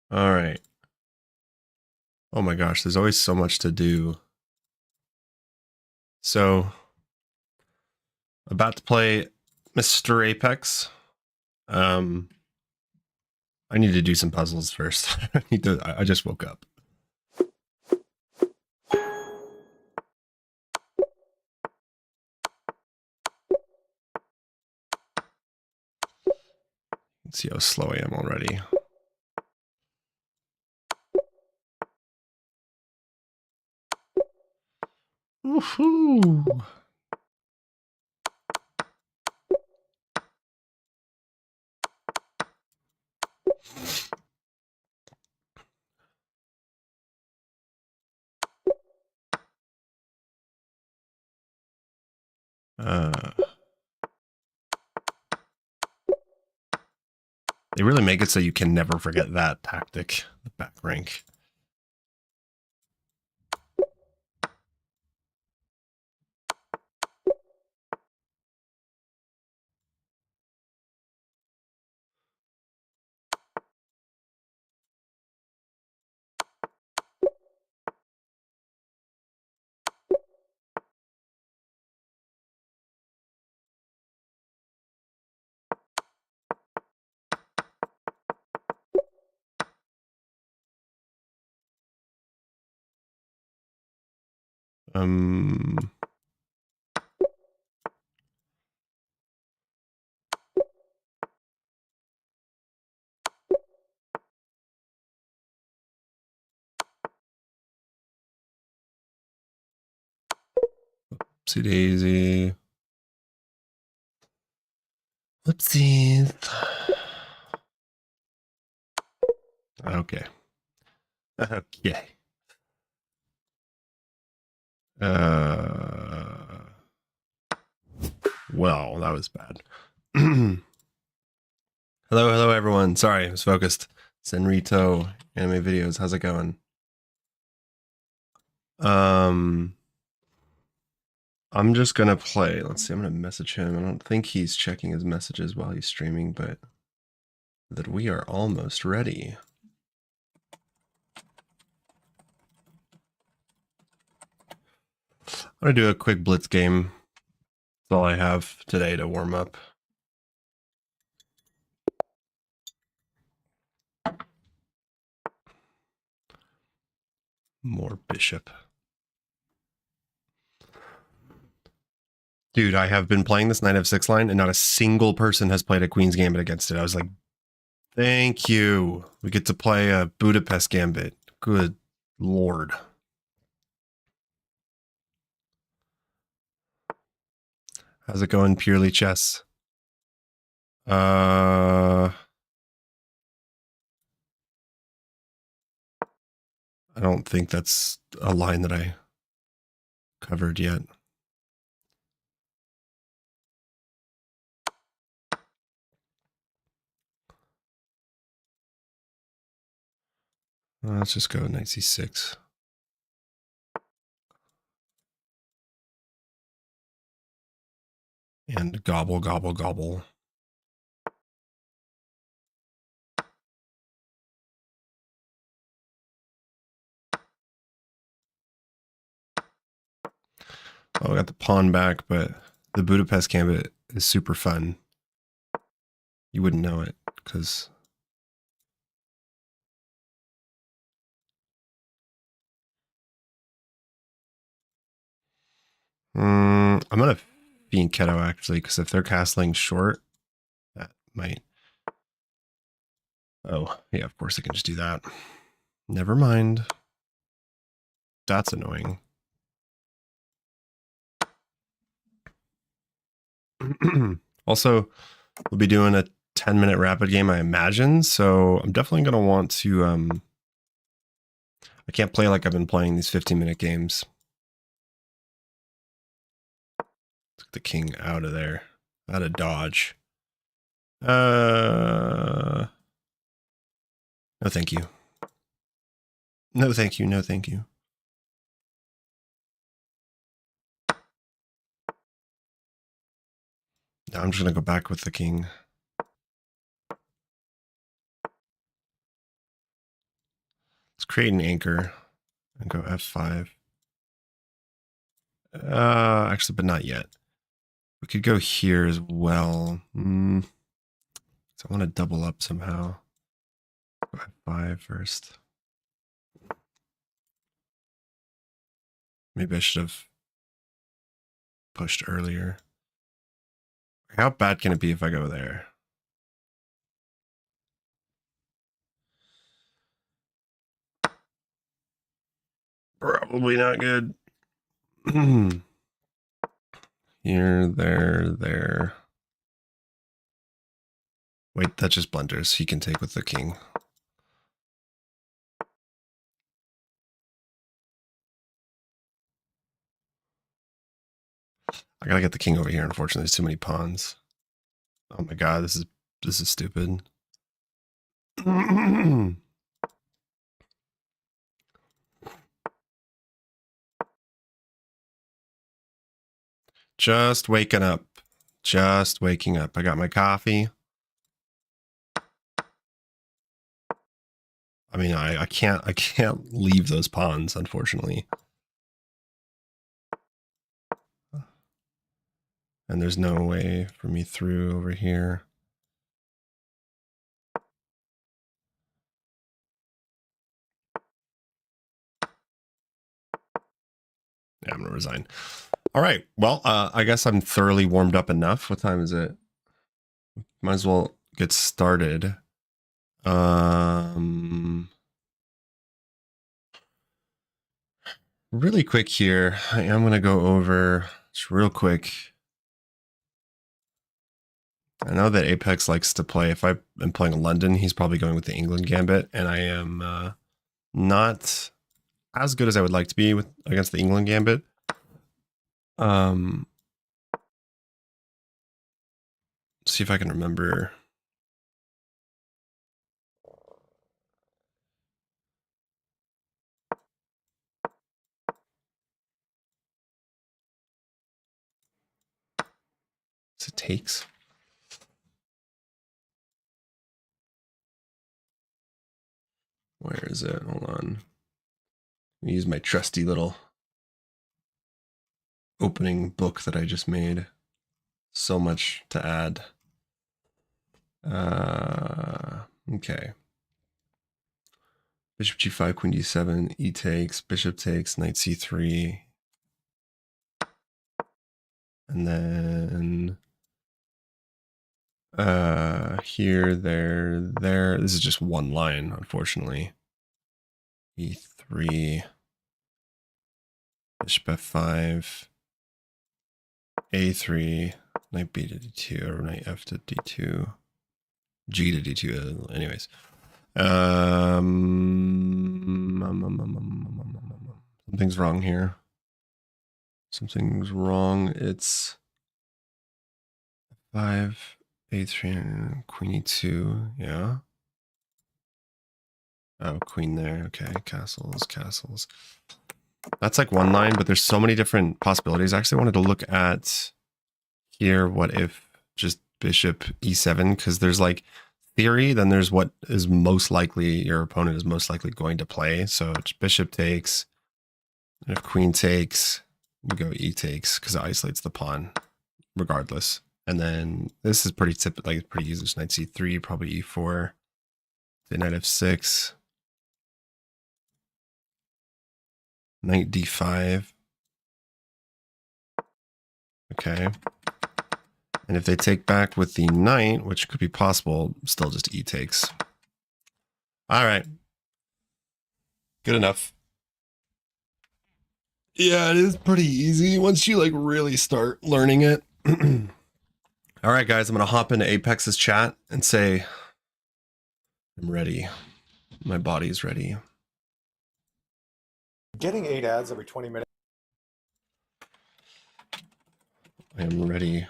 All right. Oh my gosh, there's always so much to do. So, about to play Mr. Apex. I need to do some puzzles first. I just woke up. Let's see how slow I am already. Woohoo! They really make it so you can never forget that tactic, the back rank. Oopsie daisy. Whoopsies. Okay. Okay. Well, that was bad. Hello, everyone. Sorry, I was focused. Senrito Anime Videos. How's it going? I'm just gonna play. Let's see. I'm gonna message him. I don't think he's checking his messages while he's streaming, but that we are almost ready. I'm gonna do a quick blitz game. That's all I have today to warm up. More bishop. Dude, I have been playing this knight f6 line and not a single person has played a Queen's Gambit against it. I was like, thank you. We get to play a Budapest Gambit. Good Lord. How's it going, Purely Chess? I don't think that's a line that I covered yet. Let's just go knight c6. And gobble, gobble, gobble. Oh, I got the pawn back, but the Budapest Gambit is super fun. You wouldn't know it because I'm gonna fianchetto actually, because if they're castling short, that might. Oh yeah, of course I can just do that. Never mind. That's annoying. Also, we'll be doing a 10-minute rapid game, I imagine. So I'm definitely gonna want to. I can't play like I've been playing these 15-minute games. Took the king out of there, out of dodge. No, thank you. No, thank you. No, thank you. No, I'm just gonna go back with the king. create an anchor and go F5. Actually, but not yet. We could go here as well. So I want to double up somehow. Go F5 first. Maybe I should have pushed earlier. How bad can it be if I go there? Probably not good. Here, there. Wait, that just blunders. He can take with the king. I gotta get the king over here. Unfortunately, there's too many pawns. Oh my god, this is stupid. Just waking up. Just waking up. I got my coffee. I mean, I can't leave those pawns, unfortunately. And there's no way for me through over here. Yeah, I'm gonna resign. All right. Well, I guess I'm thoroughly warmed up enough. What time is it? Might as well get started. Really quick here. I am gonna go over just real quick. I know that Apex likes to play. If I am playing London, he's probably going with the England Gambit, and I am not as good as I would like to be against the England Gambit. See if I can remember. It takes. Where is it? Hold on. Let me use my trusty little opening book that I just made. So much to add. Okay. Bishop g5, queen d7, e takes, bishop takes, knight c3. And then here, there. This is just one line, unfortunately. e3, bishop f5, a3, knight b to d2, or knight f to d2, g to d2. Anyways, something's wrong here. Something's wrong. It's 5, a3, queen e2. Yeah. Oh, queen there. Okay, castles. That's like one line, but there's so many different possibilities. I actually wanted to look at here. What if just bishop e7? Because there's like theory, then there's what is most likely your opponent is most likely going to play. So it's bishop takes. And if queen takes, you go e takes because it isolates the pawn regardless. And then this is pretty typical, like pretty easy. Knight c3, probably e4, knight f6, knight d5. Okay. And if they take back with the knight, which could be possible, still just e takes. All right. Good enough. Yeah, it is pretty easy once you like really start learning it. All right, guys, I'm going to hop into Apex's chat and say, I'm ready. My body's ready. Getting 8 ads every 20 minutes. I am ready.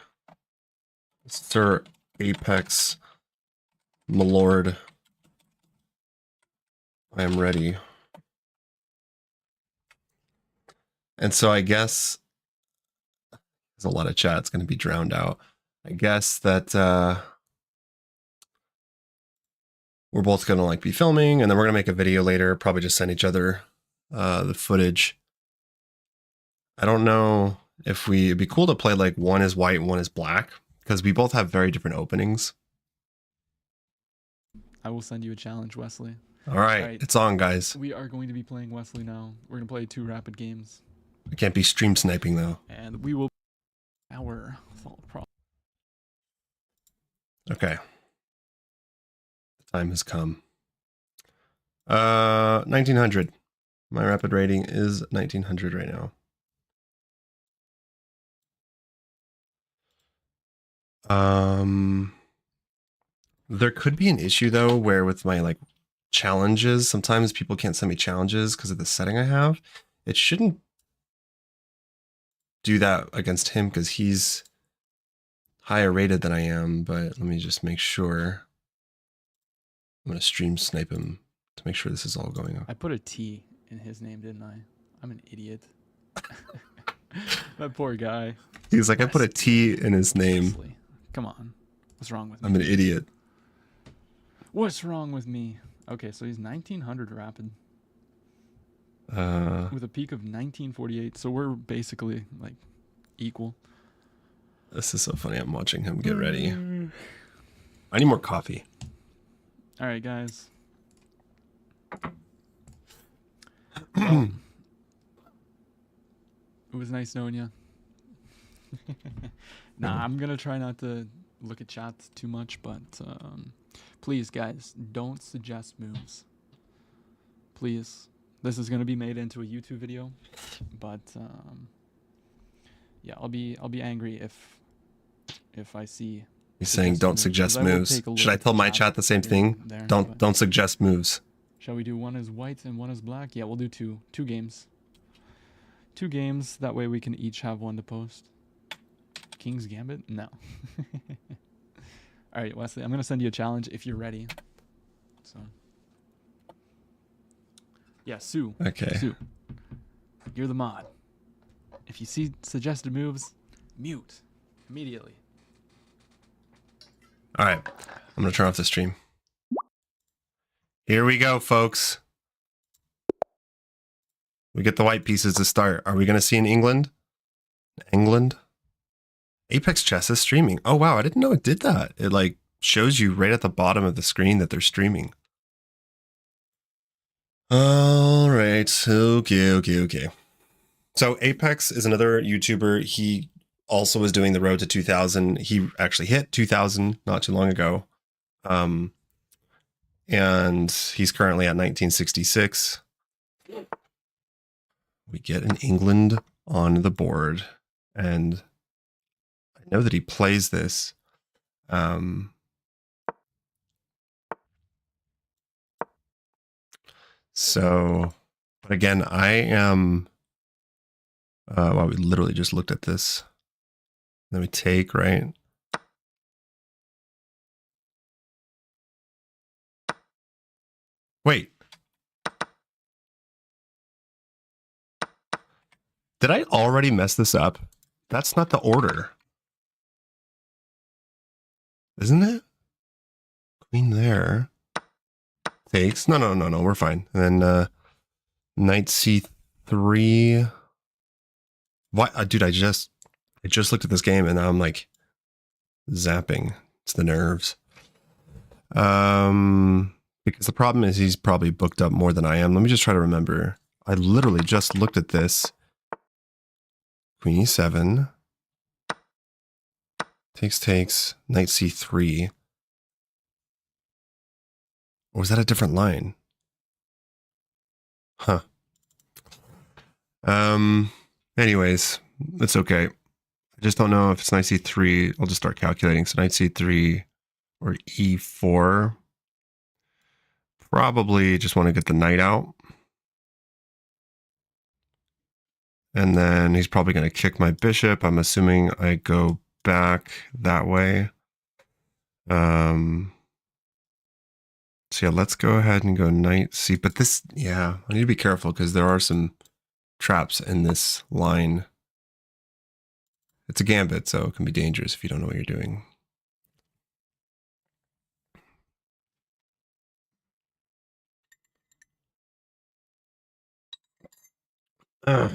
Sir Apex, my lord. I am ready. And so I guess there's a lot of chat. It's going to be drowned out. I guess that we're both going to like be filming, and then we're going to make a video later, probably just send each other the footage. I don't know if it'd be cool to play like one is white and one is black, because we both have very different openings. I will send you a challenge, Wesley. All right, it's on, guys. We are going to be playing Wesley now. We're going to play 2 rapid games. I can't be stream sniping though. And we will our fault problem. Okay. The time has come. 1900. My rapid rating is 1900 right now. There could be an issue though, where with my like challenges, sometimes people can't send me challenges because of the setting I have. It shouldn't do that against him because he's higher rated than I am, but let me just make sure. I'm going to stream snipe him to make sure this is all going on. I put a T in his name, didn't I? I'm an idiot. That poor guy. He's like, I put a T in his name. Wesley. Come on. What's wrong with me? I'm an idiot. What's wrong with me? Okay, so he's 1900 rapid. With a peak of 1948. So we're basically like equal. This is so funny. I'm watching him get ready. I need more coffee. All right, guys. Well, it was nice knowing you. Nah, I'm going to try not to look at chat too much, but please, guys, don't suggest moves. Please. This is going to be made into a YouTube video, but yeah, I'll be angry if I see. He's saying don't suggest moves. Should I tell my chat the same thing? Don't suggest moves. Shall we do one is white and one is black? Yeah, we'll do two games. 2 games. That way we can each have one to post. King's Gambit? No. All right, Wesley, I'm gonna send you a challenge if you're ready. So. Yeah, Sue. Okay. Sue, you're the mod. If you see suggested moves, mute immediately. All right. I'm going to turn off the stream. Here we go, folks. We get the white pieces to start. Are we going to see in England? England? Apex Chess is streaming. Oh, wow. I didn't know it did that. It like shows you right at the bottom of the screen that they're streaming. All right. Okay. So Apex is another YouTuber. He also was doing the road to 2000. He actually hit 2000 not too long ago. And he's currently at 1966. We get an England on the board. And I know that he plays this. So, but again, I am, well, we literally just looked at this. Then we take, right? Wait. Did I already mess this up? That's not the order. Isn't it? Queen there. Takes. No, we're fine. And then knight c3. What? Dude, I just looked at this game and now I'm like zapping. It's the nerves. Because the problem is he's probably booked up more than I am. Let me just try to remember. I literally just looked at this. Queen e7. Takes. Knight c3. Or was that a different line? Huh. Anyways, it's okay. I just don't know if it's knight c3. I'll just start calculating. So knight c3 or e4. Probably just want to get the knight out. And then he's probably going to kick my bishop. I'm assuming I go back that way. So yeah, let's go ahead and go knight c. But this, yeah, I need to be careful because there are some traps in this line. It's a gambit, so it can be dangerous if you don't know what you're doing. Well,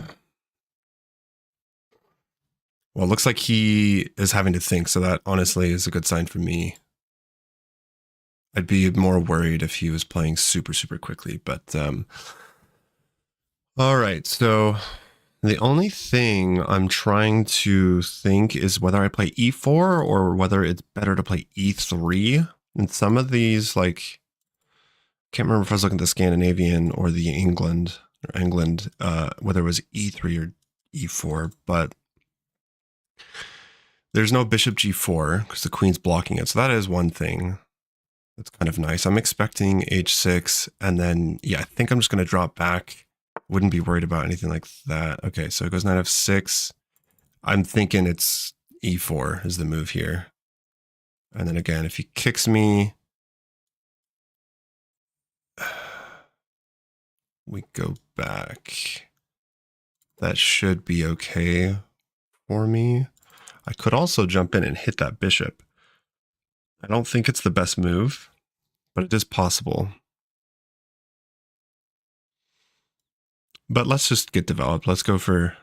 it looks like he is having to think, so that honestly is a good sign for me. I'd be more worried if he was playing super, super quickly, but all right, so the only thing I'm trying to think is whether I play e4 or whether it's better to play e3. And some of these, like, can't remember if I was looking at the Scandinavian or the England, whether it was e3 or e4, but there's no bishop g4 because the queen's blocking it. So that is one thing. That's kind of nice. I'm expecting h6, and then, yeah, I think I'm just going to drop back. Wouldn't be worried about anything like that. Okay, so it goes knight f6. I'm thinking it's e4 is the move here. And then again, if he kicks me, we go back. That should be okay for me. I could also jump in and hit that bishop. I don't think it's the best move, but it is possible. But let's just get developed. Let's go for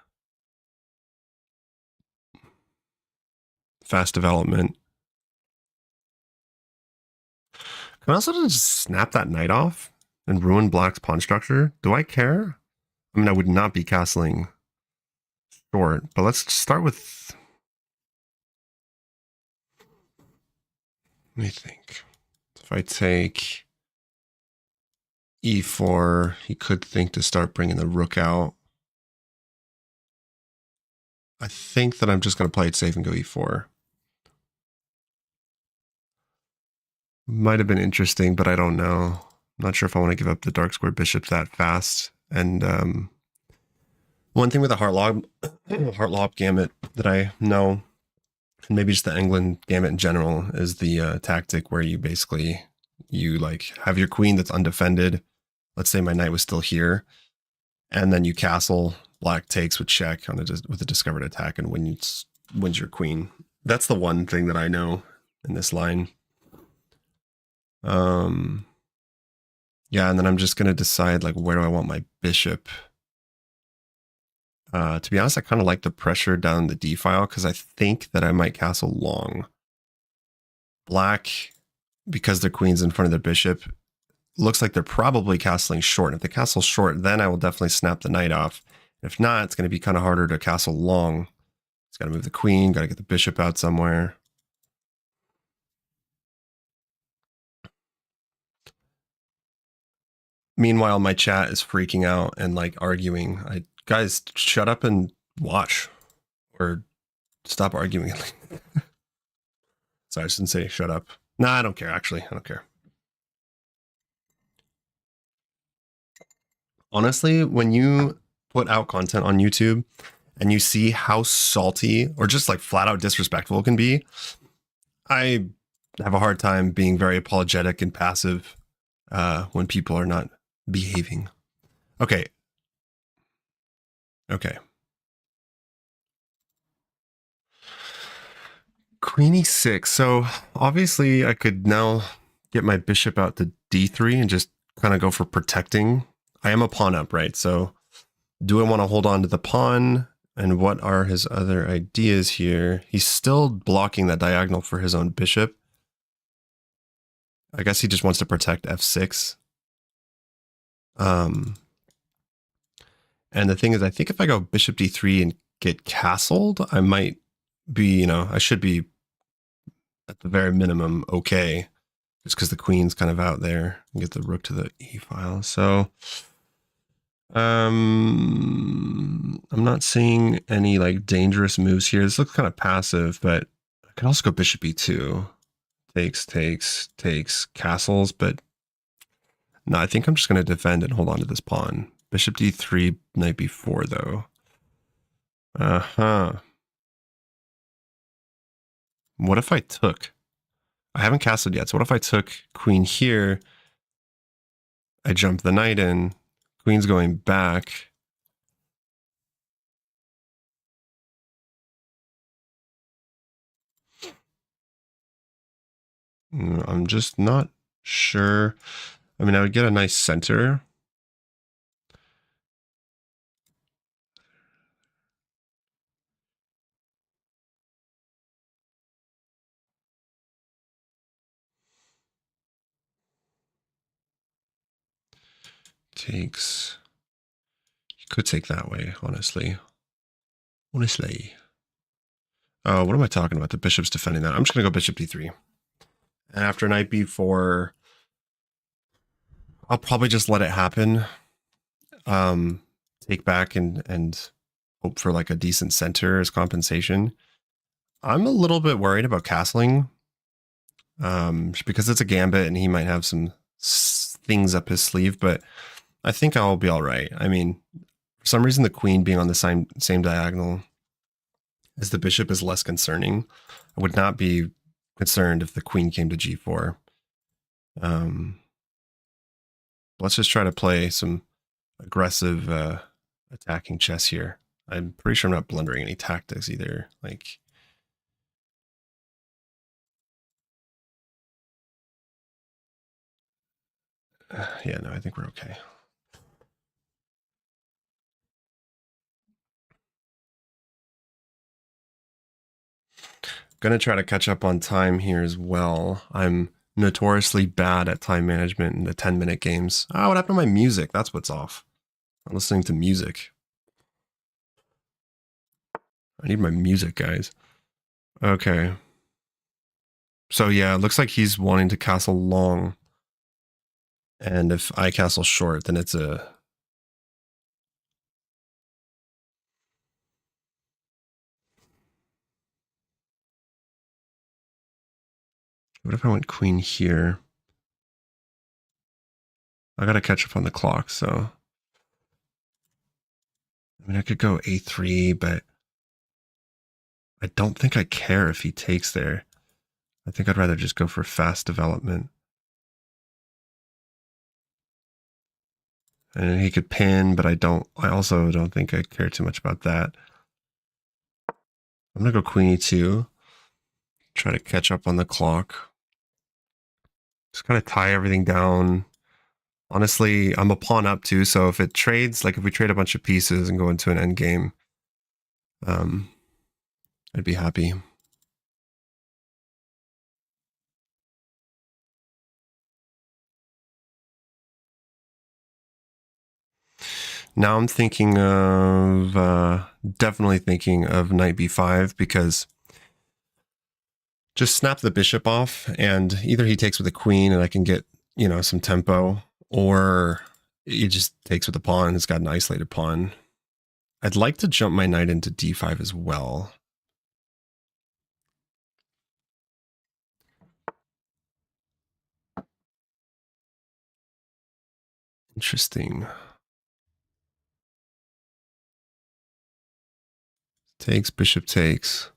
fast development. Can I also just snap that knight off and ruin black's pawn structure? Do I care? I mean, I would not be castling short, but let's start with... Let me think. If I take e4, he could think to start bringing the rook out. I think that I'm just going to play it safe and go e4. Might have been interesting, but I don't know. I'm not sure if I want to give up the dark square bishop that fast. And one thing with the Heartlob Gambit that I know, and maybe just the England Gambit in general, is the tactic where you basically, you like have your queen that's undefended. Let's say my knight was still here, and then you castle, black takes with check on with a discovered attack and wins your queen. That's the one thing that I know in this line. Yeah, and then I'm just gonna decide, like, where do I want my bishop? To be honest, I kind of like the pressure down the d file because I think that I might castle long. Black, because their queen's in front of their bishop, looks like they're probably castling short. If they castle short, then I will definitely snap the knight off. If not, it's going to be kind of harder to castle long. It's got to move the queen, got to get the bishop out somewhere. Meanwhile, my chat is freaking out and like arguing. Guys, shut up and watch, or stop arguing. Sorry, I just didn't say shut up. Nah, I don't care, actually. I don't care. Honestly, when you put out content on YouTube and you see how salty or just like flat out disrespectful it can be, I have a hard time being very apologetic and passive when people are not behaving. Okay. Okay. Queen e6. So obviously I could now get my bishop out to d3 and just kind of go for protecting. I am a pawn up, right? So do I want to hold on to the pawn? And what are his other ideas here? He's still blocking that diagonal for his own bishop. I guess he just wants to protect f6. And the thing is, I think if I go bishop d3 and get castled, I might be, I should be at the very minimum okay, just because the queen's kind of out there and get the rook to the e file. So I'm not seeing any like dangerous moves here. This looks kind of passive, but I could also go bishop e2. Takes, castles, but no, I think I'm just going to defend and hold on to this pawn. Bishop d3, knight b4, though. What if I took? I haven't castled yet, so what if I took queen here? I jump the knight in. Queen's going back. I'm just not sure. I mean, I would get a nice center. takes. You could take that way, honestly. Honestly. Oh, what am I talking about? The bishop's defending that. I'm just going to go bishop d3. And after knight b4, I'll probably just let it happen. Take back and hope for like a decent center as compensation. I'm a little bit worried about castling. Because it's a gambit and he might have some things up his sleeve, but I think I'll be all right. I mean, for some reason, the queen being on the same diagonal as the bishop is less concerning. I would not be concerned if the queen came to g4. Let's just try to play some aggressive attacking chess here. I'm pretty sure I'm not blundering any tactics either. Like, yeah, no, I think we're okay. Gonna try to catch up on time here as well. I'm notoriously bad at time management in the 10-minute games. Ah, what happened to my music? That's what's off. I'm listening to music. I need my music, guys. Okay. So yeah, it looks like he's wanting to castle long. And if I castle short, then it's a... What if I went queen here? I gotta catch up on the clock, so... I mean, I could go a3, but... I don't think I care if he takes there. I think I'd rather just go for fast development. And he could pin, but I also don't think I care too much about that. I'm gonna go queen e2. Try to catch up on the clock. Just kind of tie everything down. Honestly, I'm a pawn up too, so if it trades, like if we trade a bunch of pieces and go into an end game, I'd be happy. Now I'm thinking of, definitely thinking of knight b5, because just snap the bishop off and either he takes with the queen and I can get, you know, some tempo, or he just takes with the pawn. It's got an isolated pawn. I'd like to jump my knight into d5 as well. Interesting. Takes, bishop takes.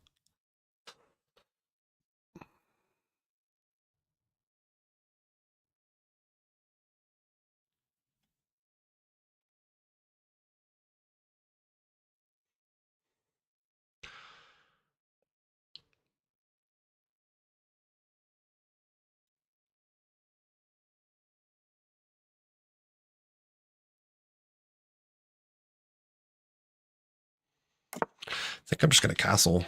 I think I'm just going to castle.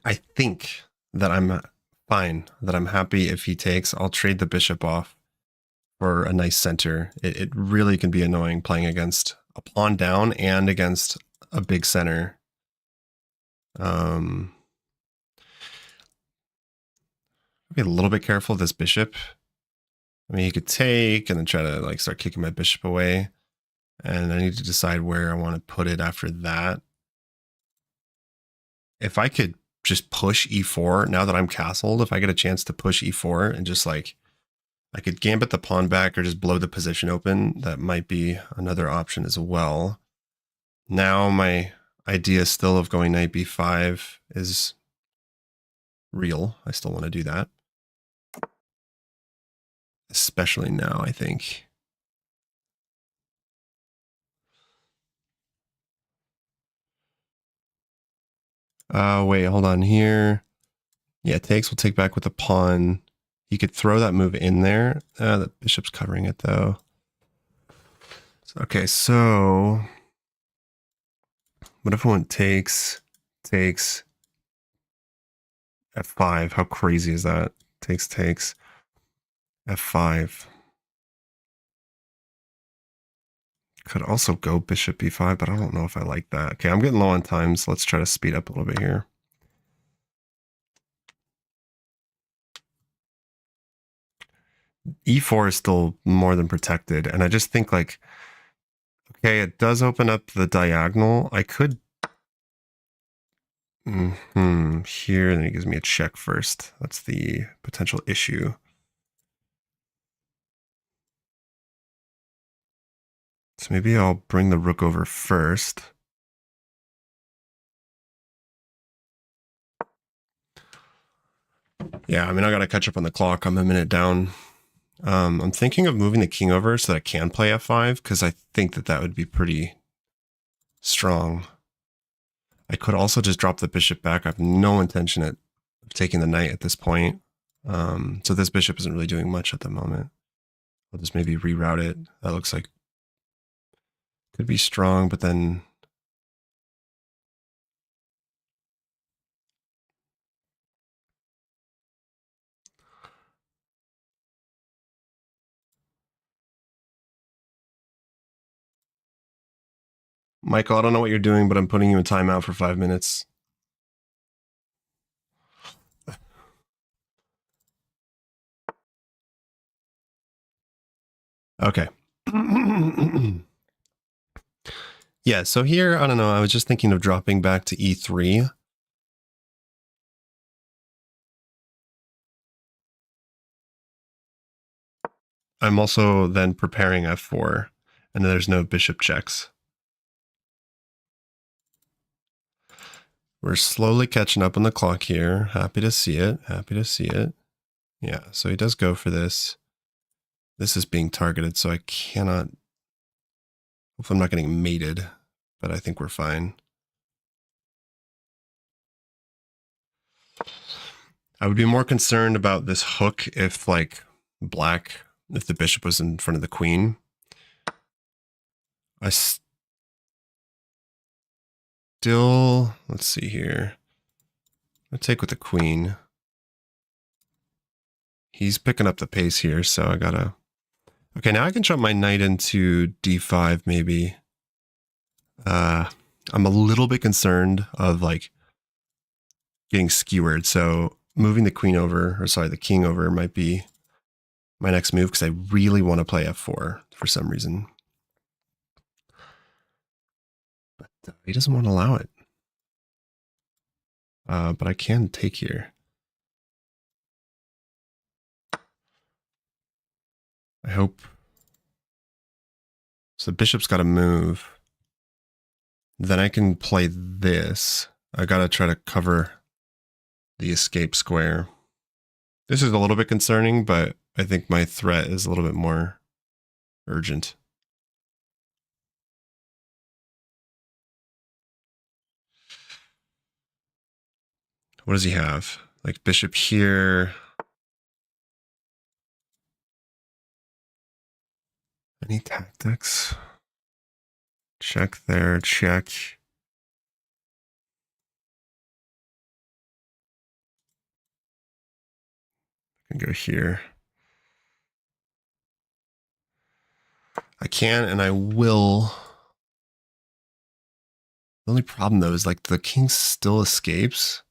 I think that I'm fine, that I'm happy if he takes. I'll trade the bishop off for a nice center. It really can be annoying playing against a pawn down and against a big center. Be a little bit careful of this bishop. I mean, he could take and then try to like start kicking my bishop away. And I need to decide where I want to put it after that. If I could just push e4, now that I'm castled, if I get a chance to push e4 and just like, I could gambit the pawn back or just blow the position open. That might be another option as well. Now my idea still of going knight b5 is real. I still want to do that. Especially now, I think. Wait, hold on here. Yeah, takes, will take back with the pawn. He could throw that move in there. The bishop's covering it though. Okay, so what if I went takes, f5? How crazy is that? Takes, f5. Could also go bishop b5, but I don't know if I like that. Okay, I'm getting low on time, so let's try to speed up a little bit here. E4 is still more than protected, and I just think like, okay, it does open up the diagonal. I could here, then he gives me a check first. That's the potential issue. So maybe I'll bring the rook over first. Yeah, I mean, I got to catch up on the clock. I'm a minute down. I'm thinking of moving the king over so that I can play f5, because I think that that would be pretty strong. I could also just drop the bishop back. I have no intention of taking the knight at this point. So this bishop isn't really doing much at the moment. I'll just maybe reroute it. That looks like could be strong, but then Michael, I don't know what you're doing, but I'm putting you in timeout for 5 minutes. Okay. Yeah, so here, I don't know, I was just thinking of dropping back to e3. I'm also then preparing f4, and then there's no bishop checks. We're slowly catching up on the clock here. Happy to see it. Happy to see it. Yeah, so he does go for this. This is being targeted, so I cannot... Hopefully I'm not getting mated, but I think we're fine. I would be more concerned about this hook if, like, black, if the bishop was in front of the queen. I still... Let's see here. I'll take with the queen. He's picking up the pace here, so I gotta... Okay, now I can jump my knight into d5, maybe. I'm a little bit concerned of, like, getting skewered, so moving the queen over, or sorry, the king over might be my next move, because I really want to play f4 for some reason. But he doesn't want to allow it. But I can take here. I hope. So the bishop's got to move. Then I can play this. I got to try to cover the escape square. This is a little bit concerning, but I think my threat is a little bit more urgent. What does he have? Like bishop here. Any tactics? Check there, check. I can go here. I can and I will. The only problem though is like the king still escapes,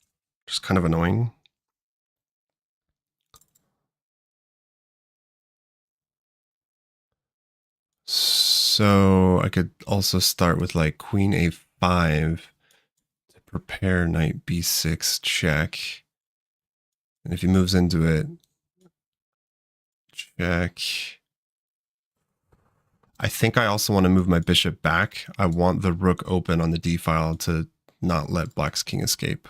which is kind of annoying. So I could also start with like queen a5 to prepare knight b6 check. And if he moves into it, check. I think I also want to move my bishop back. I want the rook open on the d file to not let black's king escape.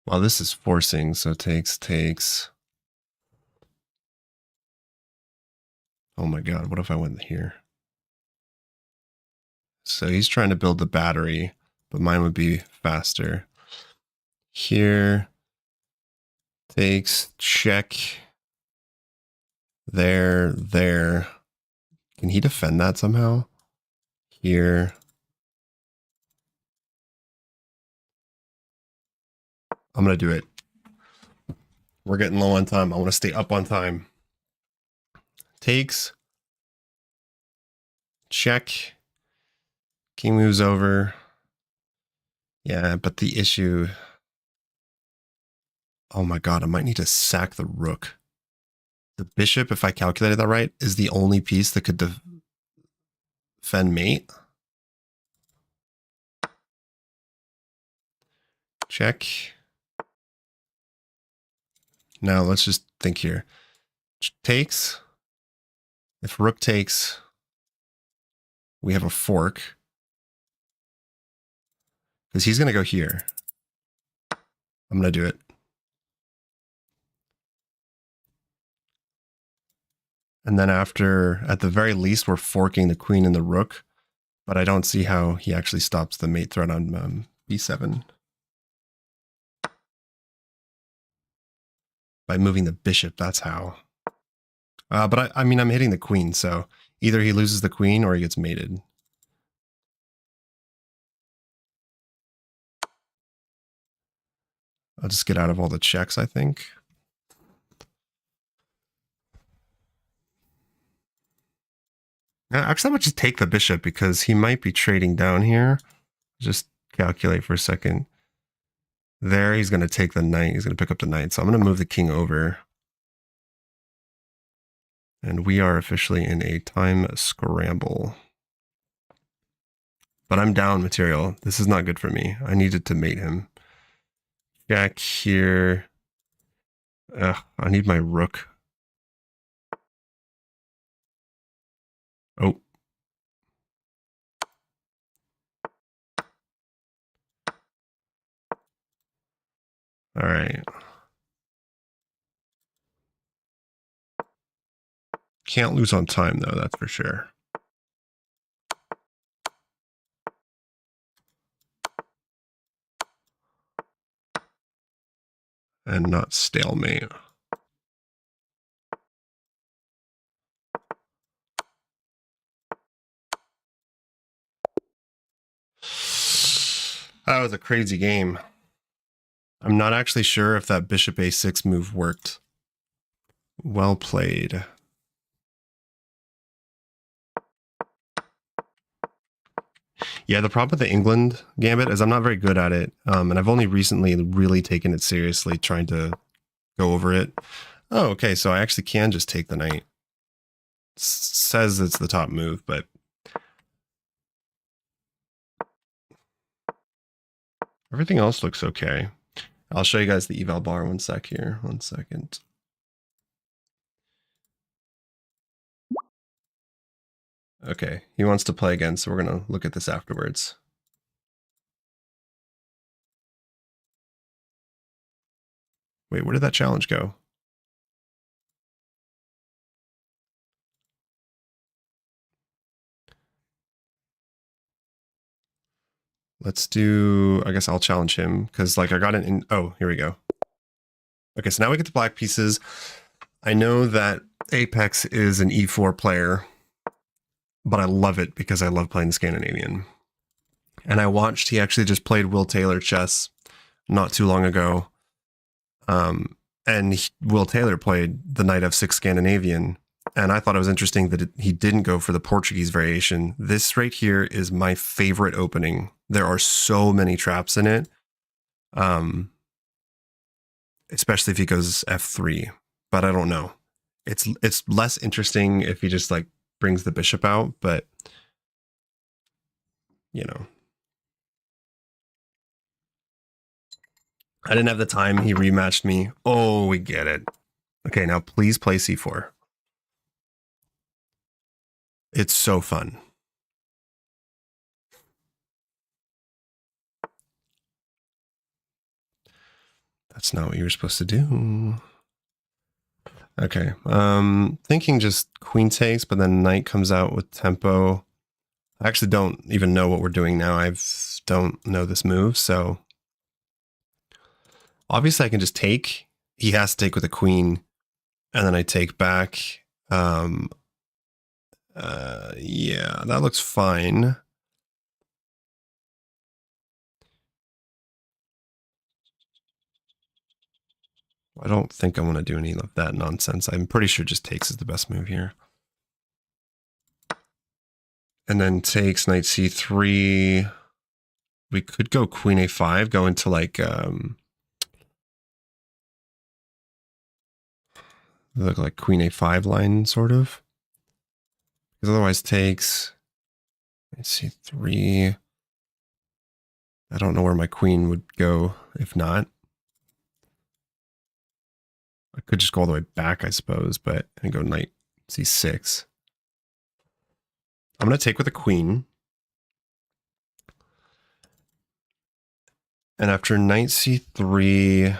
Well, this is forcing, so takes. Oh my god, what if I went here? So he's trying to build the battery, but mine would be faster. Here, takes, check. There. Can he defend that somehow? Here. I'm going to do it. We're getting low on time. I want to stay up on time. Takes. Check. King moves over. Yeah, but the issue... Oh my god, I might need to sack the rook. The bishop, if I calculated that right, is the only piece that could defend mate. Check. Now let's just think here. Takes. If rook takes, we have a fork. Because he's going to go here. I'm going to do it. And then after, at the very least, we're forking the queen and the rook. But I don't see how he actually stops the mate threat on b7. By moving the bishop, that's how. But I mean, I'm hitting the queen, so either he loses the queen or he gets mated. I'll just get out of all the checks, I think. Actually, I'm going to just take the bishop because he might be trading down here. Just calculate for a second. There, he's going to take the knight. He's going to pick up the knight. So I'm going to move the king over. And we are officially in a time scramble. But I'm down material. This is not good for me. I needed to mate him. Jack here. I need my rook. Oh. All right. Can't lose on time, though, that's for sure. And not stalemate. That was a crazy game. I'm not actually sure if that bishop a6 move worked. Well played. Yeah, the problem with the England Gambit is I'm not very good at it. And I've only recently really taken it seriously, trying to go over it. Oh, okay, so I actually can just take the knight. Says it's the top move, but... everything else looks okay. I'll show you guys the eval bar one sec here. 1 second. Okay, he wants to play again, so we're going to look at this afterwards. Wait, where did that challenge go? Let's do, I guess I'll challenge him, because like I got it in, oh, here we go. Okay, so now we get the black pieces. I know that Apex is an E4 player, but I love it because I love playing the Scandinavian. And I watched, he actually just played Will Taylor chess not too long ago. Will Taylor played the Knight f6 Scandinavian. And I thought it was interesting that he didn't go for the Portuguese variation. This right here is my favorite opening. There are so many traps in it. Especially if he goes f3, but I don't know. It's less interesting if he just like brings the bishop out, but you know. I didn't have the time. He rematched me. Oh, we get it. Okay, now please play c4. It's so fun. That's not what you were supposed to do. Okay, thinking just queen takes, but then knight comes out with tempo. I actually don't even know what we're doing now. I don't know this move, so obviously I can just take. He has to take with a queen, and then I take back. Yeah, that looks fine. I don't think I want to do any of that nonsense. I'm pretty sure just takes is the best move here. And then takes knight c3. We could go queen a5, go into like look like queen a5 line sort of. Because otherwise takes knight c3. I don't know where my queen would go if not. I could just go all the way back, I suppose, but and go knight c6. I'm going to take with a queen. And after knight c3,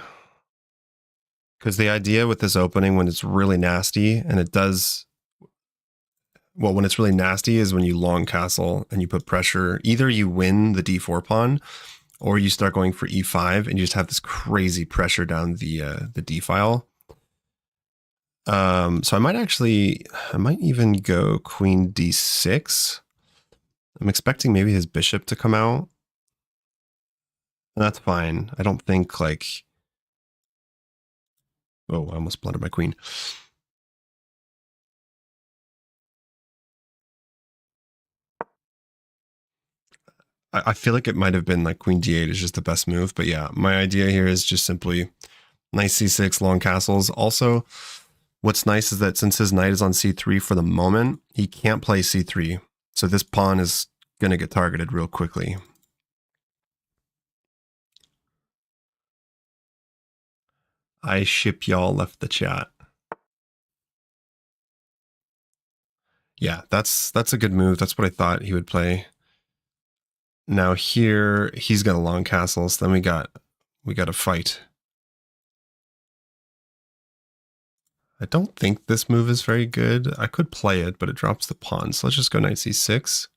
because the idea with this opening when it's really nasty, and it does, well, when it's really nasty is when you long castle and you put pressure. Either you win the d4 pawn, or you start going for e5 and you just have this crazy pressure down the d file. So I might even go queen d6. I'm expecting maybe his bishop to come out. And that's fine. I don't think like, oh, I almost blundered my queen. I feel like it might have been like queen d8 is just the best move. But yeah, my idea here is just simply knight c6, long castles. Also, what's nice is that since his knight is on c3 for the moment, he can't play c3. So this pawn is going to get targeted real quickly. I ship y'all left the chat. Yeah, that's a good move. That's what I thought he would play. Now here he's got a long castle, so then we got a fight. I don't think this move is very good. I could play it, but it drops the pawn. So let's just go knight c6.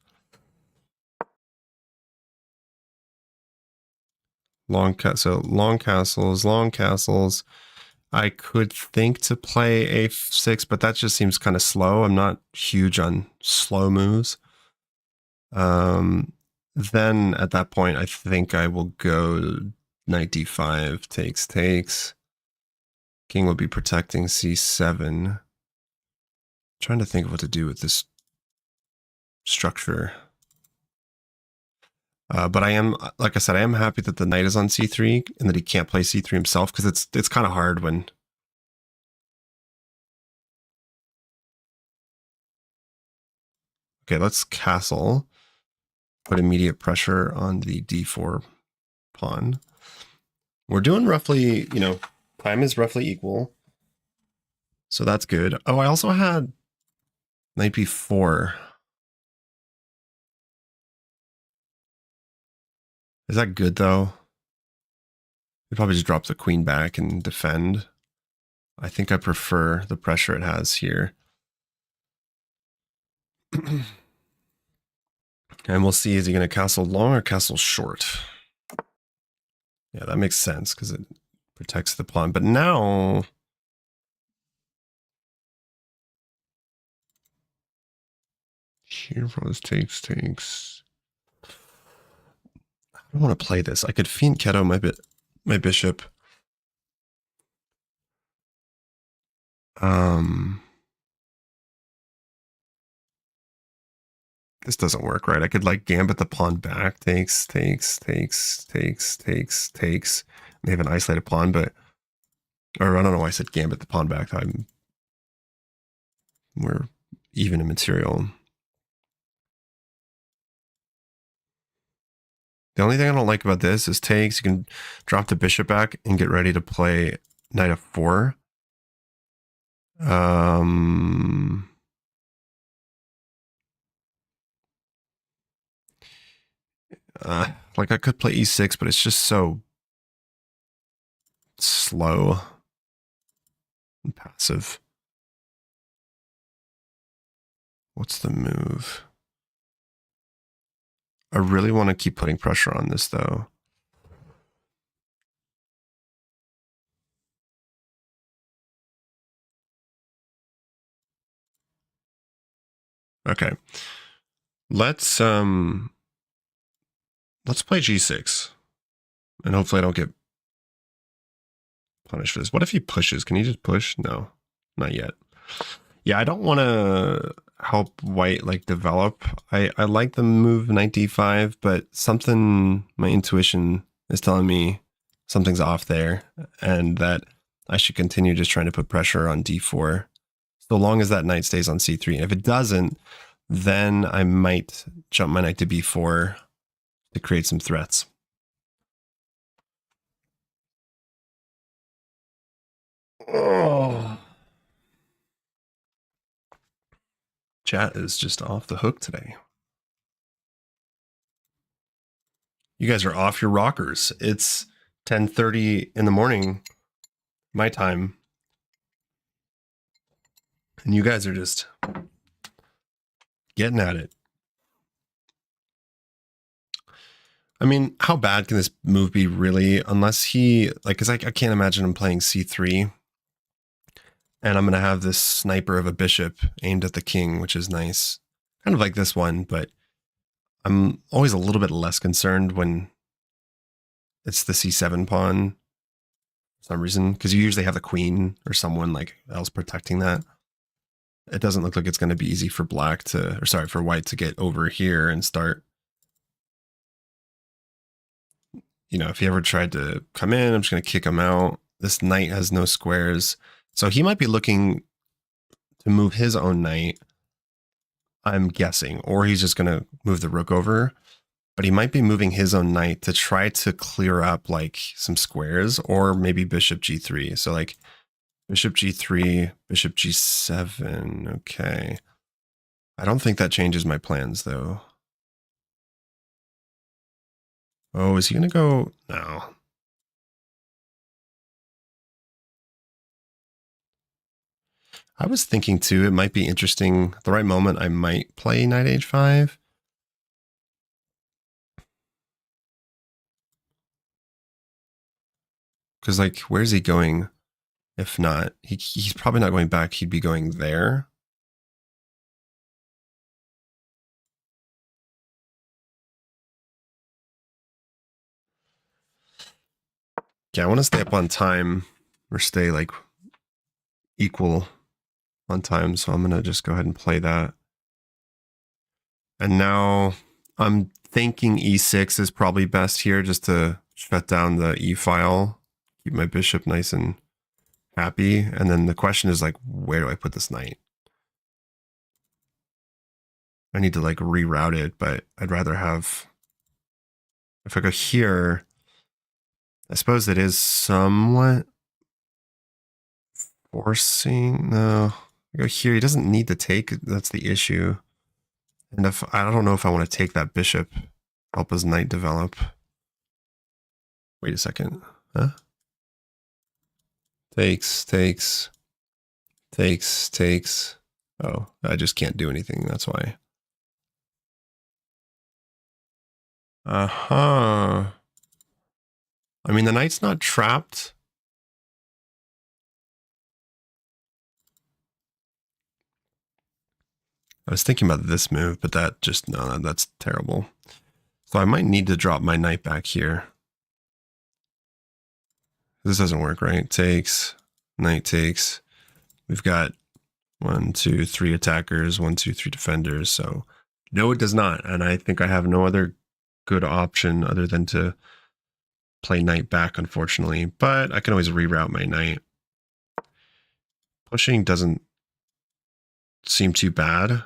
Long castles. I could think to play a6, but that just seems kind of slow. I'm not huge on slow moves. Then at that point, I think I will go knight d5, takes. King will be protecting c7. I'm trying to think of what to do with this structure. But I am, like I said, I am happy that the knight is on c3 and that he can't play c3 himself, because it's kind of hard when. Okay, let's castle. Put immediate pressure on the d4 pawn. We're doing roughly, time is roughly equal. So that's good. Oh, I also had knight b4. Is that good though? You'd probably just drop the queen back and defend. I think I prefer the pressure it has here. And we'll see, is he going to castle long or castle short? Yeah, that makes sense because it protects the pawn. But now, here rose takes. I don't want to play this. I could fiend Keto my bishop. This doesn't work, right? I could like gambit the pawn back, takes. May have an isolated pawn, but, or I don't know why I said gambit the pawn back. We're even in material. The only thing I don't like about this is takes. You can drop the bishop back and get ready to play knight f4. Like I could play e6, but it's just so slow and passive. What's the move? I really want to keep putting pressure on this though. Okay. Let's play g6. And hopefully I don't get punish for this. What if he pushes? Can he just push? No, not yet. Yeah, I don't want to help white like develop. I like the move knight d5, but something, my intuition is telling me something's off there, and that I should continue just trying to put pressure on d4 so long as that knight stays on c3. And if it doesn't, then I might jump my knight to b4 to create some threats. Oh. Chat is just off the hook today. You guys are off your rockers. It's 10:30 in the morning, my time. And you guys are just getting at it. I mean, how bad can this move be really? Unless he, like, because I can't imagine him playing c3. And I'm going to have this sniper of a bishop aimed at the king, which is nice. Kind of like this one, but I'm always a little bit less concerned when it's the c7 pawn for some reason, because you usually have the queen or someone like else protecting that. It doesn't look like it's going to be easy for black to, or sorry, for white to get over here and start. You know, if he ever tried to come in, I'm just going to kick him out. This knight has no squares. So he might be looking to move his own knight, I'm guessing, or he's just going to move the rook over. But he might be moving his own knight to try to clear up like some squares, or maybe bishop g3. So like bishop g3, bishop g7. Okay. I don't think that changes my plans though. Oh, is he going to go? No. I was thinking too, it might be interesting. At the right moment, I might play knight h5. Because like, where's he going? If not, he's probably not going back. He'd be going there. Yeah, I want to stay up on time, or stay like equal on time. So I'm going to just go ahead and play that. And now I'm thinking e6 is probably best here, just to shut down the e file, keep my bishop nice and happy. And then the question is like, where do I put this knight? I need to like reroute it, but I'd rather have, if I go here, I suppose it is somewhat forcing. No, I go here. He doesn't need to take. That's the issue. And if I don't know if I want to take that bishop, help his knight develop. Wait a second. Huh? Takes. Oh, I just can't do anything. That's why. Uh-huh. I mean, the knight's not trapped. I was thinking about this move, but that just, no, that's terrible. So I might need to drop my knight back here. This doesn't work, right? Takes, knight takes. We've got 1, 2, 3 attackers, 1, 2, 3 defenders. So no, it does not. And I think I have no other good option other than to play knight back, unfortunately. But I can always reroute my knight. Pushing doesn't seem too bad. Like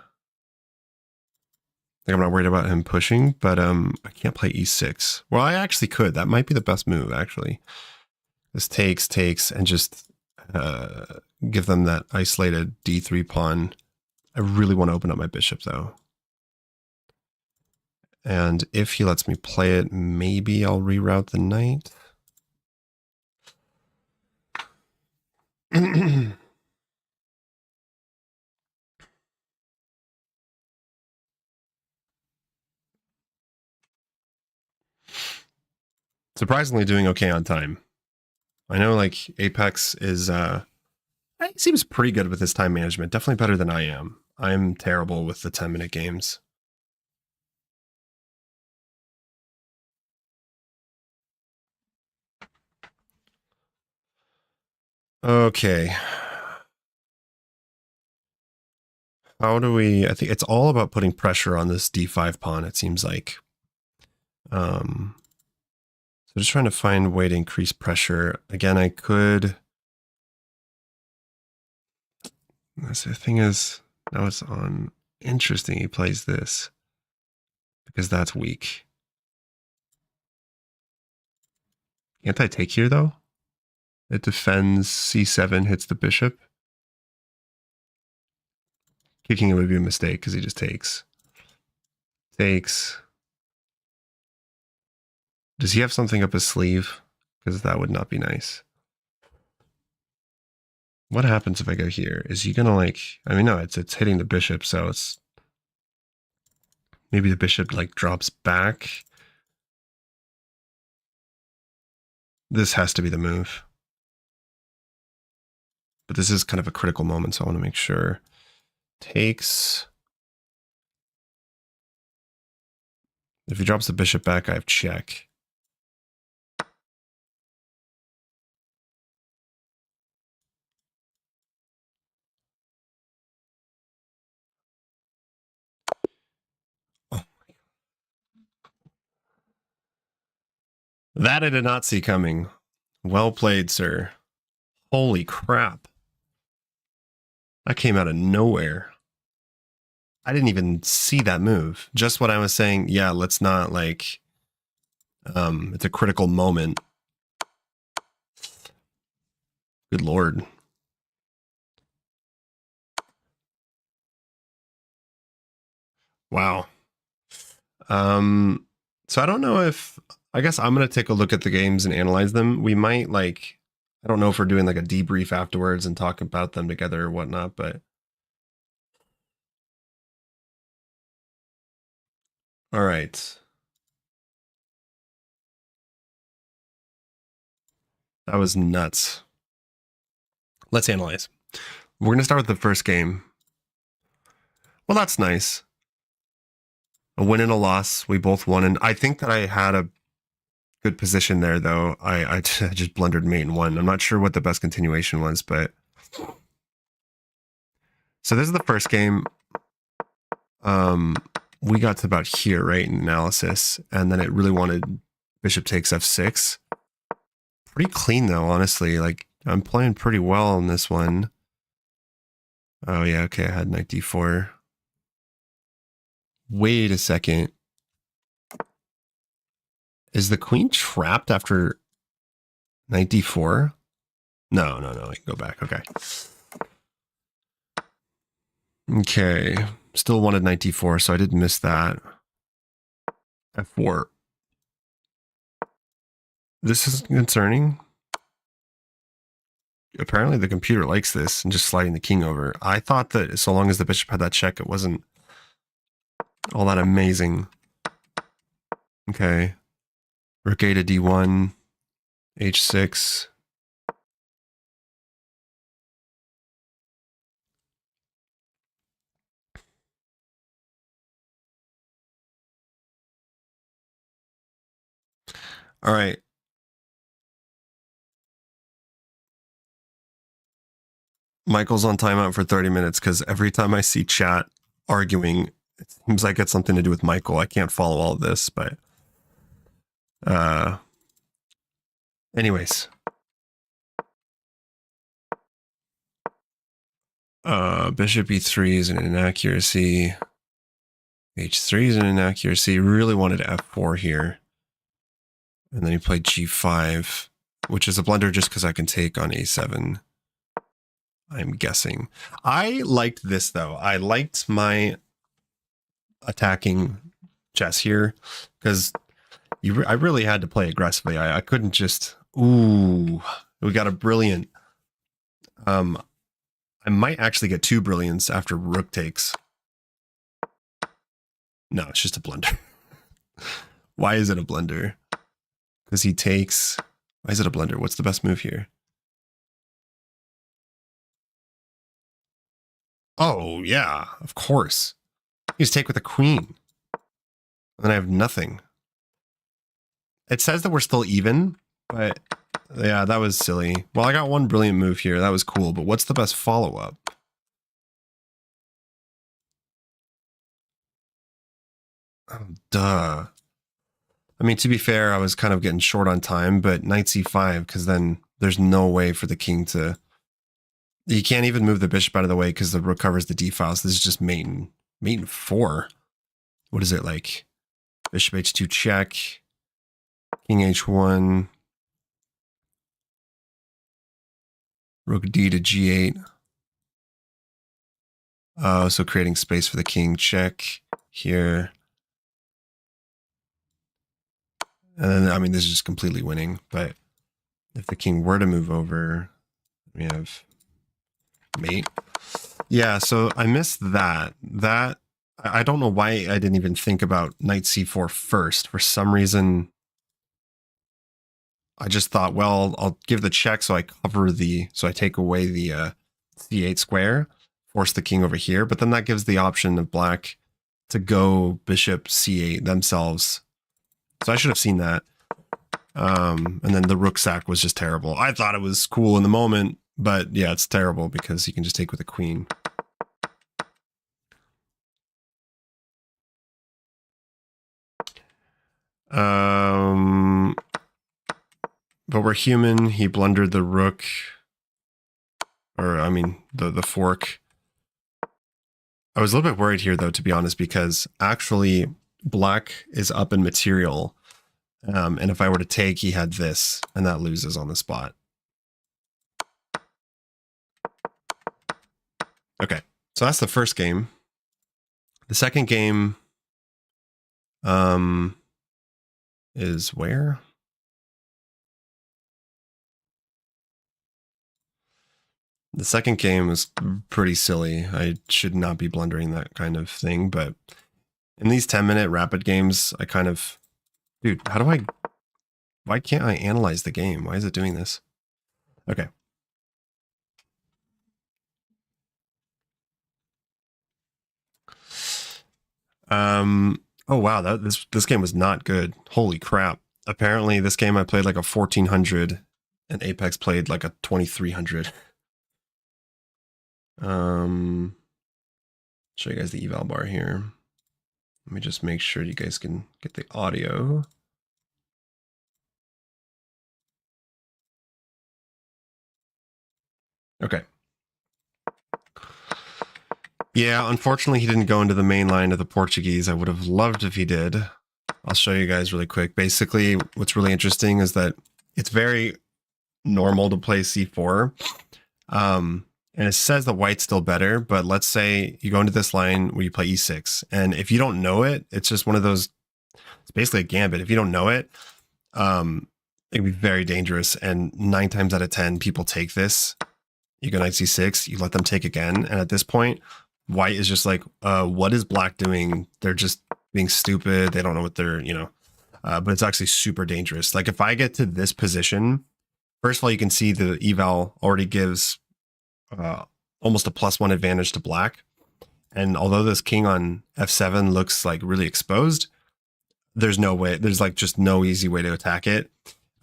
I'm not worried about him pushing, but I can't play e6. Well, I actually could. That might be the best move, actually. This takes, and just give them that isolated d3 pawn. I really want to open up my bishop, though. And if he lets me play it, maybe I'll reroute the knight. Surprisingly doing okay on time. I know like Apex is, he seems pretty good with his time management. Definitely better than I am. I'm terrible with the 10-minute games. Okay. How do we... I think it's all about putting pressure on this d5 pawn, it seems like. So just trying to find a way to increase pressure. Again, I could... The thing is, now it's on... Interesting, he plays this. Because that's weak. Can't I take here, though? It defends c7, hits the bishop. Kicking it would be a mistake because he just takes. Takes. Does he have something up his sleeve? Because that would not be nice. What happens if I go here? Is he gonna like... I mean, no, it's hitting the bishop, so it's... Maybe the bishop like drops back. This has to be the move. But this is kind of a critical moment, so I want to make sure. Takes. If he drops the bishop back, I have check. Oh. That I did not see coming. Well played, sir. Holy crap. That came out of nowhere. I didn't even see that move. Just what I was saying, yeah, let's not like... it's a critical moment. Good lord. Wow. So I don't know if... I guess I'm going to take a look at the games and analyze them. We might like... I don't know if we're doing like a debrief afterwards and talk about them together or whatnot, but... All right. That was nuts. Let's analyze. We're going to start with the first game. Well, that's nice. A win and a loss. We both won. And I think that I had a good position there, though. I just blundered mate and won. I'm not sure what the best continuation was, but... So this is the first game. We got to about here, right, in analysis. And then it really wanted bishop takes f6. Pretty clean, though, honestly. Like, I'm playing pretty well on this one. Oh, yeah, okay, I had knight d4. Wait a second. Is the queen trapped after knight d4? No, I can go back, okay. Okay, still wanted knight d4, so I did miss that. f4. This is concerning. Apparently the computer likes this and just sliding the king over. I thought that so long as the bishop had that check, it wasn't all that amazing. Okay. Rook a to d1, h6. All right. Michael's on timeout for 30 minutes because every time I see chat arguing, it seems like it's something to do with Michael. I can't follow all of this, but anyways. Bishop e3 is an inaccuracy. h3 is an inaccuracy. Really wanted f4 here. And then he played g5, which is a blunder just because I can take on a7. I'm guessing. I liked this, though. I liked my attacking chess here because I really had to play aggressively. I couldn't just... Ooh, we got a brilliant... I might actually get two brilliants after rook takes. No, it's just a blunder. Why is it a blunder? Because he takes... Why is it a blunder? What's the best move here? Oh, yeah, of course. You just take with a queen. And then I have nothing. It says that we're still even, but Yeah, that was silly. Well, I got one brilliant move here. That was cool, but what's the best follow-up? Oh, duh. I mean, to be fair, I was kind of getting short on time, but knight c5, because then there's no way for the king to... You can't even move the bishop out of the way because the rook covers the d-file. So this is just mate in 4. What is it like? Bishop h2 check. King h1. Rook d to g8. Oh, so creating space for the king. Check here. And then, I mean, this is just completely winning. But if the king were to move over, we have mate. Yeah, so I missed that. I don't know why I didn't even think about knight c4 first. For some reason, I just thought, well, I'll give the check so I take away the c8 square, force the king over here. But then that gives the option of black to go bishop c8 themselves. So I should have seen that. And then the rook sack was just terrible. I thought it was cool in the moment, but yeah, it's terrible because you can just take with a queen. But we're human. He blundered the rook, or I mean the fork. I was a little bit worried here though, to be honest, because actually black is up in material. And if I were to take, he had this, and that loses on the spot. Okay, so that's the first game. The second game is where? The second game was pretty silly. I should not be blundering that kind of thing, but in these 10-minute rapid games, I kind of... Dude, why can't I analyze the game? Why is it doing this? Okay. Oh wow, this game was not good. Holy crap. Apparently this game I played like a 1400 and Apex played like a 2300. Show you guys the eval bar here. Let me just make sure you guys can get the audio. Okay. Yeah, unfortunately he didn't go into the main line of the Portuguese. I would have loved if he did. I'll show you guys really quick. Basically, what's really interesting is that it's very normal to play c4. And it says that white's still better, but let's say you go into this line where you play e6. And if you don't know it, it's just one of those, it's basically a gambit. If you don't know it, it can be very dangerous. And 9 times out of 10, people take this. You go knight c6, you let them take again. And at this point, white is just like, what is black doing? They're just being stupid. They don't know what they're, but it's actually super dangerous. Like if I get to this position, first of all, you can see the eval already gives almost a +1 advantage to black. And although this king on f7 looks like really exposed, there's no way, there's like just no easy way to attack it.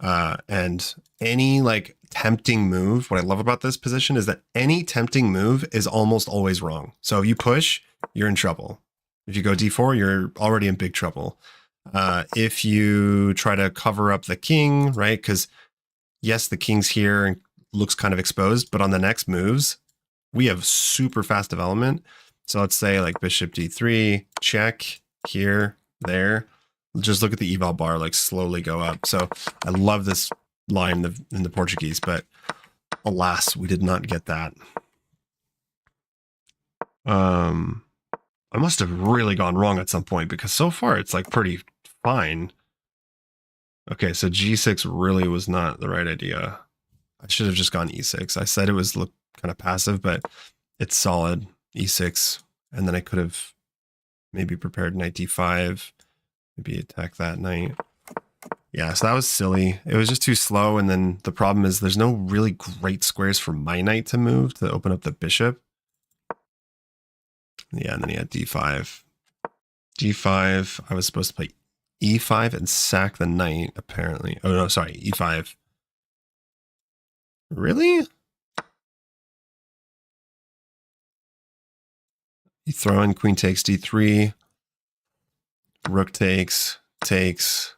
And any like tempting move, what I love about this position is that any tempting move is almost always wrong. So if you push, you're in trouble. If you go d4, you're already in big trouble. If you try to cover up the king, right? Because yes, the king's here and looks kind of exposed, but on the next moves, we have super fast development. So let's say like bishop d3, check here, there. Just look at the eval bar, like slowly go up. So I love this line in the Portuguese, but alas, we did not get that. I must have really gone wrong at some point because so far it's like pretty fine. Okay, so g6 really was not the right idea. I should have just gone e6. I said it was look kind of passive, but it's solid. E6, and then I could have maybe prepared knight d5, maybe attack that knight. Yeah, so that was silly. It was just too slow, and then the problem is there's no really great squares for my knight to move to open up the bishop. Yeah, and then he had d5. g5, I was supposed to play e5 and sack the knight, apparently. Oh no, sorry, e5. Really? You throw in queen takes d3, rook takes, takes,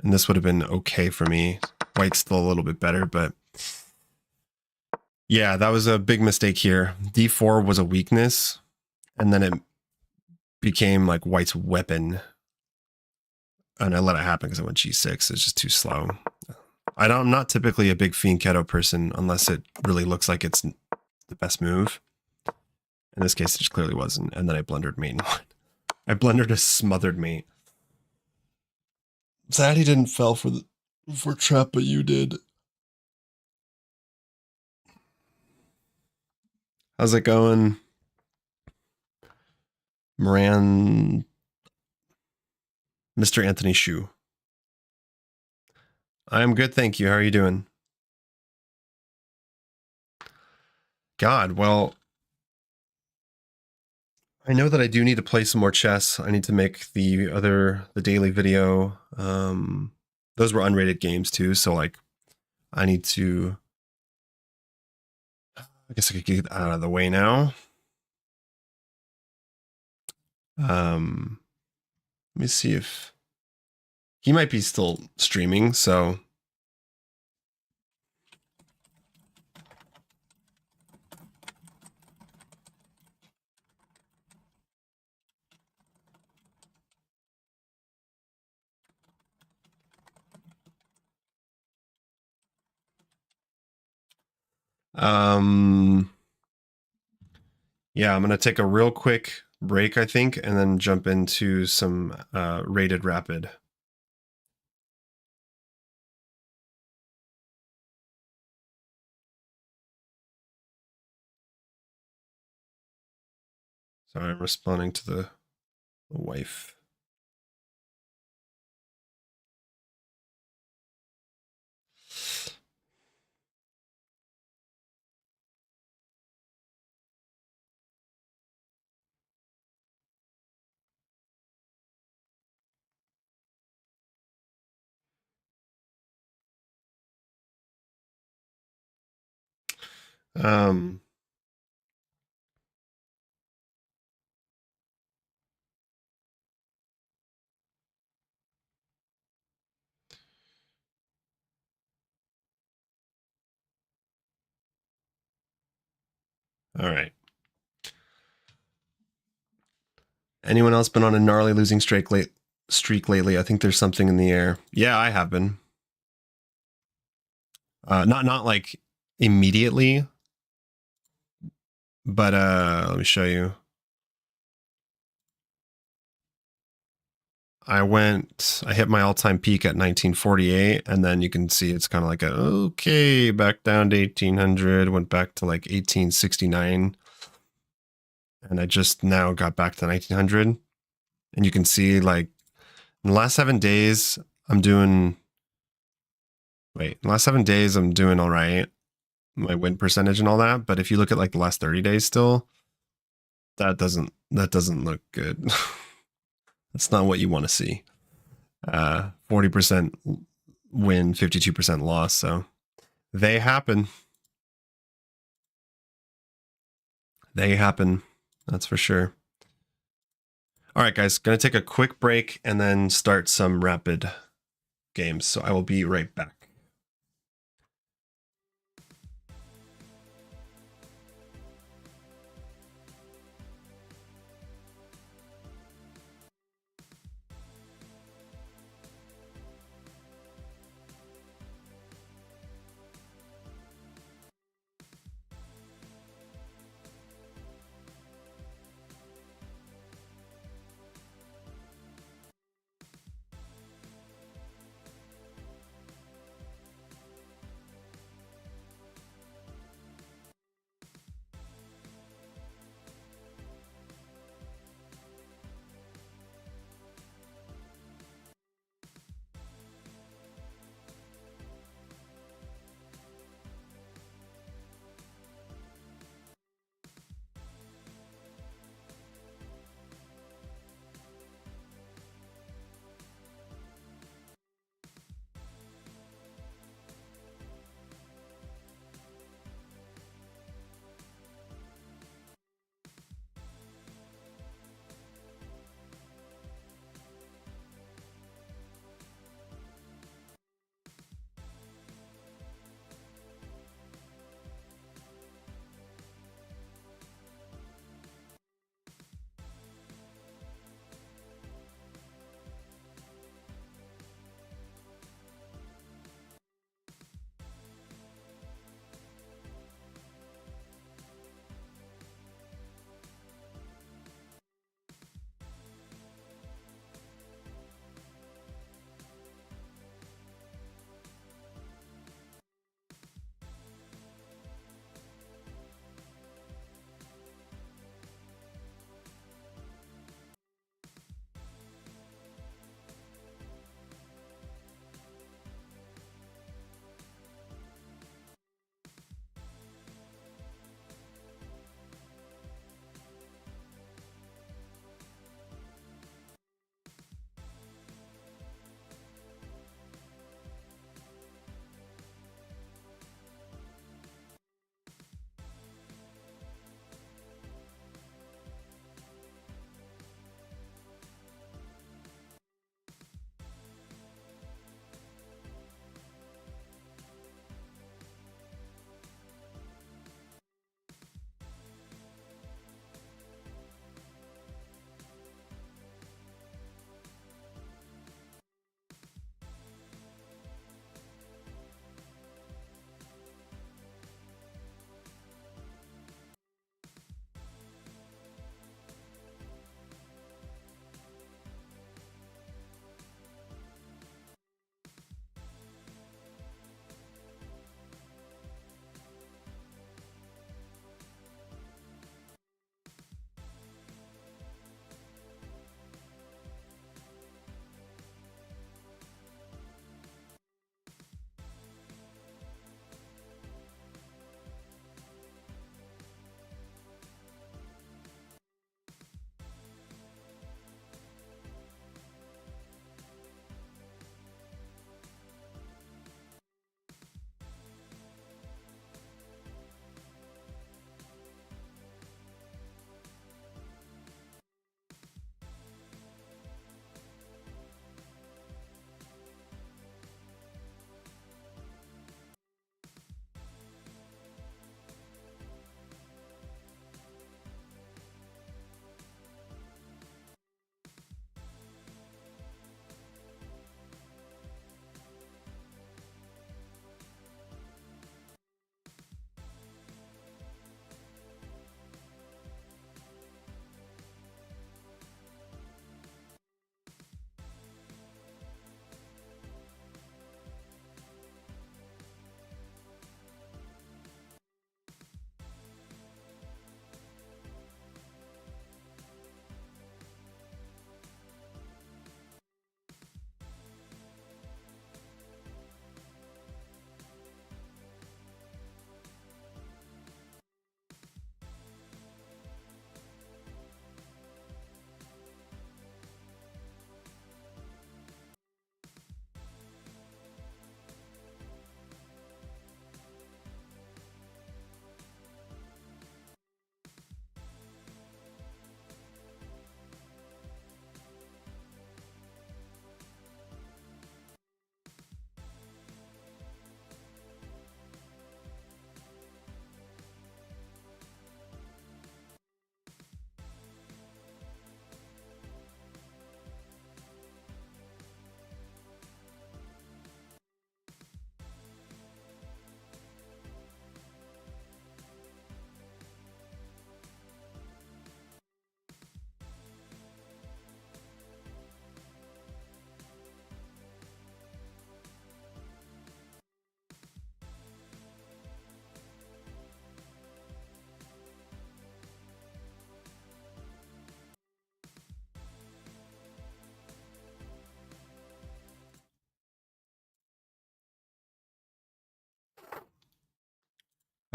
and this would have been okay for me. White's still a little bit better, but yeah, that was a big mistake here. d4 was a weakness, and then it became like White's weapon. And I let it happen because I went g6. It's just too slow. I'm not typically a big fianchetto person unless it really looks like it's the best move. In this case, it just clearly wasn't. And then I blundered mate. I blundered a smothered mate. Sad he didn't fell for trap, but you did. How's it going? Moran, Mr. Anthony Shu. I'm good, thank you. How are you doing? God, well, I know that I do need to play some more chess. I need to make the daily video. Those were unrated games too, so like I need to, I guess I could get out of the way now. Let me see if he might be still streaming, so yeah, I'm gonna take a real quick break, I think, and then jump into some rated rapid. Sorry, I'm responding to the wife. All right. Anyone else been on a gnarly losing streak lately? I think there's something in the air. Yeah, I have been. Not like immediately, but let me show you. I hit my all-time peak at 1948, and then you can see it's kind of like okay, back down to 1800, went back to like 1869, and I just now got back to 1900, and you can see like in the last 7 days, I'm doing all right, my win percentage and all that, but if you look at like the last 30 days still, that doesn't look good. That's not what you want to see. 40% win, 52% loss. So they happen. That's for sure. All right, guys, going to take a quick break and then start some rapid games. So I will be right back.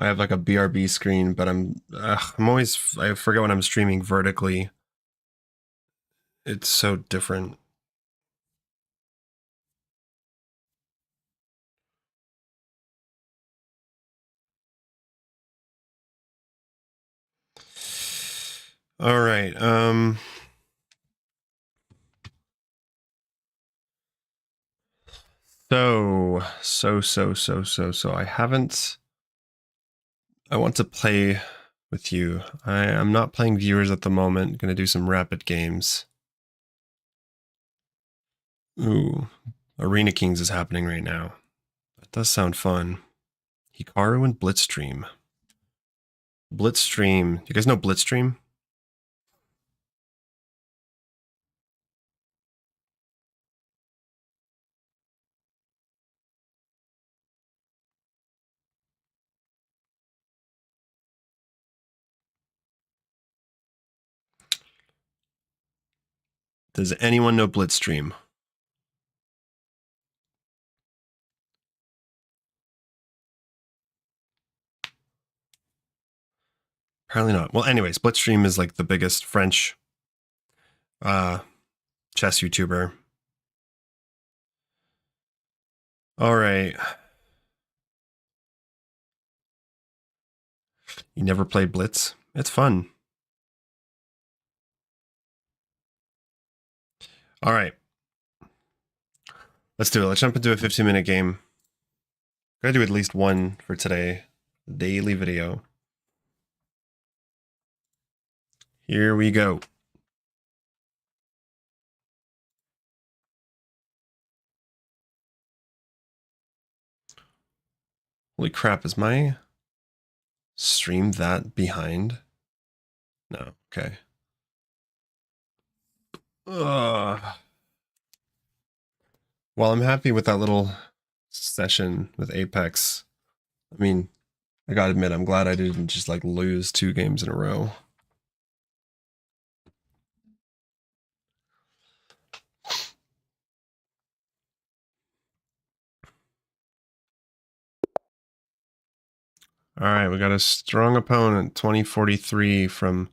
I have like a BRB screen, but I forget when I'm streaming vertically. It's so different. All right. So I want to play with you. I'm not playing viewers at the moment. Gonna do some rapid games. Ooh, Arena Kings is happening right now. That does sound fun. Hikaru and Blitzstream. Blitzstream. You guys know Blitzstream? Does anyone know Blitzstream? Apparently not. Well, anyways, Blitzstream is like the biggest French chess YouTuber. All right. You never played Blitz? It's fun. All right. Let's do it. Let's jump into a 15-minute game. I'm going to do at least one for today. Daily video. Here we go. Holy crap, is my stream that behind? No, okay. Ugh. Well, I'm happy with that little session with Apex. I mean, I gotta admit, I'm glad I didn't just like lose 2 games in a row. All right, we got a strong opponent, 2043 from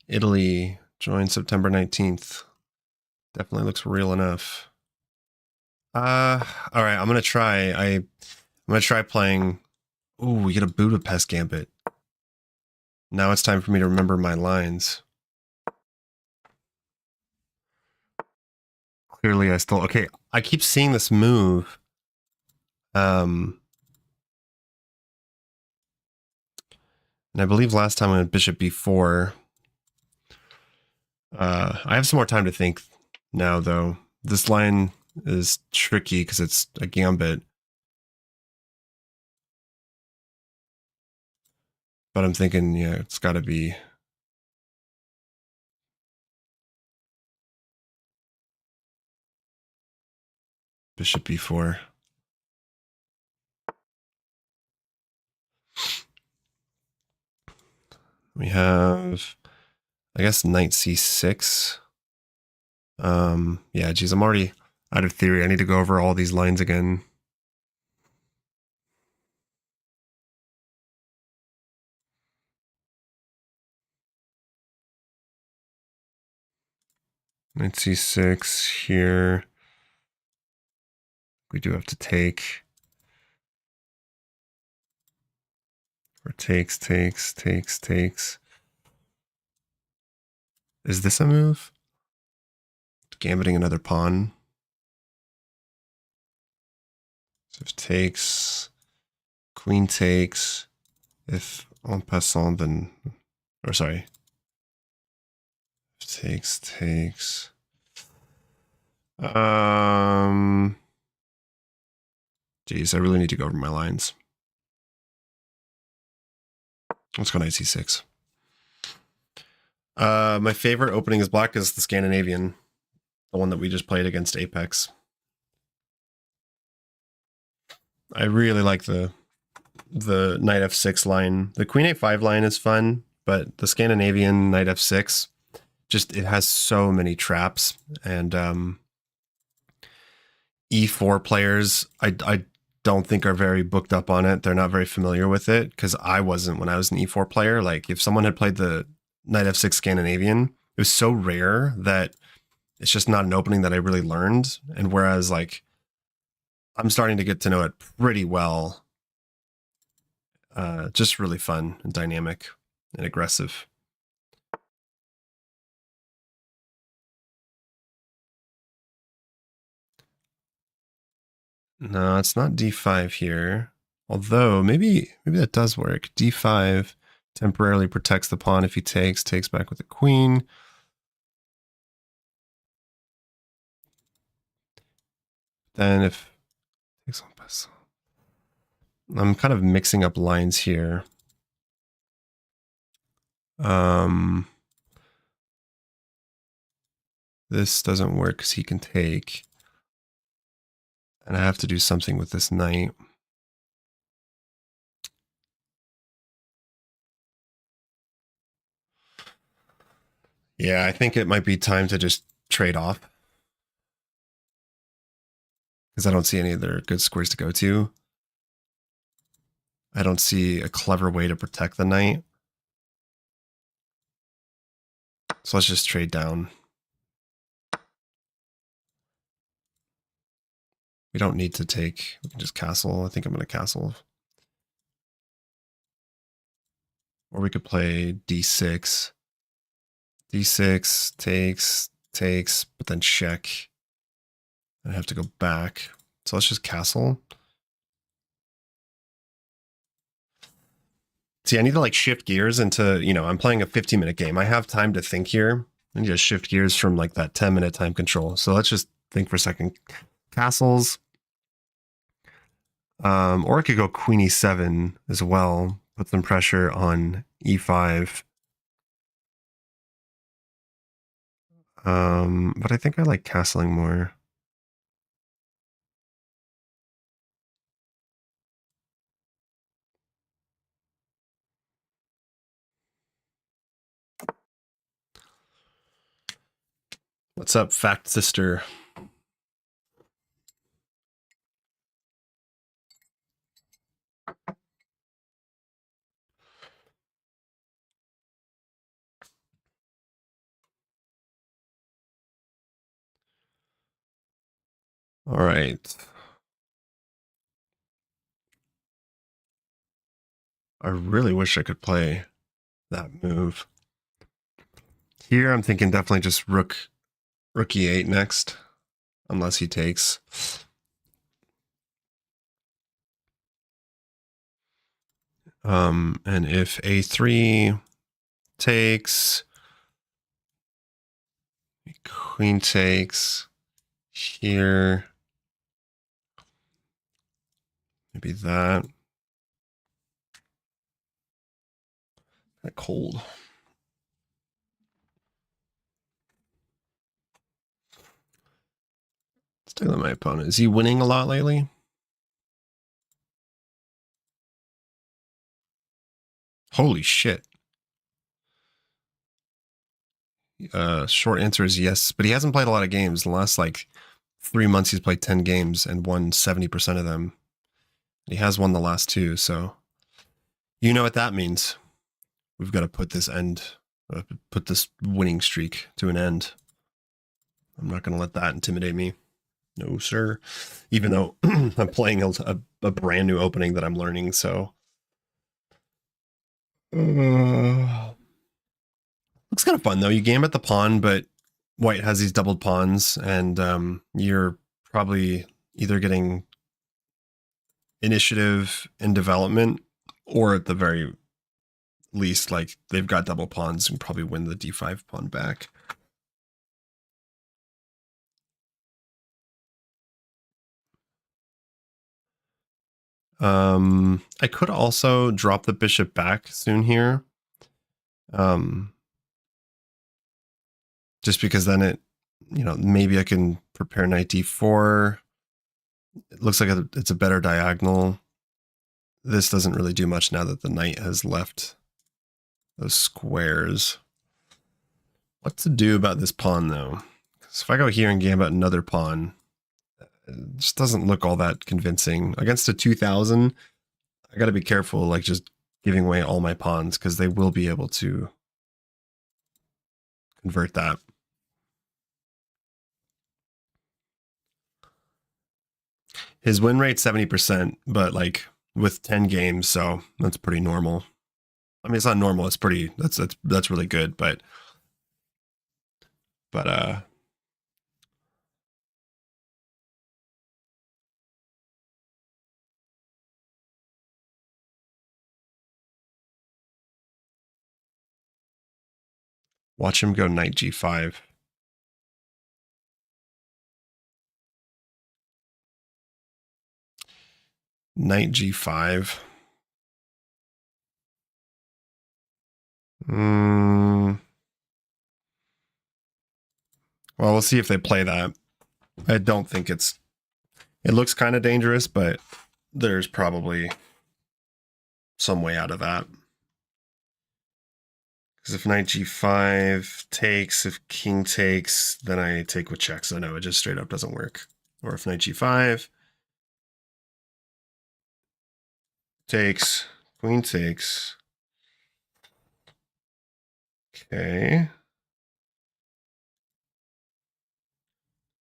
Italy, joined September 19th. Definitely looks real enough. All right, I'm gonna try. I'm gonna try playing. Ooh, we get a Budapest Gambit. Now it's time for me to remember my lines. Clearly, I still okay. I keep seeing this move. And I believe last time I went Bishop B4. I have some more time to think now, though. This line is tricky because it's a gambit. But I'm thinking, yeah, it's got to be... Bishop B4. We have, I guess, Knight C6. Yeah, geez, I'm already out of theory. I need to go over all these lines again. Knight C6 here. We do have to take. Or takes. Is this a move? Gambiting another pawn. So if takes, queen takes, if en passant, then, or sorry. If takes. Geez, I really need to go over my lines. Let's go Knight C6. My favorite opening is black is the Scandinavian, the one that we just played against Apex. I really like the Knight F6 line. The Queen A5 line is fun, but the Scandinavian Knight F6, just it has so many traps, and E4 players, I don't think are very booked up on it. They're not very familiar with it, because I wasn't when I was an e4 player. Like, if someone had played the knight f6 Scandinavian, it was so rare that it's just not an opening that I really learned. And whereas, like, I'm starting to get to know it pretty well. Just really fun and dynamic and aggressive. No, it's not d5 here. Although maybe that does work. d5 temporarily protects the pawn if he takes back with the queen. Then if takes on pass. I'm kind of mixing up lines here. This doesn't work because he can take. And I have to do something with this knight. Yeah, I think it might be time to just trade off, because I don't see any other good squares to go to. I don't see a clever way to protect the knight. So let's just trade down. We don't need to take, we can just castle. I think I'm going to castle. Or we could play d6. d6 takes, but then check. I have to go back. So let's just castle. See, I need to like shift gears into, you know, I'm playing a 15-minute game. I have time to think here. I need to shift gears from like that 10-minute time control. So let's just think for a second. Castles. Or I could go queen e7 as well. Put some pressure on e5. But I think I like castling more. What's up, Fact Sister? All right. I really wish I could play that move. Here, I'm thinking definitely just rook e8 next, unless he takes. And if a3 takes, queen takes here, maybe that. Kind of cold. Let's take a look at my opponent. Is he winning a lot lately? Holy shit. Short answer is yes, but he hasn't played a lot of games. In the last like 3 months, he's played 10 games and won 70% of them. He has won the last 2, so you know what that means. We've got to put this winning streak to an end. I'm not going to let that intimidate me. No, sir. Even though I'm playing a brand new opening that I'm learning, so. Looks kind of fun, though. You gambit the pawn, but white has these doubled pawns, and you're probably either getting initiative and development, or at the very least, like, they've got double pawns and probably win the d5 pawn back. I could also drop the bishop back soon here. Just because then it, you know, maybe I can prepare knight d4. It looks like it's a better diagonal. This doesn't really do much now that the knight has left those squares. What to do about this pawn, though? Because if I go here and gambit another pawn, it just doesn't look all that convincing. Against a 2000, I got to be careful, like just giving away all my pawns, because they will be able to convert that. His win rate's 70%, but like with 10 games, so that's pretty normal. I mean, it's not normal. It's pretty. That's really good, but watch him go knight g5. Knight g5. Well, we'll see if they play that. I don't think it looks kind of dangerous, but there's probably some way out of that. Because if knight g5 takes, if king takes, then I take with checks. So no, it just straight up doesn't work. Or if knight g5 takes, queen takes. Okay.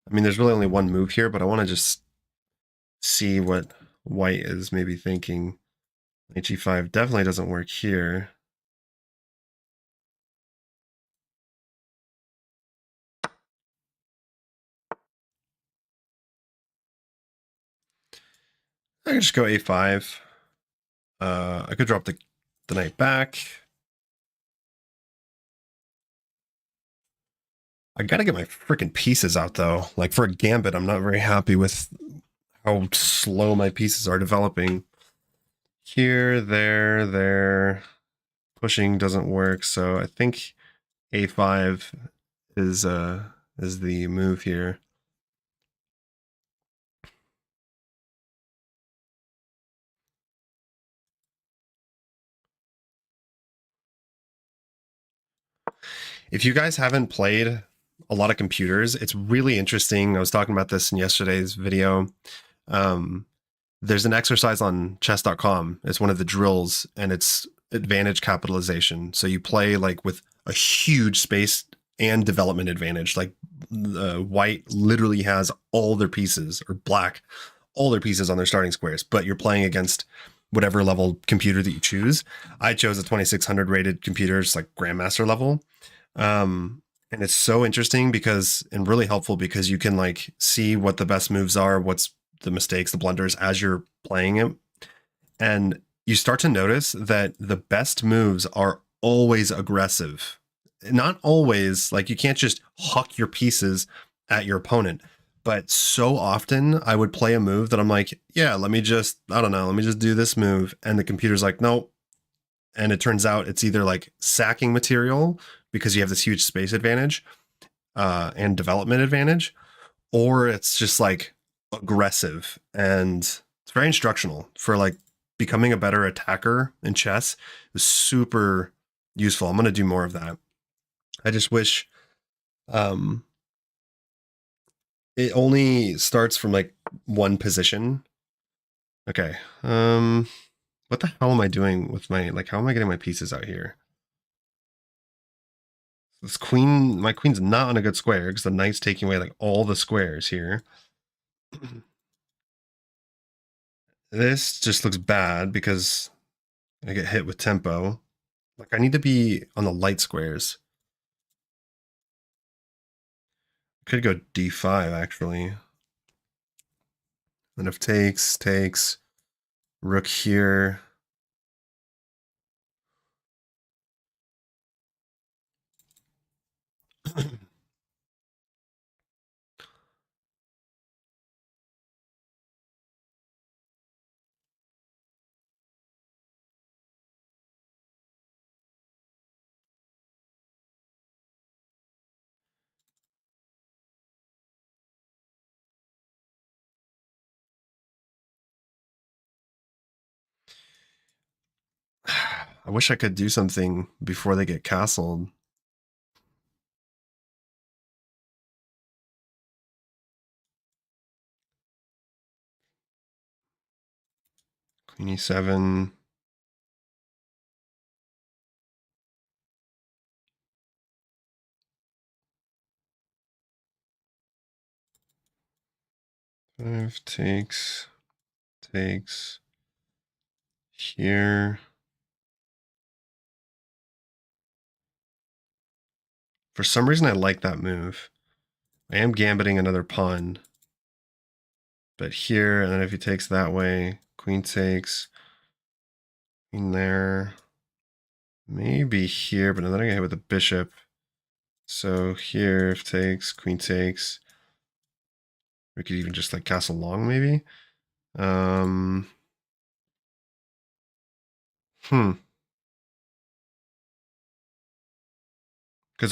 I mean, there's really only one move here, but I want to just see what white is maybe thinking. Knight g5 definitely doesn't work here. I could just go a5. I could drop the knight back. I gotta get my freaking pieces out though. Like for a gambit, I'm not very happy with how slow my pieces are developing. Here, there. Pushing doesn't work, so I think a5 is the move here. If you guys haven't played a lot of computers, it's really interesting. I was talking about this in yesterday's video. There's an exercise on chess.com. It's one of the drills, and it's advantage capitalization. So you play like with a huge space and development advantage. Like white literally has all their pieces, or black, all their pieces on their starting squares, but you're playing against whatever level computer that you choose. I chose a 2600 rated computer, it's like grandmaster level. And it's so interesting and really helpful because you can like see what the best moves are, what's the mistakes, the blunders as you're playing it. And you start to notice that the best moves are always aggressive. Not always, like you can't just huck your pieces at your opponent. But so often I would play a move that I'm like, yeah, let me just do this move. And the computer's like, nope. And it turns out it's either like sacking material because you have this huge space advantage and development advantage, or it's just like aggressive. And it's very instructional for like becoming a better attacker in chess. Is super useful. I'm going to do more of that. I just wish it only starts from like one position. Okay. What the hell am I doing with my, like, how am I getting my pieces out here? This queen, my queen's not on a good square because the knight's taking away like all the squares here. This just looks bad because I get hit with tempo. Like I need to be on the light squares. Could go d5 actually. And if takes, rook here. I wish I could do something before they get castled. Queen e7. Five takes. Here. For some reason, I like that move. I am gambiting another pawn. But here, and then if he takes that way, queen takes. Queen there. Maybe here, but then I get hit with the bishop. So here, if takes, queen takes. We could even just like castle long, maybe. Because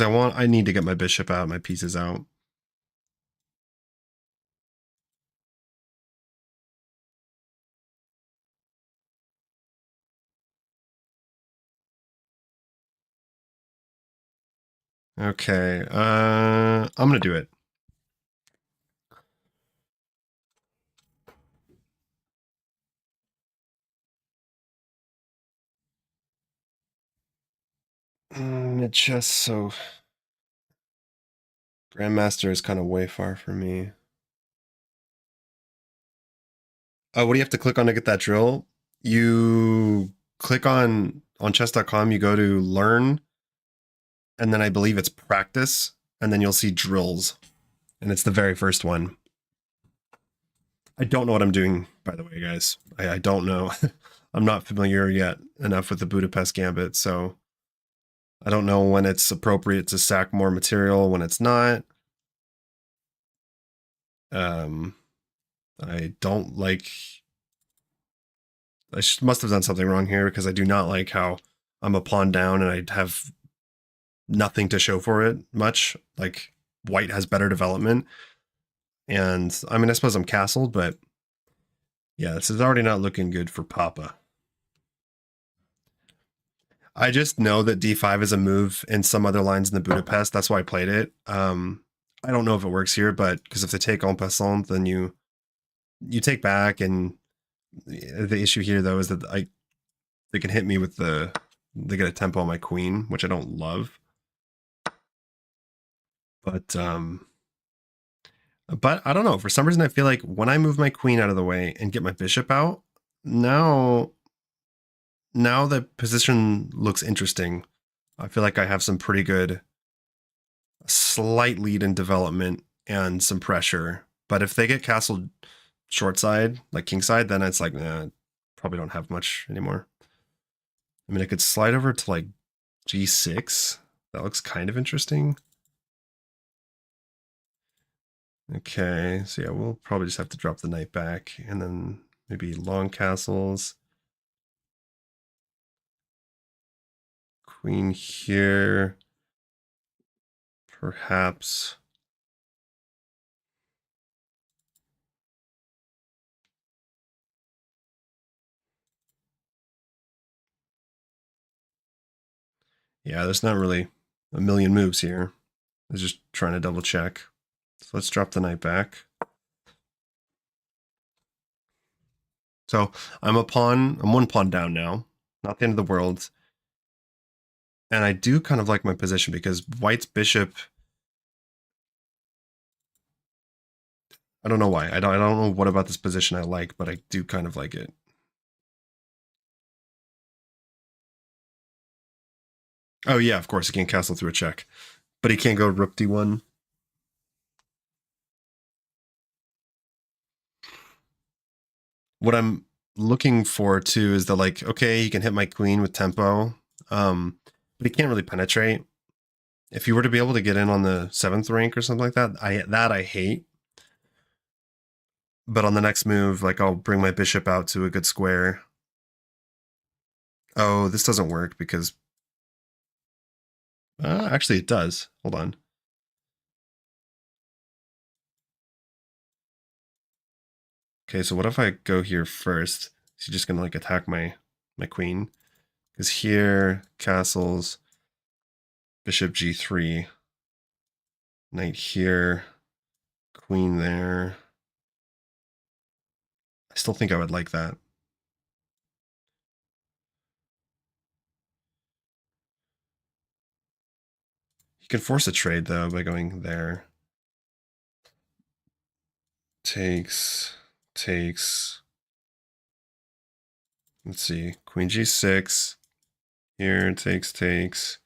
I need to get my bishop out, my pieces out. Okay, I'm gonna do it. It's just so Grandmaster is kind of way far for me. Oh, what do you have to click on to get that drill? You click on chess.com, you go to learn, and then I believe it's practice, and then you'll see drills. And it's the very first one. I don't know what I'm doing, by the way, guys. I don't know. I'm not familiar yet enough with the Budapest Gambit, so I don't know when it's appropriate to sack more material, when it's not. I don't like... I must have done something wrong here, because I do not like how I'm a pawn down and I have nothing to show for it much. Like, white has better development. And, I mean, I suppose I'm castled, but yeah, this is already not looking good for Papa. I just know that d5 is a move in some other lines in the Budapest. That's why I played it. I don't know if it works here, but because if they take en passant, then you take back, and the issue here though is that they can hit me with they get a tempo on my queen, which I don't love. But I don't know. For some reason, I feel like when I move my queen out of the way and get my bishop out, now the position looks interesting. I feel like I have some pretty good slight lead in development and some pressure. But if they get castled short side, like king side, then it's like, nah, probably don't have much anymore. I mean, I could slide over to like g6. That looks kind of interesting. Okay, so yeah, we'll probably just have to drop the knight back, and then maybe long castles. Queen here. Perhaps. Yeah, there's not really a million moves here. I was just trying to double check. So let's drop the knight back. So I'm one pawn down now. Not the end of the world. And I do kind of like my position because white's bishop... I don't know why. I don't know what about this position I like, but I do kind of like it. Oh yeah, of course, he can castle through a check. But he can't go rook d1. What I'm looking for too is that, like, okay, he can hit my queen with tempo, but he can't really penetrate. If you were to be able to get in on the 7th rank or something like that, I hate. But on the next move, like, I'll bring my bishop out to a good square. Oh, this doesn't work because... actually, it does. Hold on. Okay, so what if I go here first? Is he just going to, like, attack my queen? Because here, castles, bishop g3, knight here, queen there. I still think I would like that. He can force a trade though by going there. Takes. Let's see. Queen G6. Here, takes.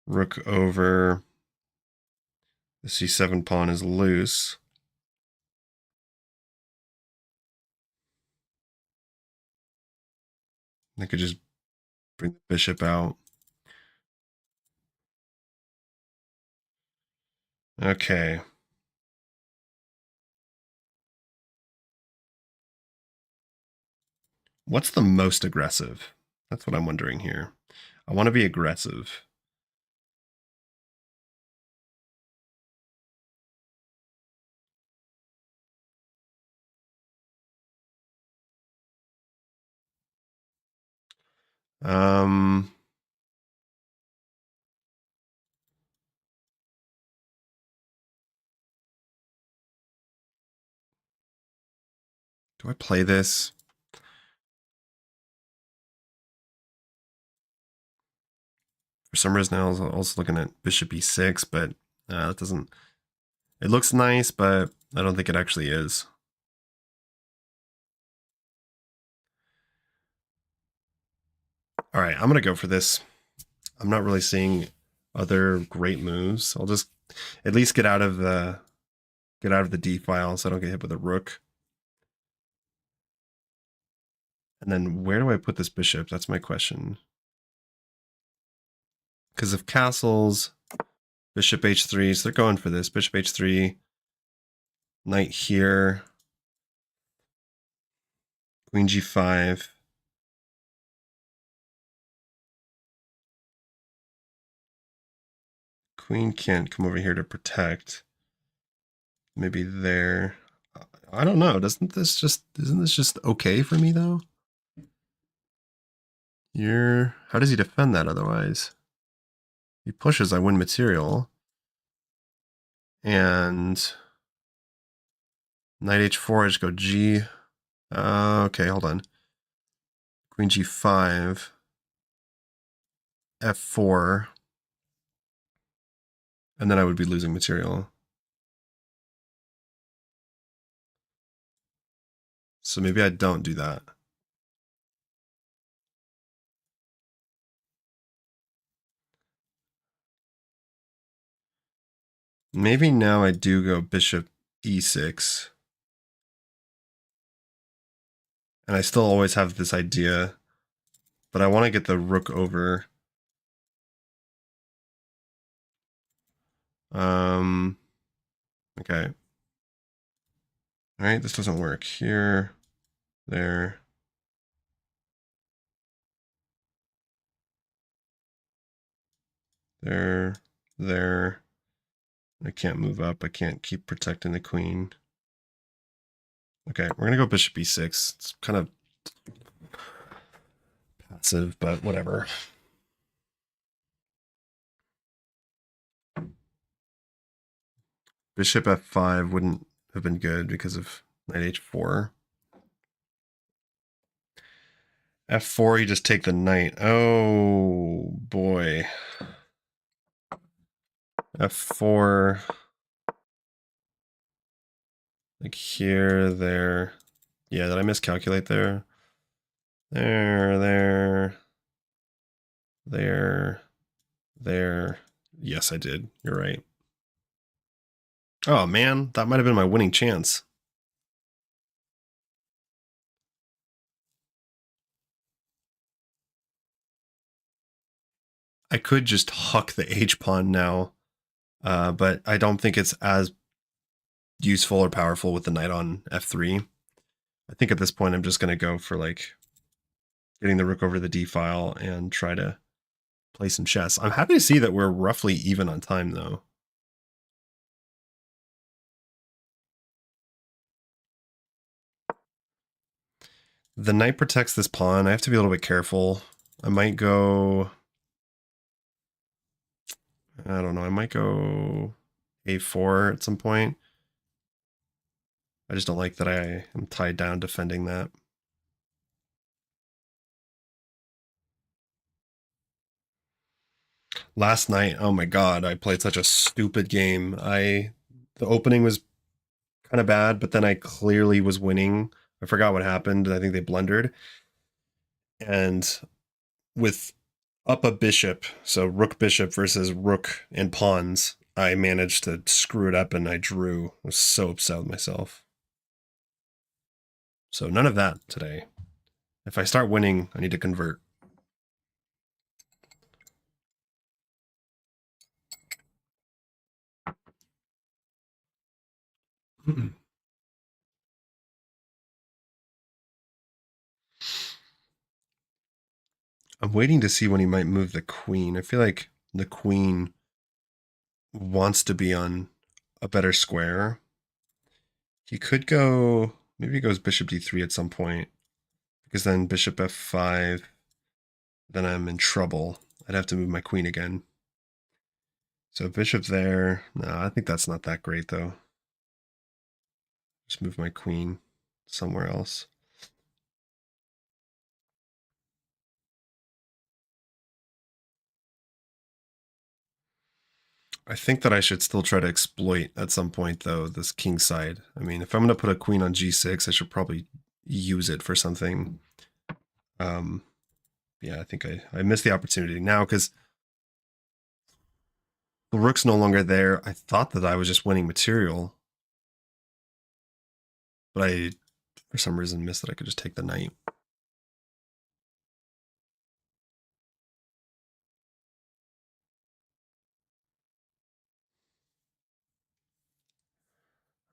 Rook over. The C7 pawn is loose. I could just bring the bishop out. Okay. What's the most aggressive? That's what I'm wondering here. I want to be aggressive. Do I play this? For some reason, I was also looking at bishop e6, but that doesn't. It looks nice, but I don't think it actually is. All right, I'm gonna go for this. I'm not really seeing other great moves. I'll just at least get out of the D file so I don't get hit with a rook. And then where do I put this bishop? That's my question. Because of castles, bishop h3, so they're going for this. Bishop h3, knight here, queen g5. Queen can't come over here to protect. Maybe there. I don't know. Isn't this just okay for me though? How does he defend that otherwise? He pushes, I win material. And knight h4, I just go G. Okay, hold on. Queen g5. f4. And then I would be losing material. So maybe I don't do that. Maybe now I do go bishop e6. And I still always have this idea, but I want to get the rook over. Okay. All right, this doesn't work. Here, there. There. I can't move up. I can't keep protecting the queen. Okay, we're gonna go bishop e6. It's kind of passive, but whatever. Bishop f5 wouldn't have been good because of knight h4. f4, you just take the knight. Oh boy. f4. Like here, there. Yeah, did I miscalculate there? There. Yes, I did. You're right. Oh man, that might have been my winning chance. I could just huck the h-pawn now, but I don't think it's as useful or powerful with the knight on f3. I think at this point I'm just going to go for like getting the rook over the d file and try to play some chess. I'm happy to see that we're roughly even on time though. The knight protects this pawn. I have to be a little bit careful. I might go... I don't know. I might go a4 at some point. I just don't like that I am tied down defending that. Last night, oh my god, I played such a stupid game. The opening was kind of bad, but then I clearly was winning. I forgot what happened. I think they blundered. And with up a bishop, so rook bishop versus rook and pawns, I managed to screw it up and I drew. I was so upset with myself. So none of that today. If I start winning, I need to convert. I'm waiting to see when he might move the queen. I feel like the queen wants to be on a better square. He could go, maybe he goes bishop d3 at some point, because then bishop f5, then I'm in trouble. I'd have to move my queen again. So bishop there. No, I think that's not that great though. Just move my queen somewhere else. I think that I should still try to exploit at some point though, this king side. I mean, if I'm going to put a queen on g6, I should probably use it for something. Yeah, I think I missed the opportunity now because the rook's no longer there. I thought that I was just winning material, but I, for some reason, missed that I could just take the knight.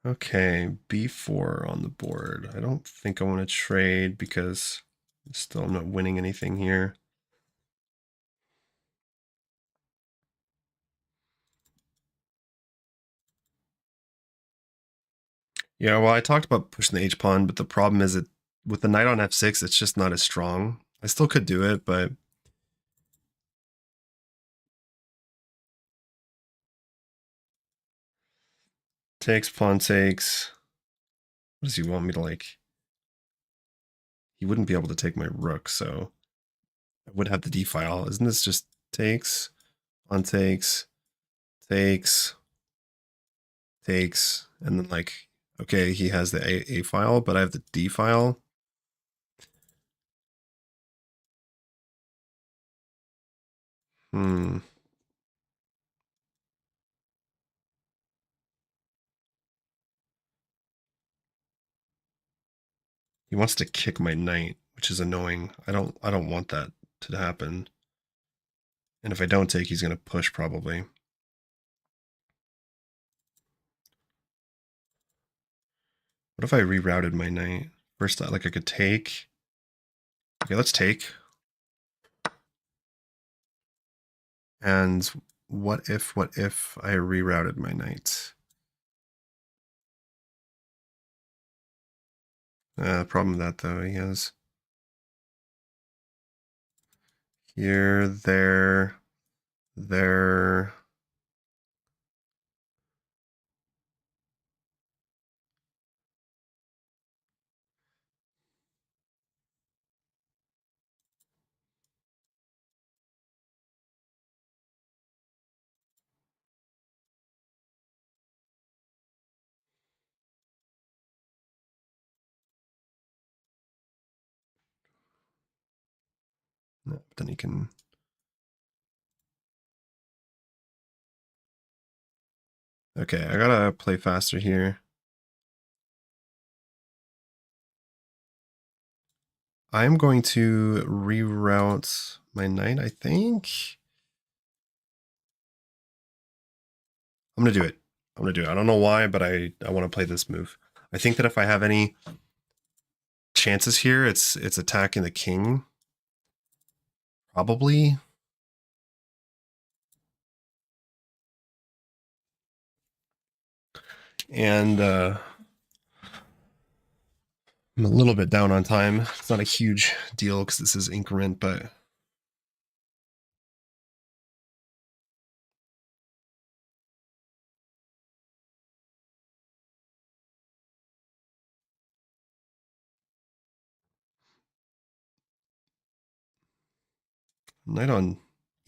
Okay, b4 on the board. I don't think I want to trade because still I'm not winning anything here. Yeah, well, I talked about pushing the h-pawn, but the problem is that with the knight on f6, it's just not as strong. I still could do it, but takes, pawn takes. What does he want me to like? He wouldn't be able to take my rook, so I would have the d file. Isn't this just takes, pawn takes, takes, takes, and then like, okay, he has the a file, but I have the d file. Hmm. He wants to kick my knight, which is annoying. I don't want that to happen. And if I don't take, he's going to push probably. What if I rerouted my knight? First, like I could take. Okay, let's take. And what if I rerouted my knight? Problem with that though, he has here, there, there. No, but then he can. Okay, I gotta play faster here. I'm going to reroute my knight, I think. I'm gonna do it. I'm gonna do it. I don't know why, but I want to play this move. I think that if I have any chances here, it's attacking the king. Probably. And I'm a little bit down on time. It's not a huge deal because this is increment, but knight on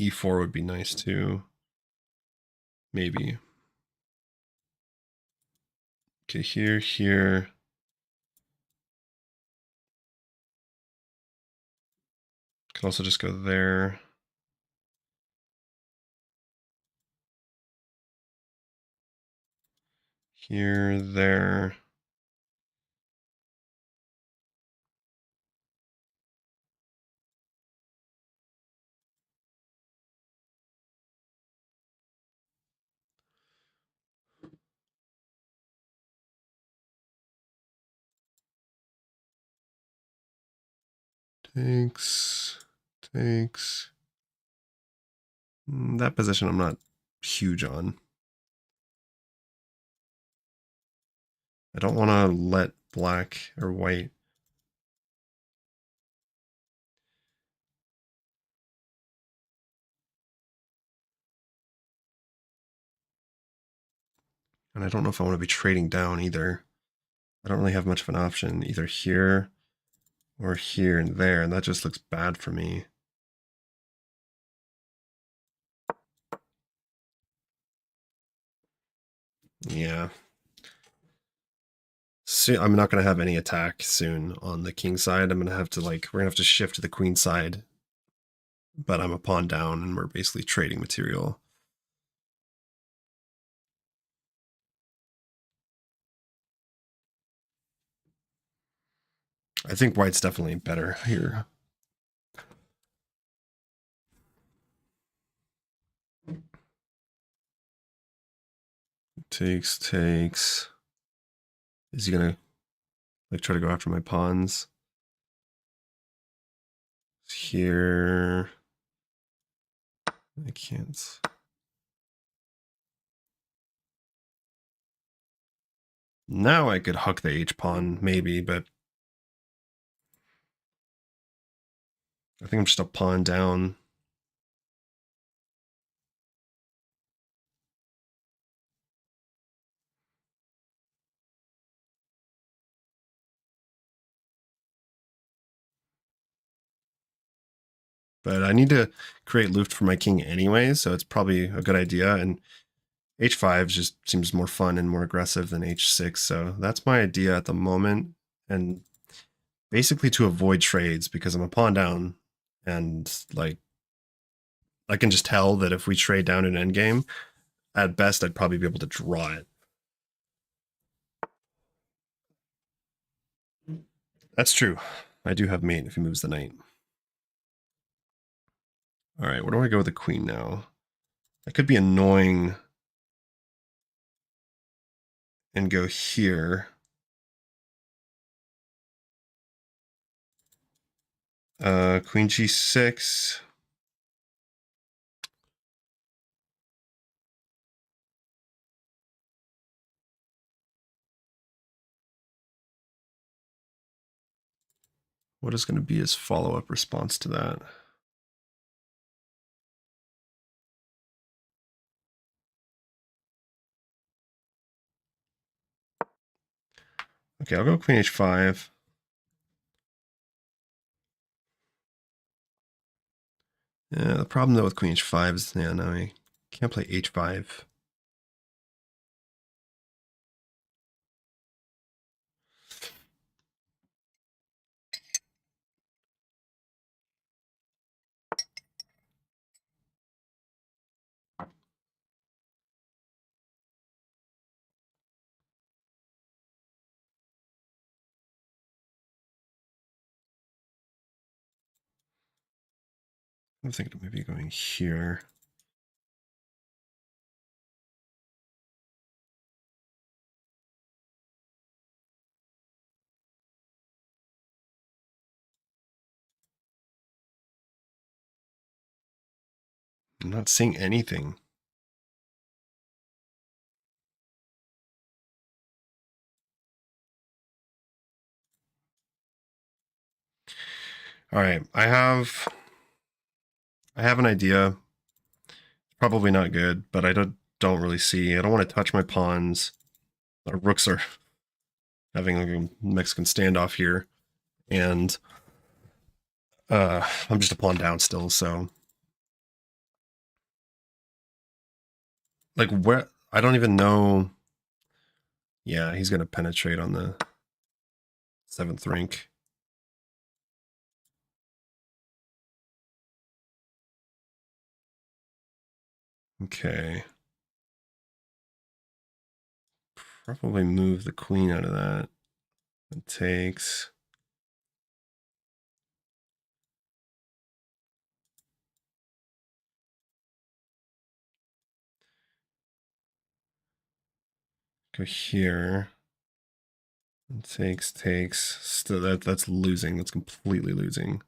E4 would be nice too. Maybe. Okay, here. Could also just go there. Here, there. Takes. That position I'm not huge on. I don't want to let black or white. And I don't know if I want to be trading down either. I don't really have much of an option, either here or here and there, and that just looks bad for me. Yeah. So I'm not going to have any attack soon on the king side. I'm going to have to, like, we're going to have to shift to the queen side. But I'm a pawn down, and we're basically trading material. I think white's definitely better here. Takes. Is he gonna like try to go after my pawns? Here. I can't. Now I could huck the H pawn, maybe, but I think I'm just a pawn down. But I need to create loot for my king anyway, so it's probably a good idea. And H5 just seems more fun and more aggressive than H6, so that's my idea at the moment. And basically to avoid trades, because I'm a pawn down, and like I can just tell that if we trade down an endgame, at best I'd probably be able to draw it. That's true. I do have mate if he moves the knight. All right, where do I go with the queen now? I could be annoying and go here. Queen G6. What is going to be his follow-up response to that? Okay, I'll go Queen H5. Yeah, the problem though with Queen H5 is, yeah, no, I can't play H5. I'm thinking of maybe going here. I'm not seeing anything. All right, I have an idea. Probably not good, but I don't really see. I don't want to touch my pawns. Our rooks are having like a Mexican standoff here, and I'm just a pawn down still, so Like where, I don't even know. Yeah, he's going to penetrate on the 7th rank. Okay. Probably move the queen out of that. It takes. Go here. It takes. Still, that's losing. That's completely losing.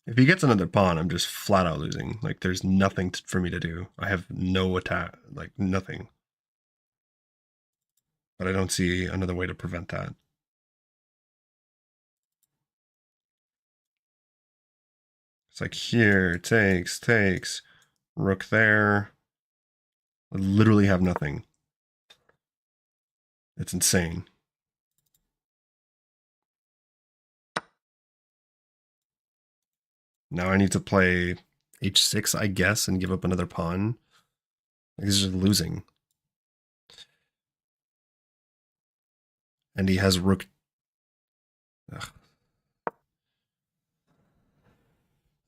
If he gets another pawn, I'm just flat out losing. Like, there's nothing for me to do. I have no attack, like, nothing. But I don't see another way to prevent that. It's like here, takes, rook there. I literally have nothing. It's insane. Now I need to play h6, I guess, and give up another pawn. He's just losing. And he has rook.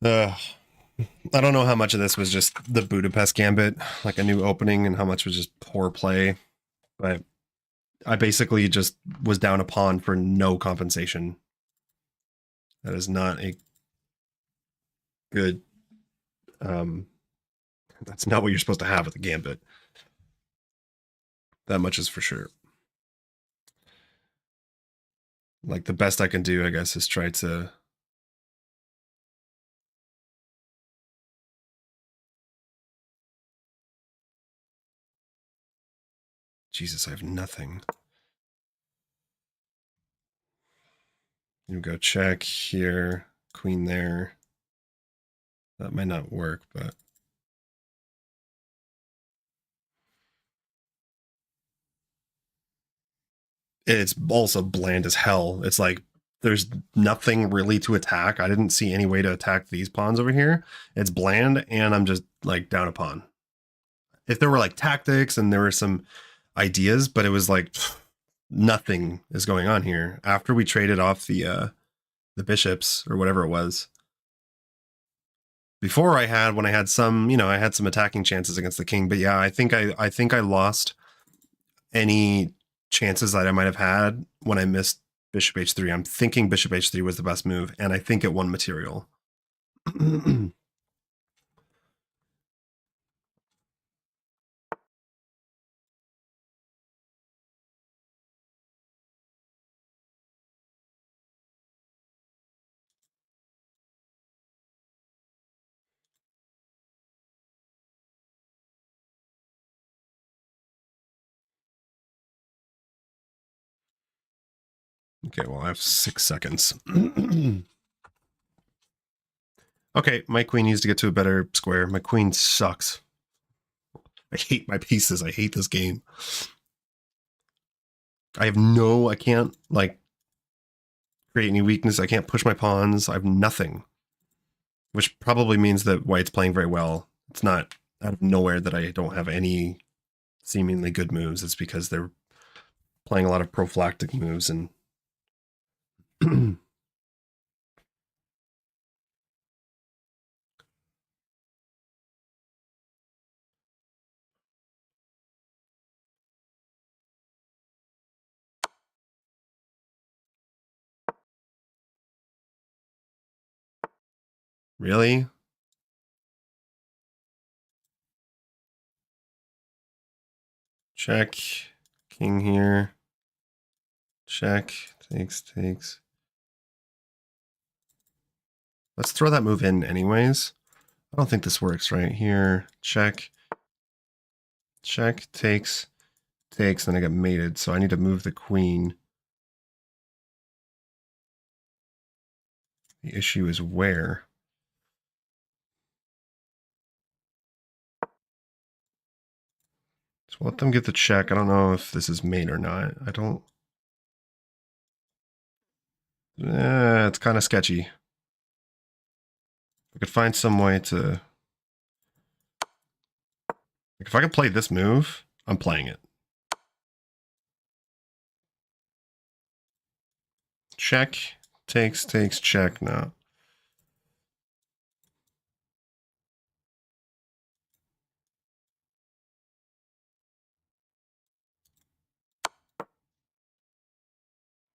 Ugh. I don't know how much of this was just the Budapest Gambit, like a new opening, and how much was just poor play. But I basically just was down a pawn for no compensation. That is not a good... that's not what you're supposed to have with a Gambit. That much is for sure. Like, the best I can do, I guess, is try to... Jesus, I have nothing. You go check here, queen there. That might not work, but... It's also bland as hell. It's like, there's nothing really to attack. I didn't see any way to attack these pawns over here. It's bland, and I'm just, like, down a pawn. If there were, like, tactics and there were some ideas, but it was like, nothing is going on here. After we traded off the bishops, or whatever it was, before when I had some, I had some attacking chances against the king, but yeah, I think I lost any chances that I might have had when I missed bishop h3. I'm thinking bishop h3 was the best move, and I think it won material. Okay, well, I have 6 seconds. Okay, my queen needs to get to a better square. My queen sucks. I hate my pieces. I hate this game. I can't, like, create any weakness. I can't push my pawns. I have nothing. Which probably means that white's playing very well. It's not out of nowhere that I don't have any seemingly good moves. It's because they're playing a lot of prophylactic moves and really? Check. King here. Check. Takes. Let's throw that move in anyways. I don't think this works right here. Check. Check. Takes. Then I get mated, so I need to move the queen. The issue is where? So let them get the check. I don't know if this is mate or not. I don't. It's kind of sketchy. I could find some way to. Like if I could play this move, I'm playing it. Check. Takes, check. No.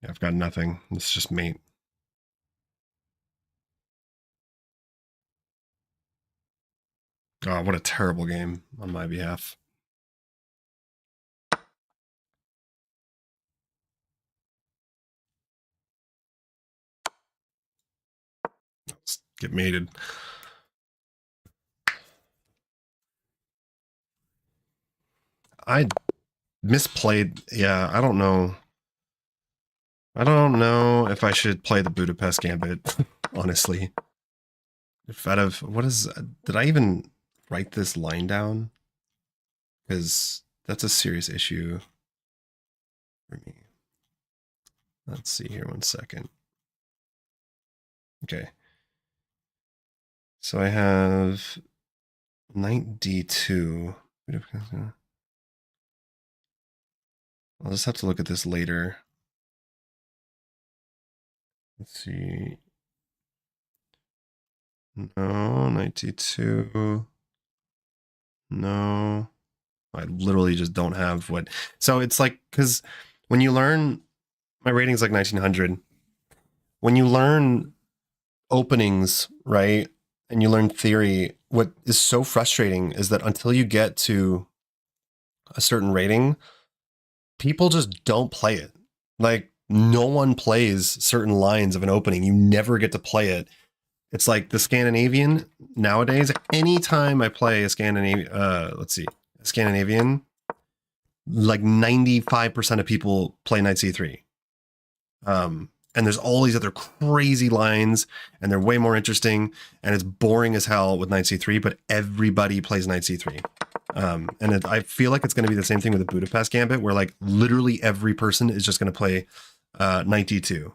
Yeah, I've got nothing. It's just mate. Oh, what a terrible game on my behalf. Let's get mated. I misplayed. Yeah, I don't know. I don't know if I should play the Budapest Gambit, honestly. If out of, what is, did I even write this line down? Because that's a serious issue for me. Let's see here, 1 second. Okay. So I have knight d2. I'll just have to look at this later. Let's see. No, knight d2. No. I literally just don't have what. So it's like, because when you learn, my rating's like 1900. When you learn openings, right, and you learn theory, what is so frustrating is that until you get to a certain rating, people just don't play it. Like, no one plays certain lines of an opening. You never get to play it. It's like the Scandinavian nowadays. Anytime I play a Scandinavian, Scandinavian, like 95% of people play knight c3. And there's all these other crazy lines, and they're way more interesting, and it's boring as hell with knight c3, but everybody plays knight c3. I feel like it's going to be the same thing with the Budapest Gambit, where like literally every person is just going to play knight d2.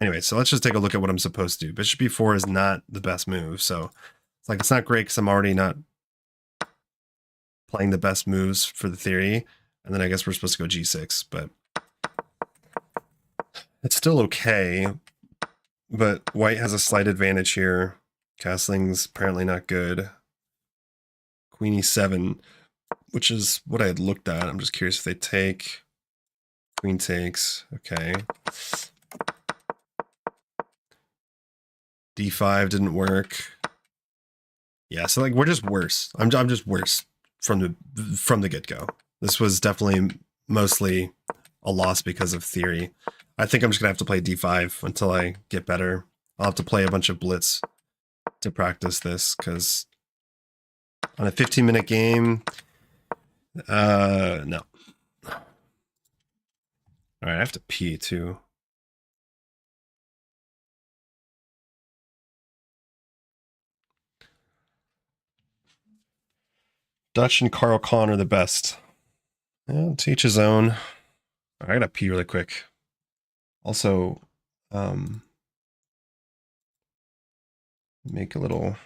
Anyway, so let's just take a look at what I'm supposed to do. Bishop b4 is not the best move, so it's like it's not great because I'm already not playing the best moves for the theory. And then I guess we're supposed to go g6, but it's still okay. But white has a slight advantage here. Castling's apparently not good. Queen e7, which is what I had looked at. I'm just curious if they take. Queen takes. Okay. d5 didn't work. Yeah, so like we're just worse. I'm just worse from the get-go. This was definitely mostly a loss because of theory. I think I'm just gonna have to play d5 until I get better. I'll have to play a bunch of blitz to practice this, because on a 15-minute game, no. All right, I have to pee too. Dutch and Carl Kann are the best. Yeah, to each his own. I gotta pee really quick. Also, make a little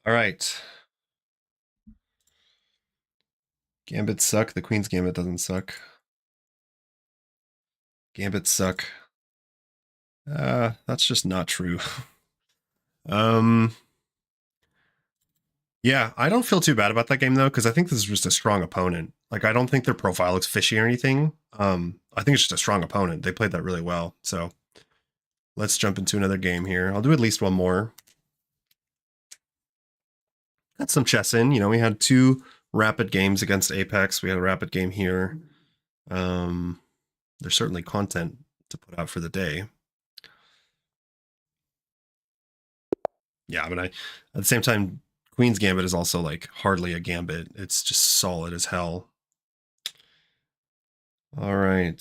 All right. Gambits suck. The Queen's Gambit doesn't suck. Gambits suck. That's just not true. Yeah, I don't feel too bad about that game though, because I think this is just a strong opponent. Like, I don't think their profile looks fishy or anything. I think it's just a strong opponent. They played that really well. So let's jump into another game here. I'll do at least one more. Got some chess in. You know, we had 2 rapid games against Apex. We had a rapid game here. There's certainly content to put out for the day. Yeah, but at the same time, Queen's Gambit is also like hardly a gambit. It's just solid as hell. All right.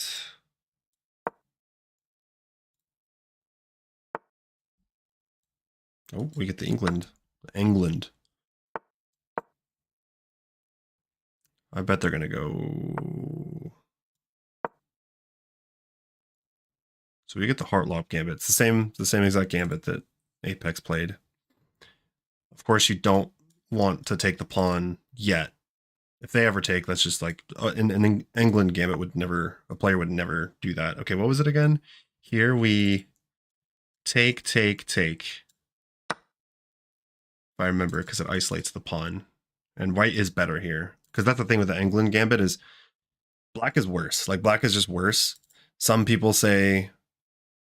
Oh, we get the England. I bet they're gonna go. So we get the Hartlop Gambit. It's the same exact gambit that Apex played. Of course, you don't want to take the pawn yet. If they ever take, that's just like an England Gambit would never. A player would never do that. Okay, what was it again? Here we take. If I remember, because it isolates the pawn, and white is better here. Because that's the thing with the England Gambit is black is worse. Like, black is just worse. Some people say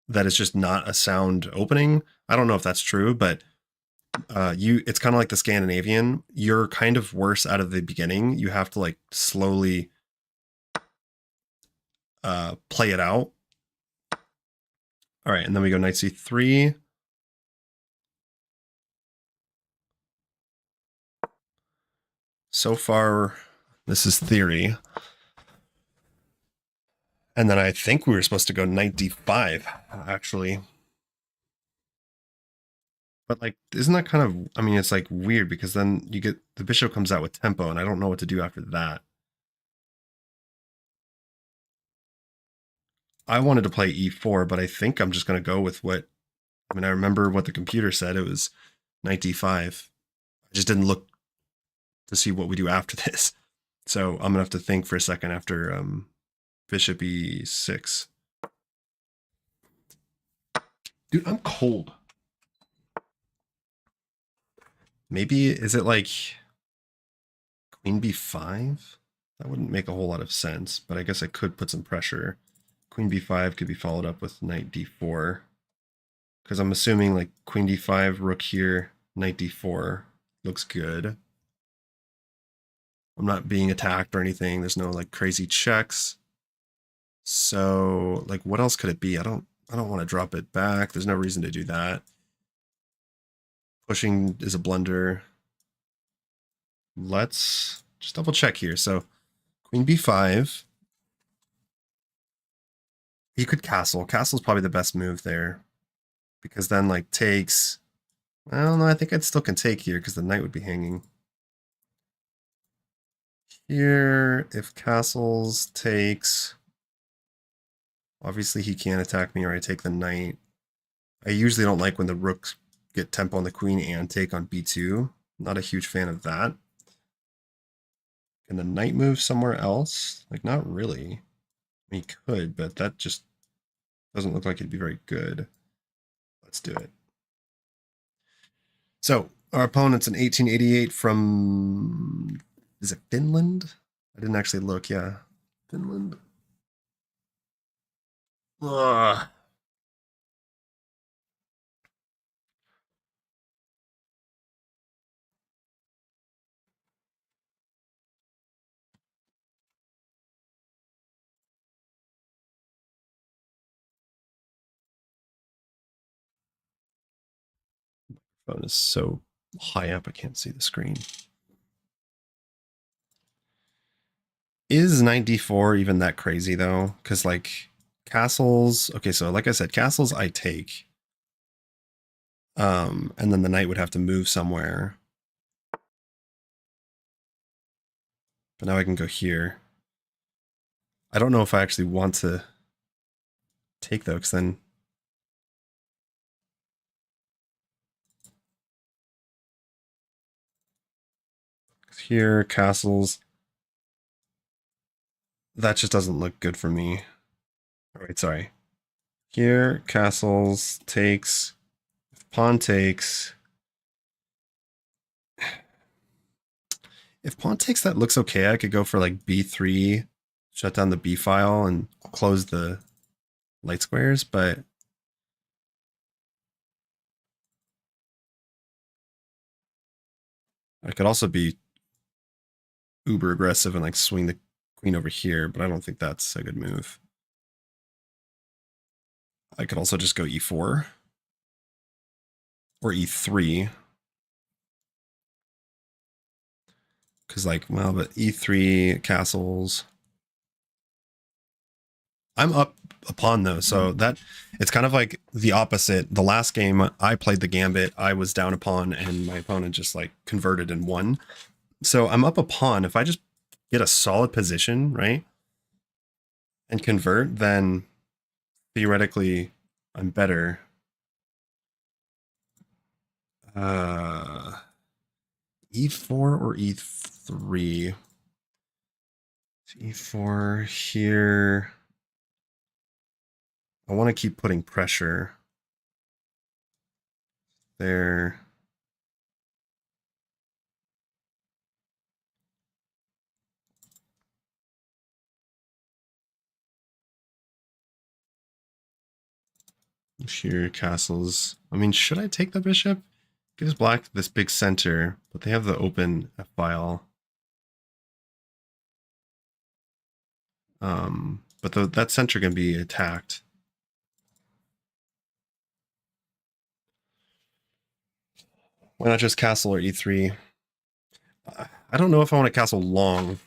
that it's just not a sound opening. I don't know if that's true, but it's kind of like the Scandinavian. You're kind of worse out of the beginning. You have to like slowly play it out. All right, and then we go knight c3. So far, this is theory. And then I think we were supposed to go knight d5, actually. But like, isn't that kind of, I mean, it's like weird because then you get, the bishop comes out with tempo and I don't know what to do after that. I wanted to play e4, but I think I'm just going to go with what, I mean, I remember what the computer said. It was knight d5. I just didn't look to see what we do after this. So I'm going to have to think for a second after bishop e6. Dude, I'm cold. Maybe, is it like queen b5? That wouldn't make a whole lot of sense, but I guess I could put some pressure. Queen b5 could be followed up with knight d4. Because I'm assuming like queen d5, rook here, knight d4 looks good. I'm not being attacked or anything. There's no like crazy checks. So like, what else could it be? I don't want to drop it back. There's no reason to do that. Pushing is a blunder. Let's just double check here. So queen b5. He could castle. Castle's probably the best move there. Because then like takes. Well, no, I think I still can take here because the knight would be hanging. Here, if castles takes. Obviously he can't attack me or I take the knight. I usually don't like when the rooks get tempo on the queen and take on b2. Not a huge fan of that. Can the knight move somewhere else? Like, not really. I mean, he could, but that just doesn't look like it'd be very good. Let's do it. So, our opponent's an 1888 from, is it Finland? I didn't actually look, yeah. Finland. Ugh. Phone is so high up I can't see the screen. Is knight d4 even that crazy though? Because like castles, okay, so like I said, castles I take. And then the knight would have to move somewhere. But now I can go here. I don't know if I actually want to take though, because then here, castles. That just doesn't look good for me. All right, sorry. Here, castles, takes, pawn takes. If pawn takes, that looks okay. I could go for like b3, shut down the b file, and close the light squares, but I could also be uber aggressive and like swing the queen over here, but I don't think that's a good move. I could also just go e4 or e3. Because like, well, but e3 castles. I'm up a pawn though, so that it's kind of like the opposite. The last game I played the Gambit, I was down a pawn and my opponent just like converted and won. So I'm up a pawn. If I just get a solid position, right, and convert, then theoretically I'm better. E4 or E3? E4 here. I want to keep putting pressure there. Here, castles. I mean, should I take the bishop? Gives black this big center, but they have the open F file. But that center can be attacked. Why not just castle or e3? I don't know if I want to castle long.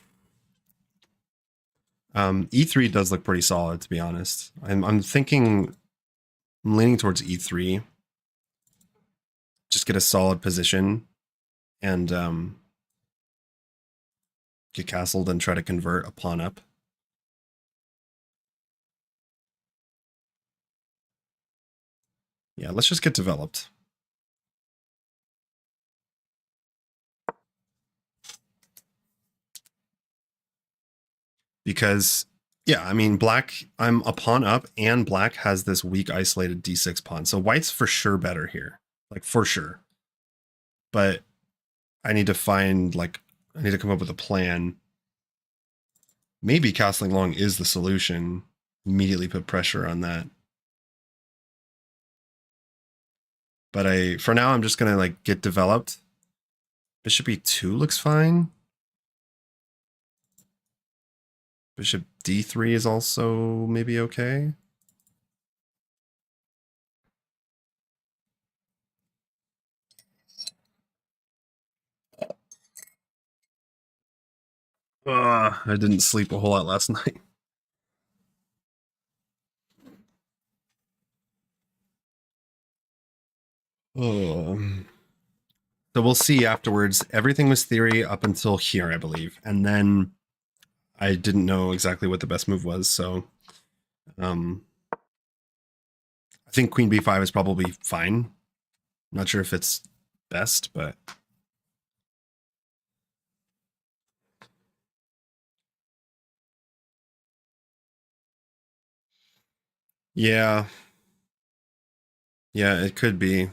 E3 does look pretty solid, to be honest. I'm thinking, I'm leaning towards e3. Just get a solid position and get castled and try to convert a pawn up. Yeah, let's just get developed. Because, yeah, I mean, black, I'm a pawn up, and black has this weak isolated d6 pawn. So white's for sure better here, like for sure. But I need to find, like, I need to come up with a plan. Maybe castling long is the solution. Immediately put pressure on that. But for now, I'm just going to like get developed. Bishop e2 looks fine. Bishop d3 is also maybe okay. I didn't sleep a whole lot last night. So we'll see afterwards. Everything was theory up until here, I believe. And then I didn't know exactly what the best move was. So I think queen b5 is probably fine. Not sure if it's best, but yeah. Yeah, it could be.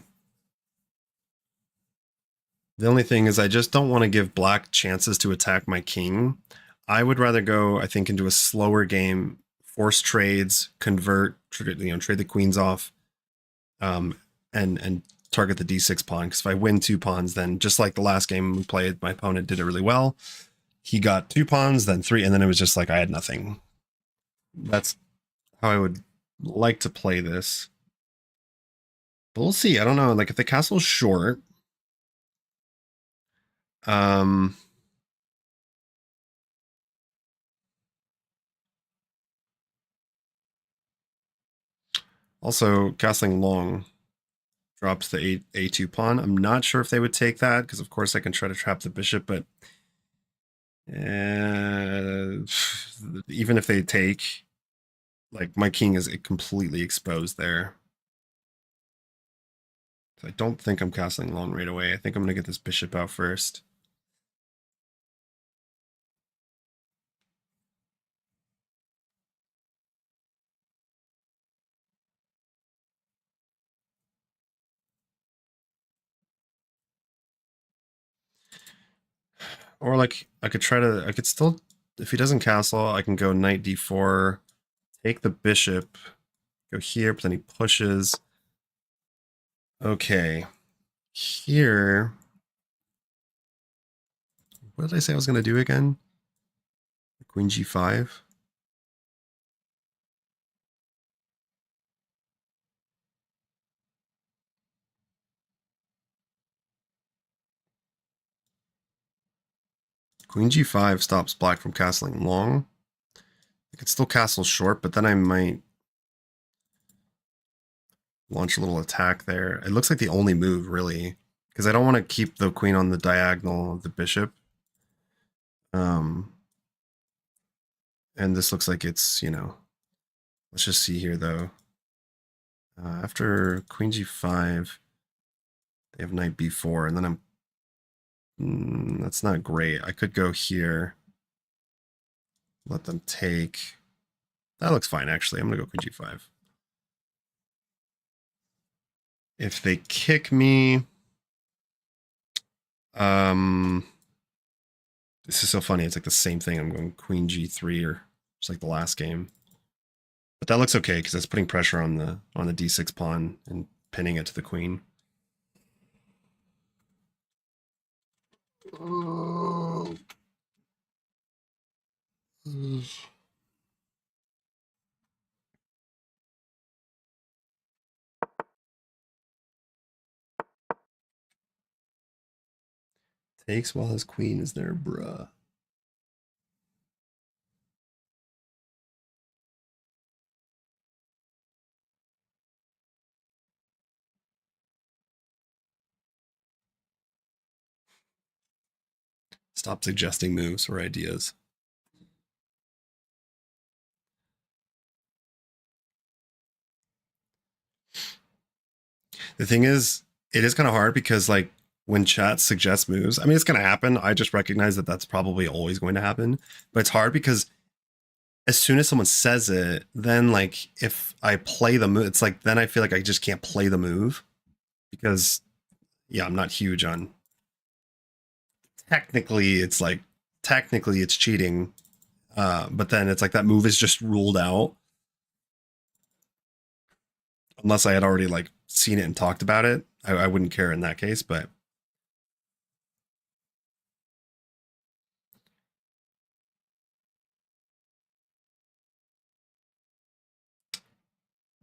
The only thing is I just don't want to give black chances to attack my king. I would rather go, I think, into a slower game, force trades, convert, trade the queens off, and target the d6 pawn. Because if I win 2 pawns, then just like the last game we played, my opponent did it really well. He got 2 pawns, then 3, and then it was just like I had nothing. That's how I would like to play this. But we'll see. I don't know. Like if the castle's short, also castling long drops the a2 pawn. I'm not sure if they would take that because of course I can try to trap the bishop, but even if they take, like my king is completely exposed there. So I don't think I'm castling long right away. I think I'm going to get this bishop out first. Or like I could still, if he doesn't castle, I can go knight d4, take the bishop, go here, but then he pushes. Okay. Here. What did I say I was going to do again? Queen g5. Queen g5 stops black from castling long. I could still castle short, but then I might launch a little attack there. It looks like the only move, really, because I don't want to keep the queen on the diagonal of the bishop. And this looks like it's, you know, let's just see here, though. After queen g5, they have knight b4, and then I'm... that's not great. I could go here. Let them take. That looks fine, actually. I'm going to go queen g5. If they kick me... this is so funny. It's like the same thing. I'm going queen g3, or just like the last game. But that looks okay, because that's putting pressure on the d6 pawn and pinning it to the queen. Takes while his queen is there, bruh. Stop suggesting moves or ideas. The thing is, it is kind of hard because, like, when chat suggests moves, I mean, it's going to happen. I just recognize that that's probably always going to happen. But it's hard because as soon as someone says it, then, like, if I play the move, it's like, then I feel like I just can't play the move. Because, yeah, I'm not huge on... Technically, it's like, technically it's cheating. But then it's like that move is just ruled out. Unless I had already, like, seen it and talked about it. I wouldn't care in that case, but...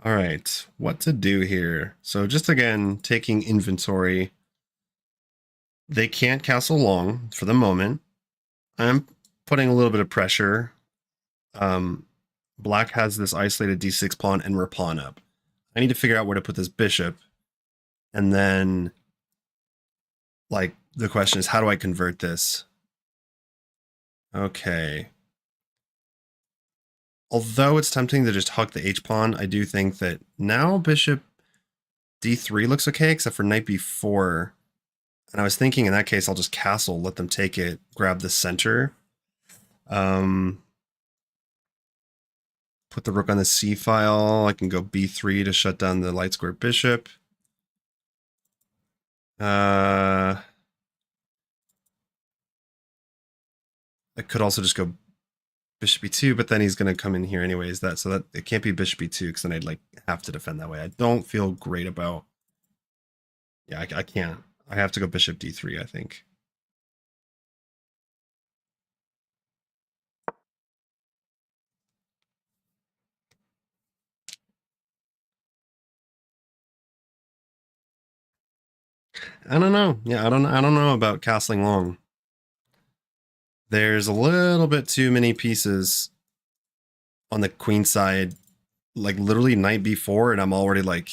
All right, what to do here? So just again, taking inventory. They can't castle long for the moment. I'm putting a little bit of pressure. Black has this isolated d6 pawn and we're pawn up. I need to figure out where to put this bishop. And then, like, the question is, how do I convert this? Okay. Although it's tempting to just huck the h-pawn, I do think that now bishop d3 looks okay, except for knight b4. And I was thinking in that case, I'll just castle, let them take it, grab the center. Put the rook on the c file. I can go b3 to shut down the light square bishop. I could also just go bishop b2, but then he's going to come in here anyways. So that it can't be bishop b2 because then I'd like have to defend that way. I don't feel great about. Yeah, I can't. I have to go bishop d3, I think. I don't know. Yeah, I don't know about castling long. There's a little bit too many pieces on the queen side, like literally knight b4, and I'm already like,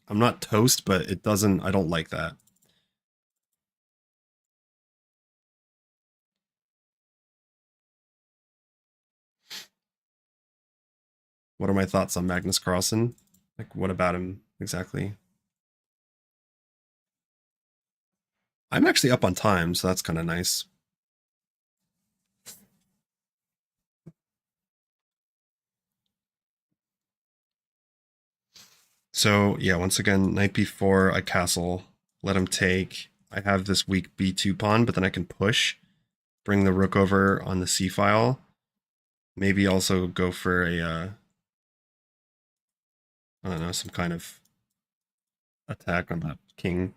I'm not toast, but it doesn't, I don't like that. What are my thoughts on Magnus Carlsen? Like, what about him exactly? I'm actually up on time, so that's kind of nice. So, yeah, once again, knight b4, I castle, let him take. I have this weak b2 pawn, but then I can push. bring the rook over on the c file. Maybe also go for a, I don't know, some kind of attack on that king.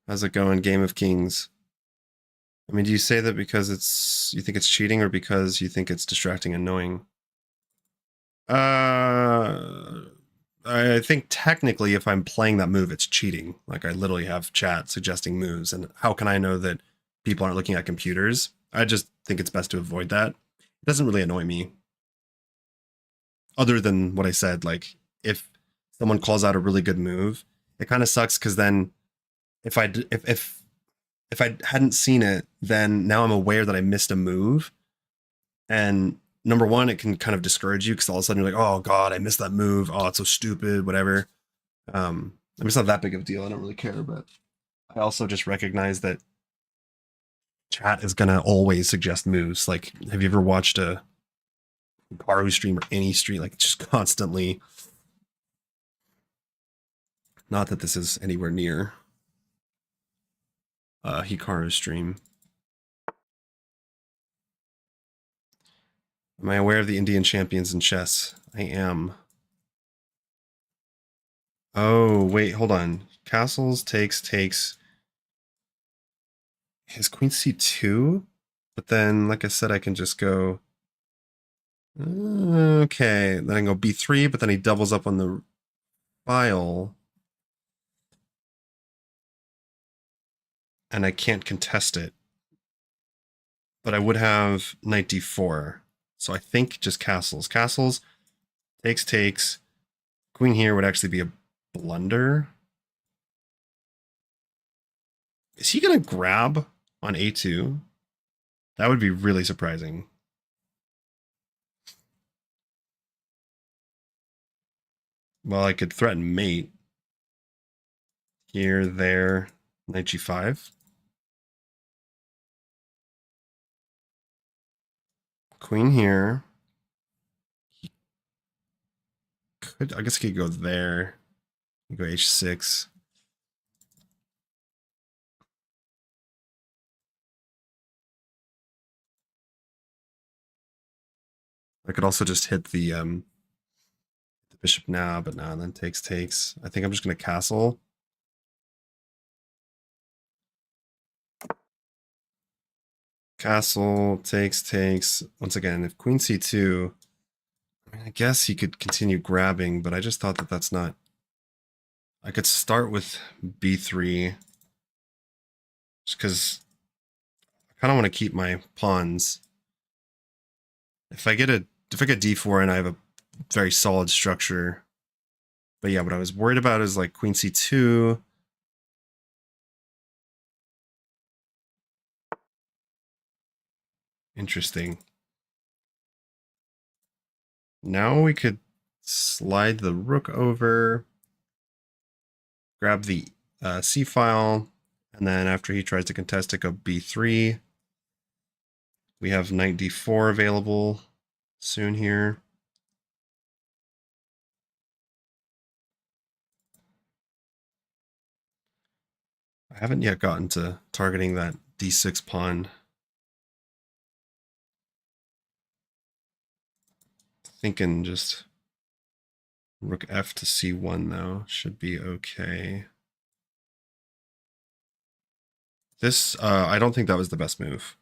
How's it going, Game of Kings? I mean, do you say that because you think it's cheating, or because you think it's distracting and annoying? I think technically if I'm playing that move, it's cheating. Like, I literally have chat suggesting moves, and how can I know that people aren't looking at computers? I just think it's best to avoid that. It doesn't really annoy me. Other than what I said, like, if someone calls out a really good move, it kind of sucks, because then if I hadn't seen it, then now I'm aware that I missed a move. And number one, it can kind of discourage you, because all of a sudden you're like, oh God, I missed that move. Oh, it's so stupid, whatever. I mean, it's not that big of a deal. I don't really care, but I also just recognize that chat is going to always suggest moves. Like, have you ever watched a caro stream or any stream? Like, just constantly. Not that this is anywhere near Hikaru's stream. Am I aware of the Indian champions in chess? I am. Oh, wait, hold on. Castles takes. His queen c2? But then, like I said, I can just go... Okay, then I can go b3, but then he doubles up on the file. And I can't contest it. But I would have knight d4. So I think just castles. Castles, takes. Queen here would actually be a blunder. Is he going to grab on a2? That would be really surprising. Well, I could threaten mate. Here, there, knight g5. Queen here. I guess he could go there. Go h6. I could also just hit the bishop now, but no, then takes. I think I'm just going to castle. Castle, takes. Once again, if queen c2, I mean, I guess he could continue grabbing, but I just thought that that's not... I could start with b3, just because I kind of want to keep my pawns. If I get d4 and I have a very solid structure. But yeah, what I was worried about is like queen c2. Interesting. Now we could slide the rook over, grab the c file, and then after he tries to contest it, go b3. We have knight d4 available soon here. I haven't yet gotten to targeting that d6 pawn. Thinking just rook f to c1 though should be okay. This, I don't think that was the best move.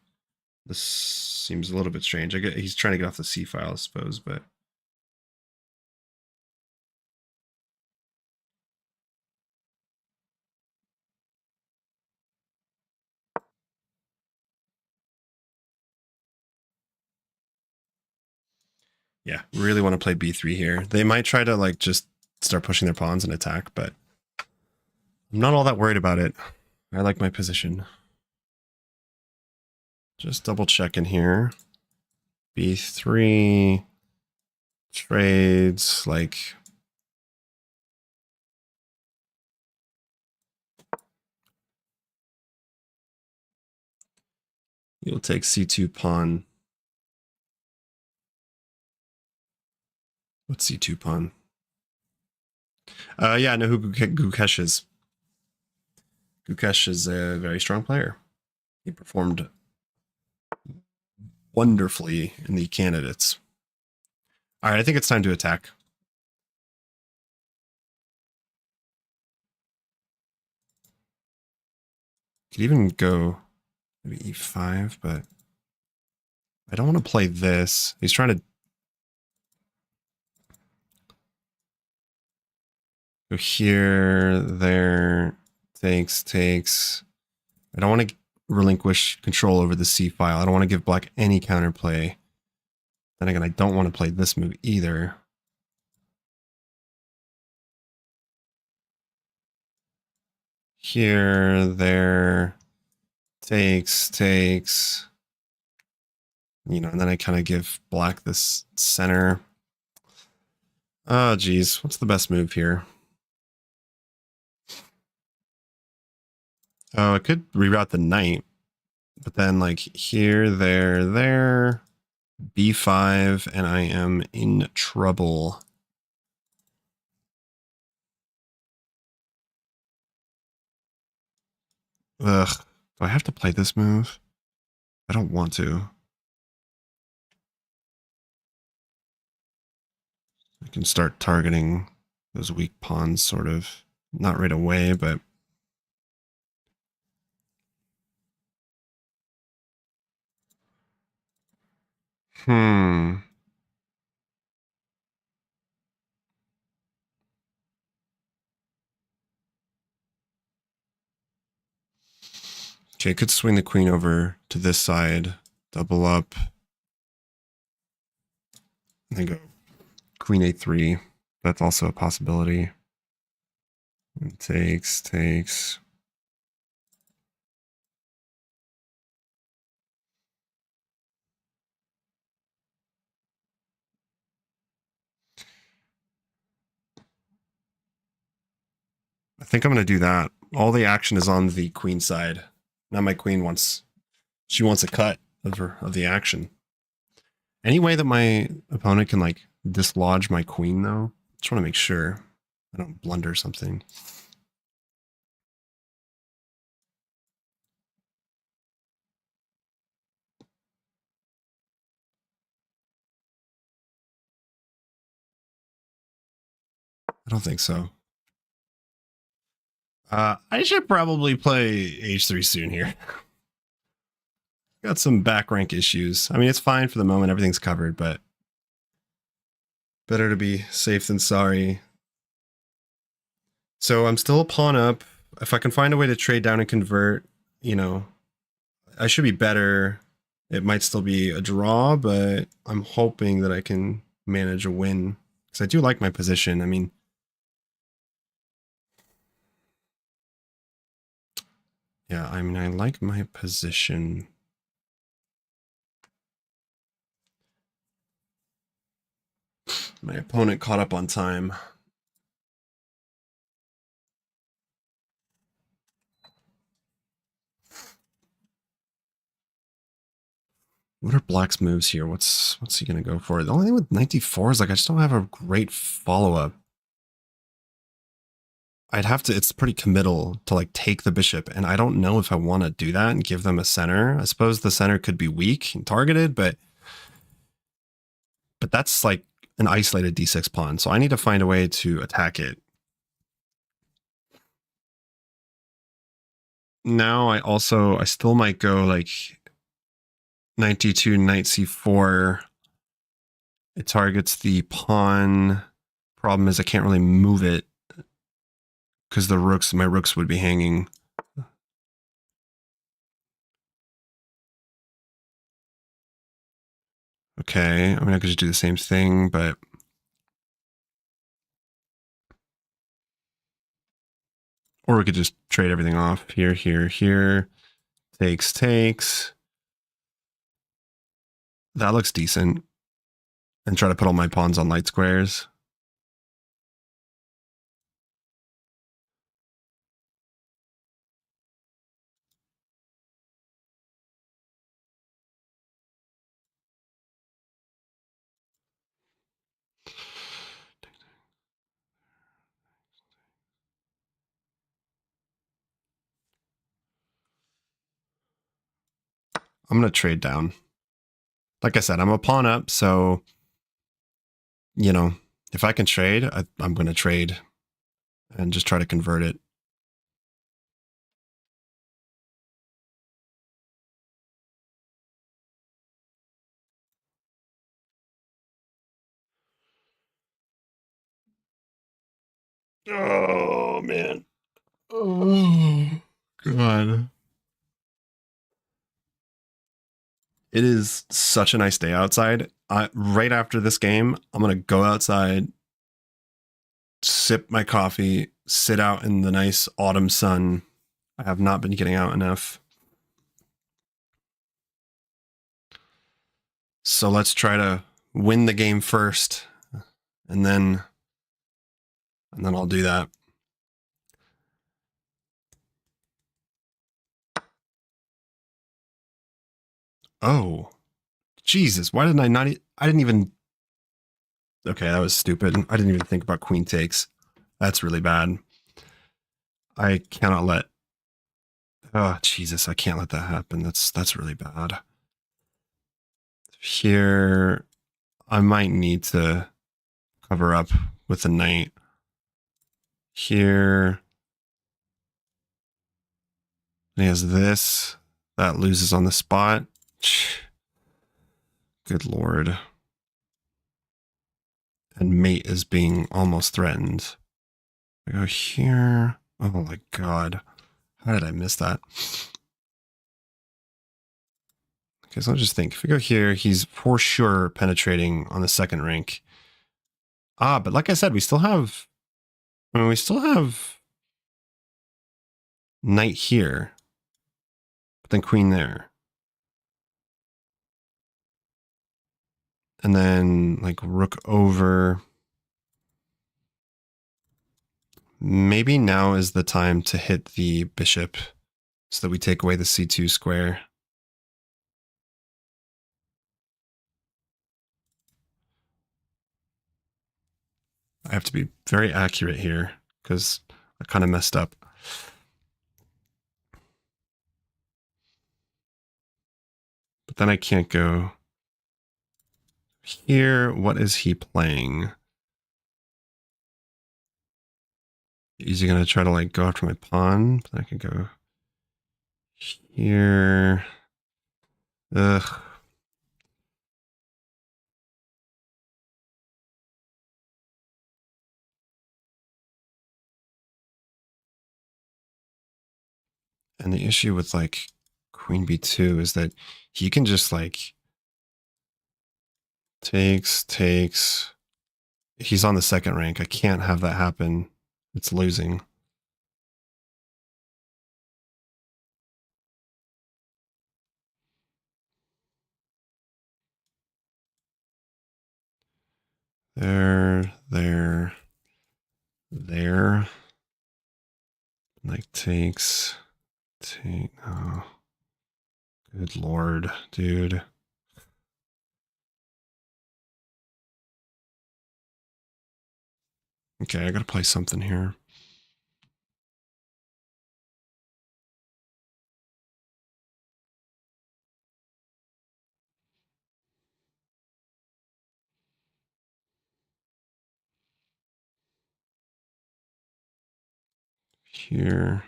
This seems a little bit strange. He's trying to get off the c file, I suppose, but... Yeah, really want to play b3 here. They might try to like just start pushing their pawns and attack, but I'm not all that worried about it. I like my position. Just double check in here. b3 trades, like... You'll take c2 pawn. What's c2 pawn? Yeah, I know who Gukesh is. Gukesh is a very strong player. He performed wonderfully in the candidates. All right, I think it's time to attack. Could even go maybe e5, but I don't want to play this. He's trying to go here, there, takes. I don't want to relinquish control over the c file. I don't want to give black any counterplay. Then again, I don't want to play this move either. Here, there, takes. You know, and then I kind of give black this center. Oh, geez. What's the best move here? Oh, I could reroute the knight. But then, like, here, there, b5, and I am in trouble. Ugh. Do I have to play this move? I don't want to. I can start targeting those weak pawns, sort of. Not right away, but... Okay, I could swing the queen over to this side, double up, and then go queen a3. That's also a possibility. Takes. I think I'm going to do that. All the action is on the queen side. Now my queen wants a cut of the action. Any way that my opponent can like dislodge my queen though, just want to make sure I don't blunder something. I don't think so. I should probably play h3 soon here. Got some back rank issues. I mean, it's fine for the moment. Everything's covered, but better to be safe than sorry. So I'm still a pawn up. If I can find a way to trade down and convert, you know, I should be better. It might still be a draw, but I'm hoping that I can manage a win because I do like my position. I mean, yeah, I like my position. My opponent caught up on time. What are black's moves here? What's he gonna go for? The only thing with 94 is like I just don't have a great follow-up. I'd have to, it's pretty committal to like take the bishop, and I don't know if I want to do that and give them a center. I suppose the center could be weak and targeted, but that's like an isolated d6 pawn, so I need to find a way to attack it. Now I still might go like 92 knight c4. It targets the pawn. Problem is I can't really move it because my rooks would be hanging. Okay, I mean I could just do the same thing, but or we could just trade everything off. Here. Takes. That looks decent. And try to put all my pawns on light squares. I'm going to trade down. Like I said, I'm a pawn up, so, you know, if I can trade, I'm going to trade and just try to convert it. Oh, man. Oh, God. It is such a nice day outside. Right after this game, I'm going to go outside, sip my coffee, sit out in the nice autumn sun. I have not been getting out enough. So let's try to win the game first, and then I'll do that. Oh, Jesus. Why didn't I not? I didn't even. Okay, that was stupid. I didn't even think about queen takes. That's really bad. I cannot let. Oh, Jesus. I can't let that happen. That's really bad. Here, I might need to cover up with a knight. Here, he has this. That loses on the spot. Good Lord. And mate is being almost threatened. I go here. Oh my God. How did I miss that? Okay, so I'll just think. If we go here, he's for sure penetrating on the second rank. Ah, but like I said, we still have... I mean, we still have knight here. But then queen there. And then, like, rook over. Maybe now is the time to hit the bishop so that we take away the c2 square. I have to be very accurate here because I kind of messed up. But then I can't go here. What is he playing? Is he going to try to like go after my pawn? I can go here. Ugh. And the issue with like queen b2 is that he can just like takes. He's on the second rank. I can't have that happen. It's losing. There. Like takes. Oh. Good Lord, dude. Okay, I gotta play something here. Here.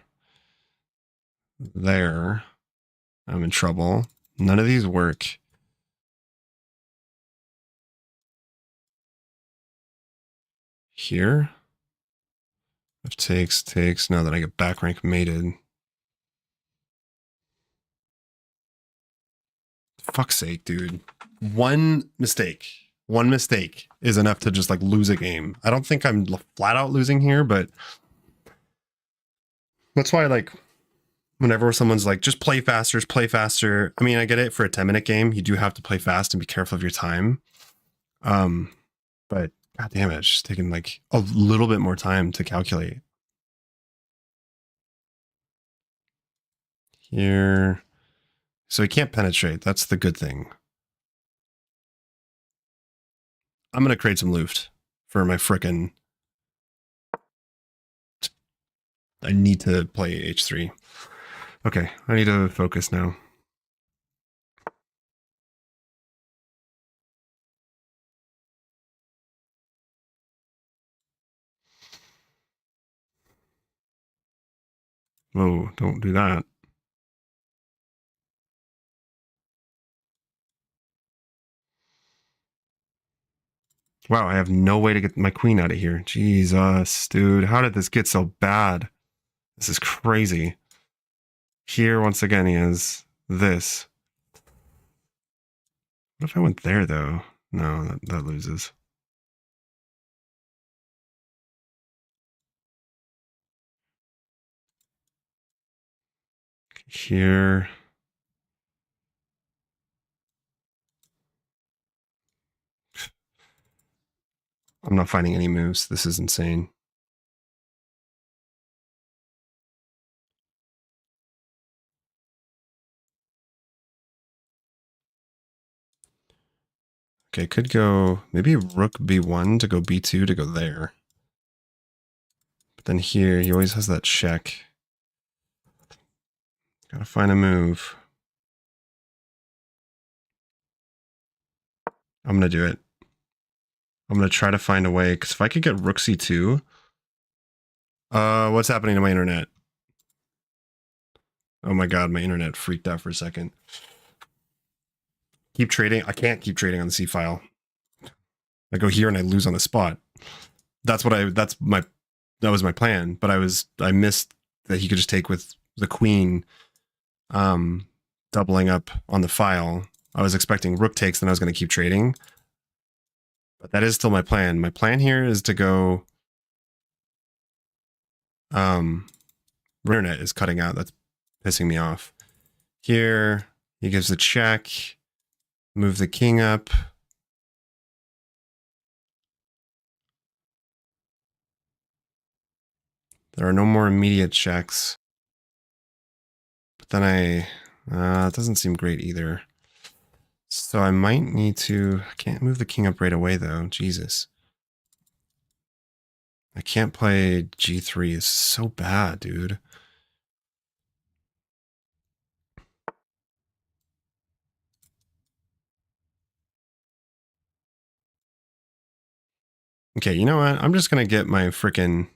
There. I'm in trouble. None of these work. Here. If takes. Now that I get back rank mated. Fuck's sake, dude. One mistake is enough to just like lose a game. I don't think I'm flat out losing here, but that's why like whenever someone's like, just play faster, I mean, I get it for a 10-minute game. You do have to play fast and be careful of your time. But God damn it, it's just taking like a little bit more time to calculate. Here. So he can't penetrate. That's the good thing. I'm going to create some Luft for my frickin'... I need to play h3. Okay, I need to focus now. Whoa, don't do that. Wow, I have no way to get my queen out of here. Jesus, dude. How did this get so bad? This is crazy. Here, once again, he has this. What if I went there, though? No, that loses. Here. I'm not finding any moves. This is insane. Okay, could go maybe rook b1 to go b2 to go there. But then here, he always has that check. Gotta find a move. I'm gonna do it. I'm gonna try to find a way, because if I could get rook c2... what's happening to my internet? Oh my god, my internet freaked out for a second. Keep trading. I can't keep trading on the C file. I go here and I lose on the spot. That was my plan, but I missed that he could just take with the queen doubling up on the file. I was expecting rook takes, then I was going to keep trading. But that is still my plan. My plan here is to go internet is cutting out. That's pissing me off. Here, he gives the check. Move the king up. There are no more immediate checks. But then it doesn't seem great either. So I might need to, I can't move the king up right away though. Jesus. I can't play g3. It's so bad, dude. Okay, you know what? I'm just going to get my freaking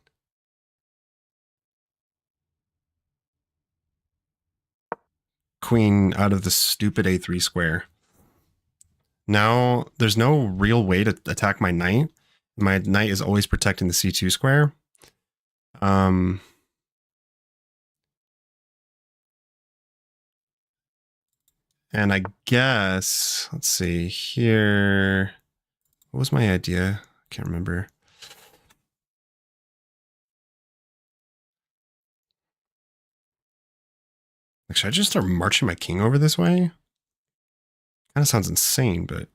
queen out of the stupid a3 square. Now, there's no real way to attack my knight. My knight is always protecting the c2 square. And I guess, let's see here. What was my idea? I can't remember. Like, should I just start marching my king over this way? Kind of sounds insane, but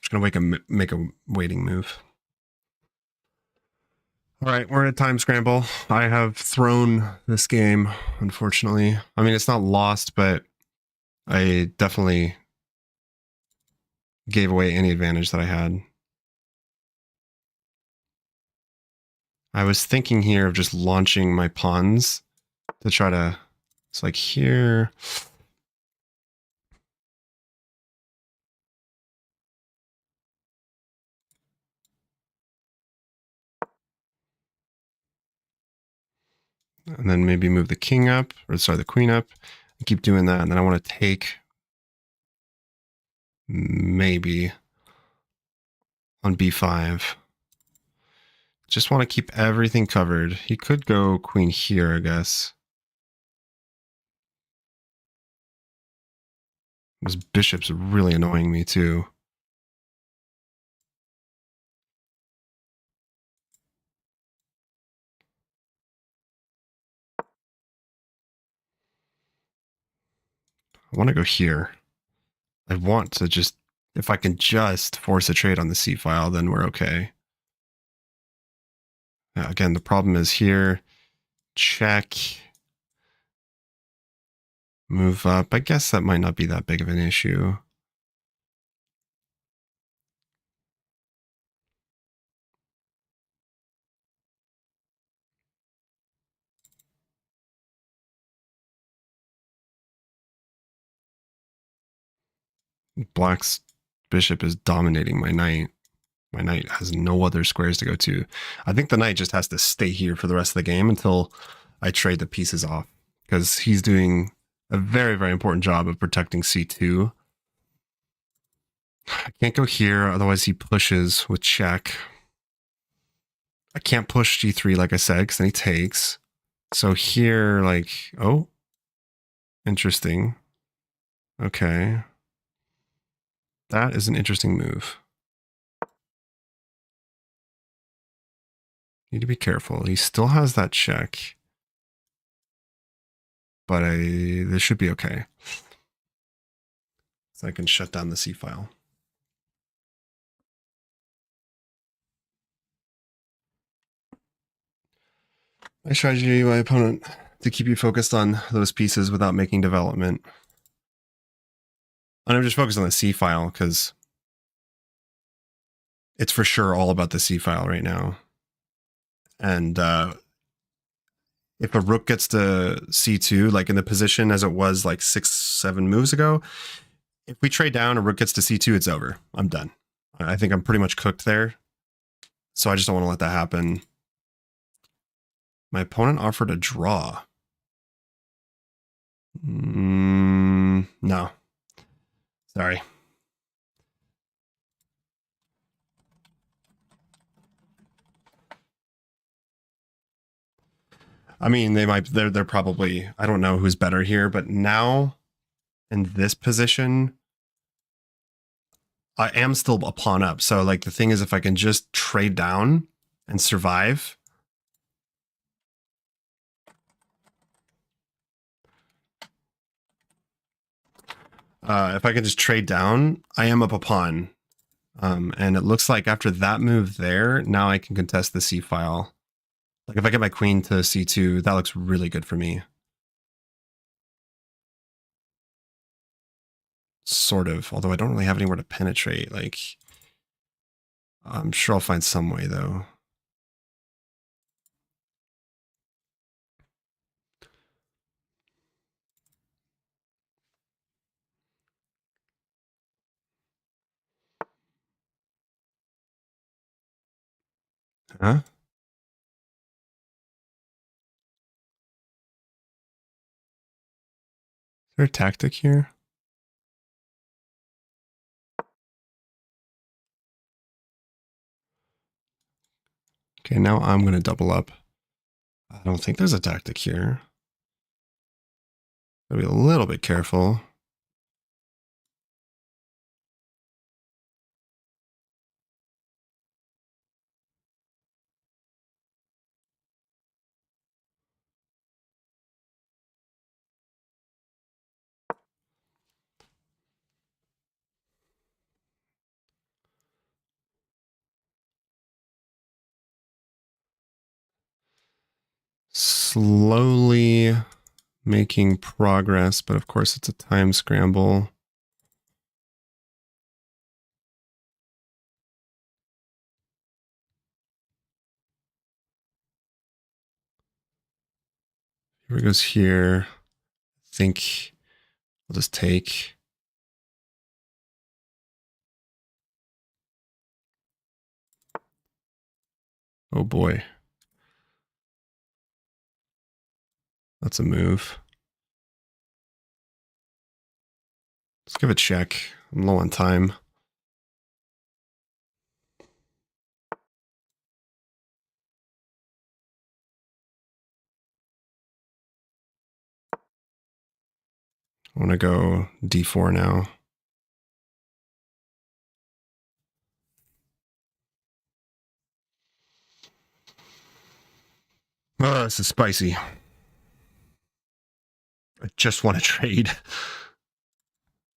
just gonna make a waiting move. All right, we're in a time scramble. I have thrown this game, unfortunately. I mean, it's not lost, but I definitely gave away any advantage that I had. I was thinking here of just launching my pawns to try to, it's like here. And then maybe move the king up, or sorry, the queen up. I keep doing that, and then I want to take maybe on b5. Just want to keep everything covered. He could go queen here, I guess. This bishop's really annoying me too. I want to go here. I want to just, if I can just force a trade on the c file, then we're okay. Again, the problem is here, check. move up. I guess that might not be that big of an issue. Black's bishop is dominating my knight. My knight has no other squares to go to. I think the knight just has to stay here for the rest of the game until I trade the pieces off, because he's doing a very, very important job of protecting c2. I can't go here, otherwise he pushes with check. I can't push g3 like I said, because then he takes. So here, like, oh, interesting. Okay. That is an interesting move. Need to be careful. He still has that check. But this should be okay. So I can shut down the C file. Nice strategy, my opponent, to keep you focused on those pieces without making development. And I'm just focused on the C file because it's for sure all about the C file right now. And if a rook gets to C2, like in the position as it was like 6-7 moves ago, if we trade down, a rook gets to C2, it's over. I'm done. I think I'm pretty much cooked there. So I just don't want to let that happen. My opponent offered a draw. No. Sorry. I mean, they're probably, I don't know who's better here, but now in this position, I am still a pawn up. So like the thing is, if I can just trade down and survive, if I can just trade down, I am up a pawn. And it looks like after that move there, now I can contest the C file. Like if I get my queen to C2, that looks really good for me. Sort of, although I don't really have anywhere to penetrate. Like, I'm sure I'll find some way though. Huh? Is there a tactic here? Okay, now I'm going to double up. I don't think there's a tactic here. Gotta be a little bit careful. Slowly making progress, but of course it's a time scramble. Here it goes here. I think I'll just take. Oh boy. That's a move. Let's give it a check. I'm low on time. I want to go D4 now. Oh, this is spicy. I just want to trade.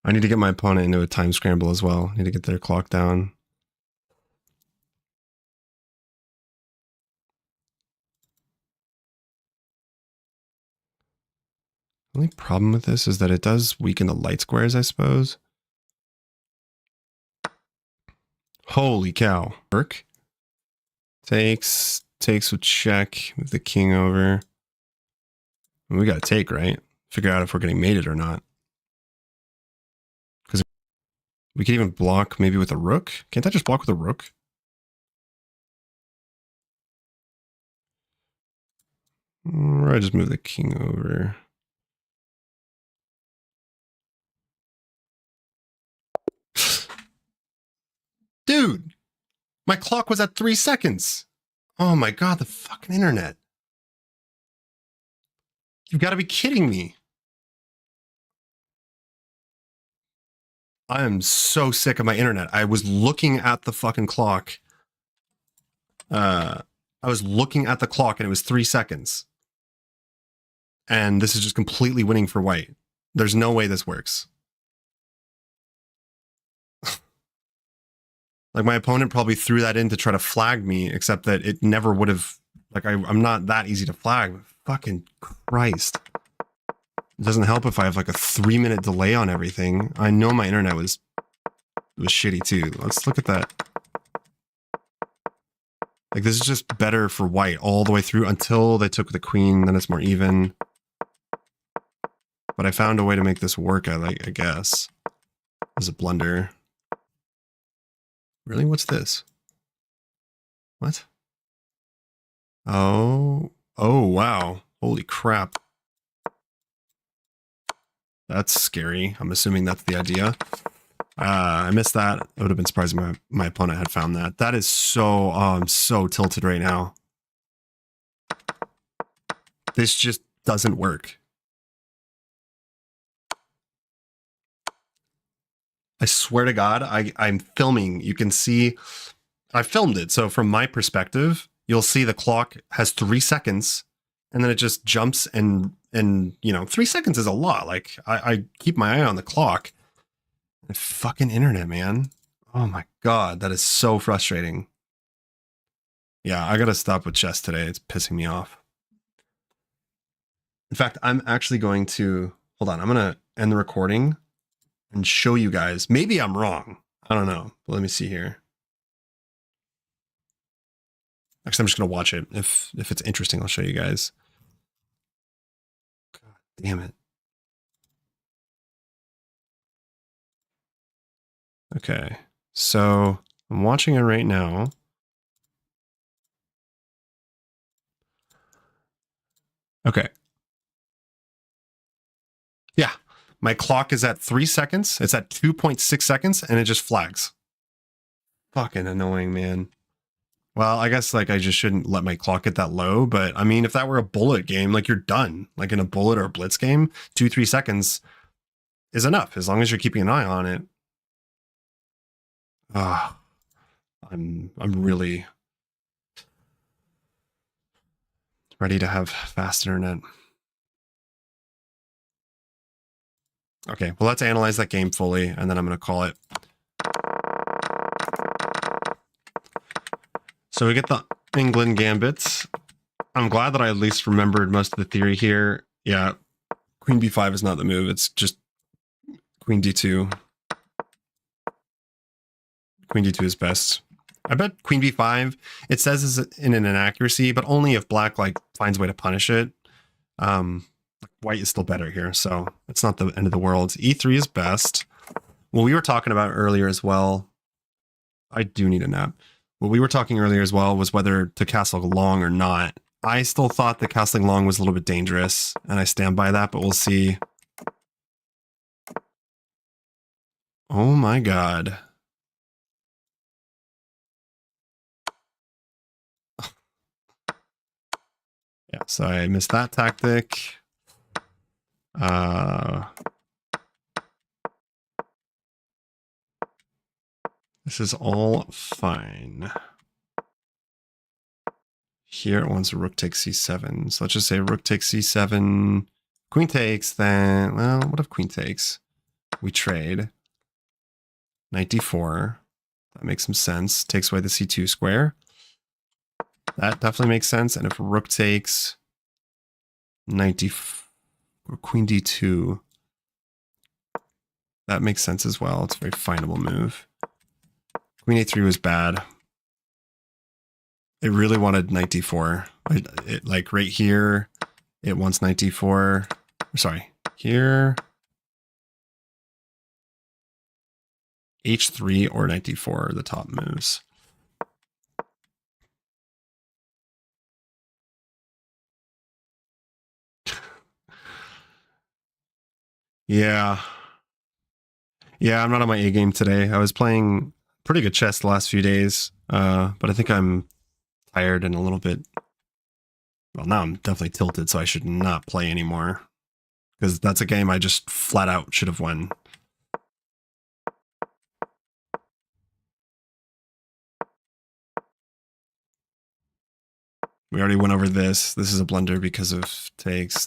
I need to get my opponent into a time scramble as well. I need to get their clock down. The only problem with this is that it does weaken the light squares, I suppose. Holy cow. Work. Takes with check, move the king over. We gotta take, right? Figure out if we're getting mated or not. Because we could even block maybe with a rook. Can't I just block with a rook? Or I just move the king over. Dude, my clock was at 3 seconds. Oh my God, the fucking internet. You've got to be kidding me. I am so sick of my internet. I was looking at the fucking clock. I was looking at the clock and it was 3 seconds. And this is just completely winning for white. There's no way this works. Like my opponent probably threw that in to try to flag me, except that it never would have, like I'm not that easy to flag. Fucking Christ. It doesn't help if I have like a 3-minute delay on everything. I know my internet was shitty too. Let's look at that. Like this is just better for white all the way through until they took the queen, then it's more even. But I found a way to make this work, I guess. As a blunder. Really? What's this? What? Oh. Oh, wow. Holy crap. That's scary. I'm assuming that's the idea. I missed that. It would have been surprising my opponent had found that. That is so, I'm so tilted right now. This just doesn't work. I swear to God, I'm filming. You can see, I filmed it. So from my perspective, you'll see the clock has 3 seconds and then it just jumps and you know, 3 seconds is a lot. Like I keep my eye on the clock. The fucking internet, man. Oh my God, that is so frustrating. Yeah, I gotta stop with chess today. It's pissing me off. In fact, I'm actually going to, hold on, I'm gonna end the recording and show you guys. Maybe I'm wrong. I don't know. But let me see here. Actually, I'm just going to watch it. If it's interesting, I'll show you guys. God damn it. Okay. So I'm watching it right now. Okay. Yeah. My clock is at 3 seconds. It's at 2.6 seconds and it just flags. Fucking annoying, man. Well, I guess like I just shouldn't let my clock get that low, but I mean, if that were a bullet game, like you're done. Like in a bullet or a blitz game, 2-3 seconds is enough as long as you're keeping an eye on it. I'm really ready to have fast internet. Okay, well, let's analyze that game fully, and then I'm going to call it. So we get the England Gambit. I'm glad that I at least remembered most of the theory here. Yeah, Queen B5 is not the move. It's just Queen D2. Queen D2 is best. I bet Queen B5, it says is in an inaccuracy, but only if black like finds a way to punish it. White is still better here, so it's not the end of the world. E3 is best. What we were talking about earlier as well, I do need a nap. What we were talking earlier as well was whether to castle long or not. I still thought that castling long was a little bit dangerous, and I stand by that, but we'll see. Oh my God. Yeah, so I missed that tactic. This is all fine. Here it wants rook takes c7. So let's just say rook takes c7. Queen takes, then, well, what if queen takes? We trade. Knight d4. That makes some sense. Takes away the c2 square. That definitely makes sense. And if rook takes, knight d4. or queen d2. That makes sense as well. It's a very findable move. Queen a3 was bad. It really wanted knight d4. It like right here, it wants knight d4. Sorry, here. h3 or knight d4 are the top moves. Yeah. Yeah, I'm not on my A game today. I was playing pretty good chess the last few days, but I think I'm tired and a little bit... Well, now I'm definitely tilted, so I should not play anymore. Because that's a game I just flat out should have won. We already went over this. This is a blunder because of takes,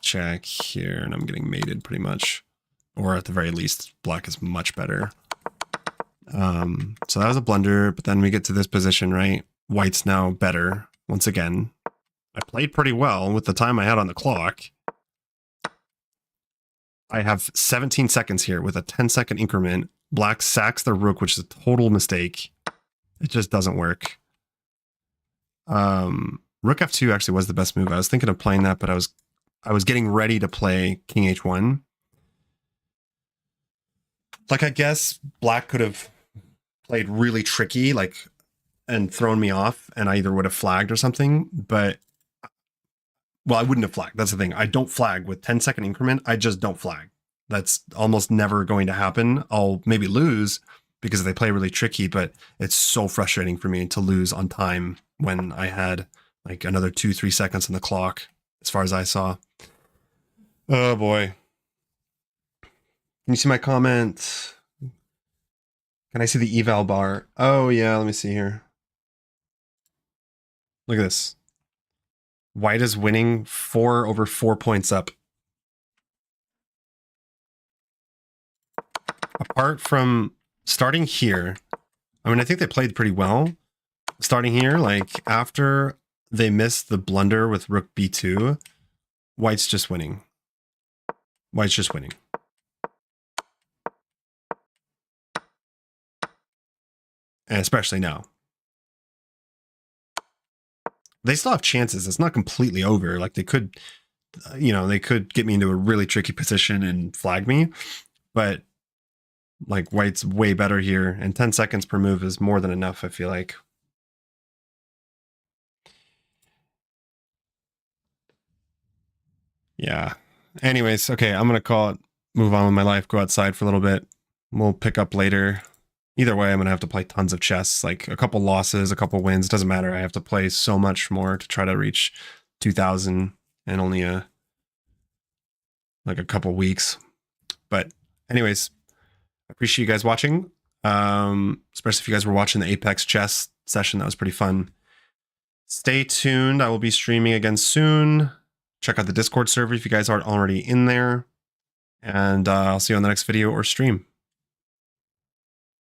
check here, and I'm getting mated pretty much. Or at the very least, black is much better. So that was a blunder, but then we get to this position, right? White's now better, once again. I played pretty well with the time I had on the clock. I have 17 seconds here with a 10-second increment. Black sacks the rook, which is a total mistake. It just doesn't work. Rook f2 actually was the best move. I was thinking of playing that, but I was getting ready to play king h1. Like, I guess black could have played really tricky, like, and thrown me off, and I either would have flagged or something, but, well, I wouldn't have flagged. That's the thing. I don't flag with 10-second increment. I just don't flag. That's almost never going to happen. I'll maybe lose because they play really tricky, but it's so frustrating for me to lose on time when I had like another 2-3 seconds on the clock, as far as I saw. Oh boy. Can you see my comment? Can I see the eval bar? Oh yeah, let me see here. Look at this. White is winning 4 over 4 points up. Apart from starting here, I mean, I think they played pretty well. Starting here, like after they missed the blunder with rook b2, White's just winning. White's just winning. And especially now. They still have chances. It's not completely over. Like they could, you know, they could get me into a really tricky position and flag me. But like White's way better here. And 10 seconds per move is more than enough, I feel like. Yeah. Anyways, okay, I'm going to call it, move on with my life, go outside for a little bit. We'll pick up later. Either way, I'm going to have to play tons of chess, like a couple losses, a couple wins. Doesn't matter. I have to play so much more to try to reach 2,000 in only like a couple weeks. But anyways, I appreciate you guys watching. Especially if you guys were watching the Apex chess session. That was pretty fun. Stay tuned. I will be streaming again soon. Check out the Discord server if you guys aren't already in there. And I'll see you on the next video or stream.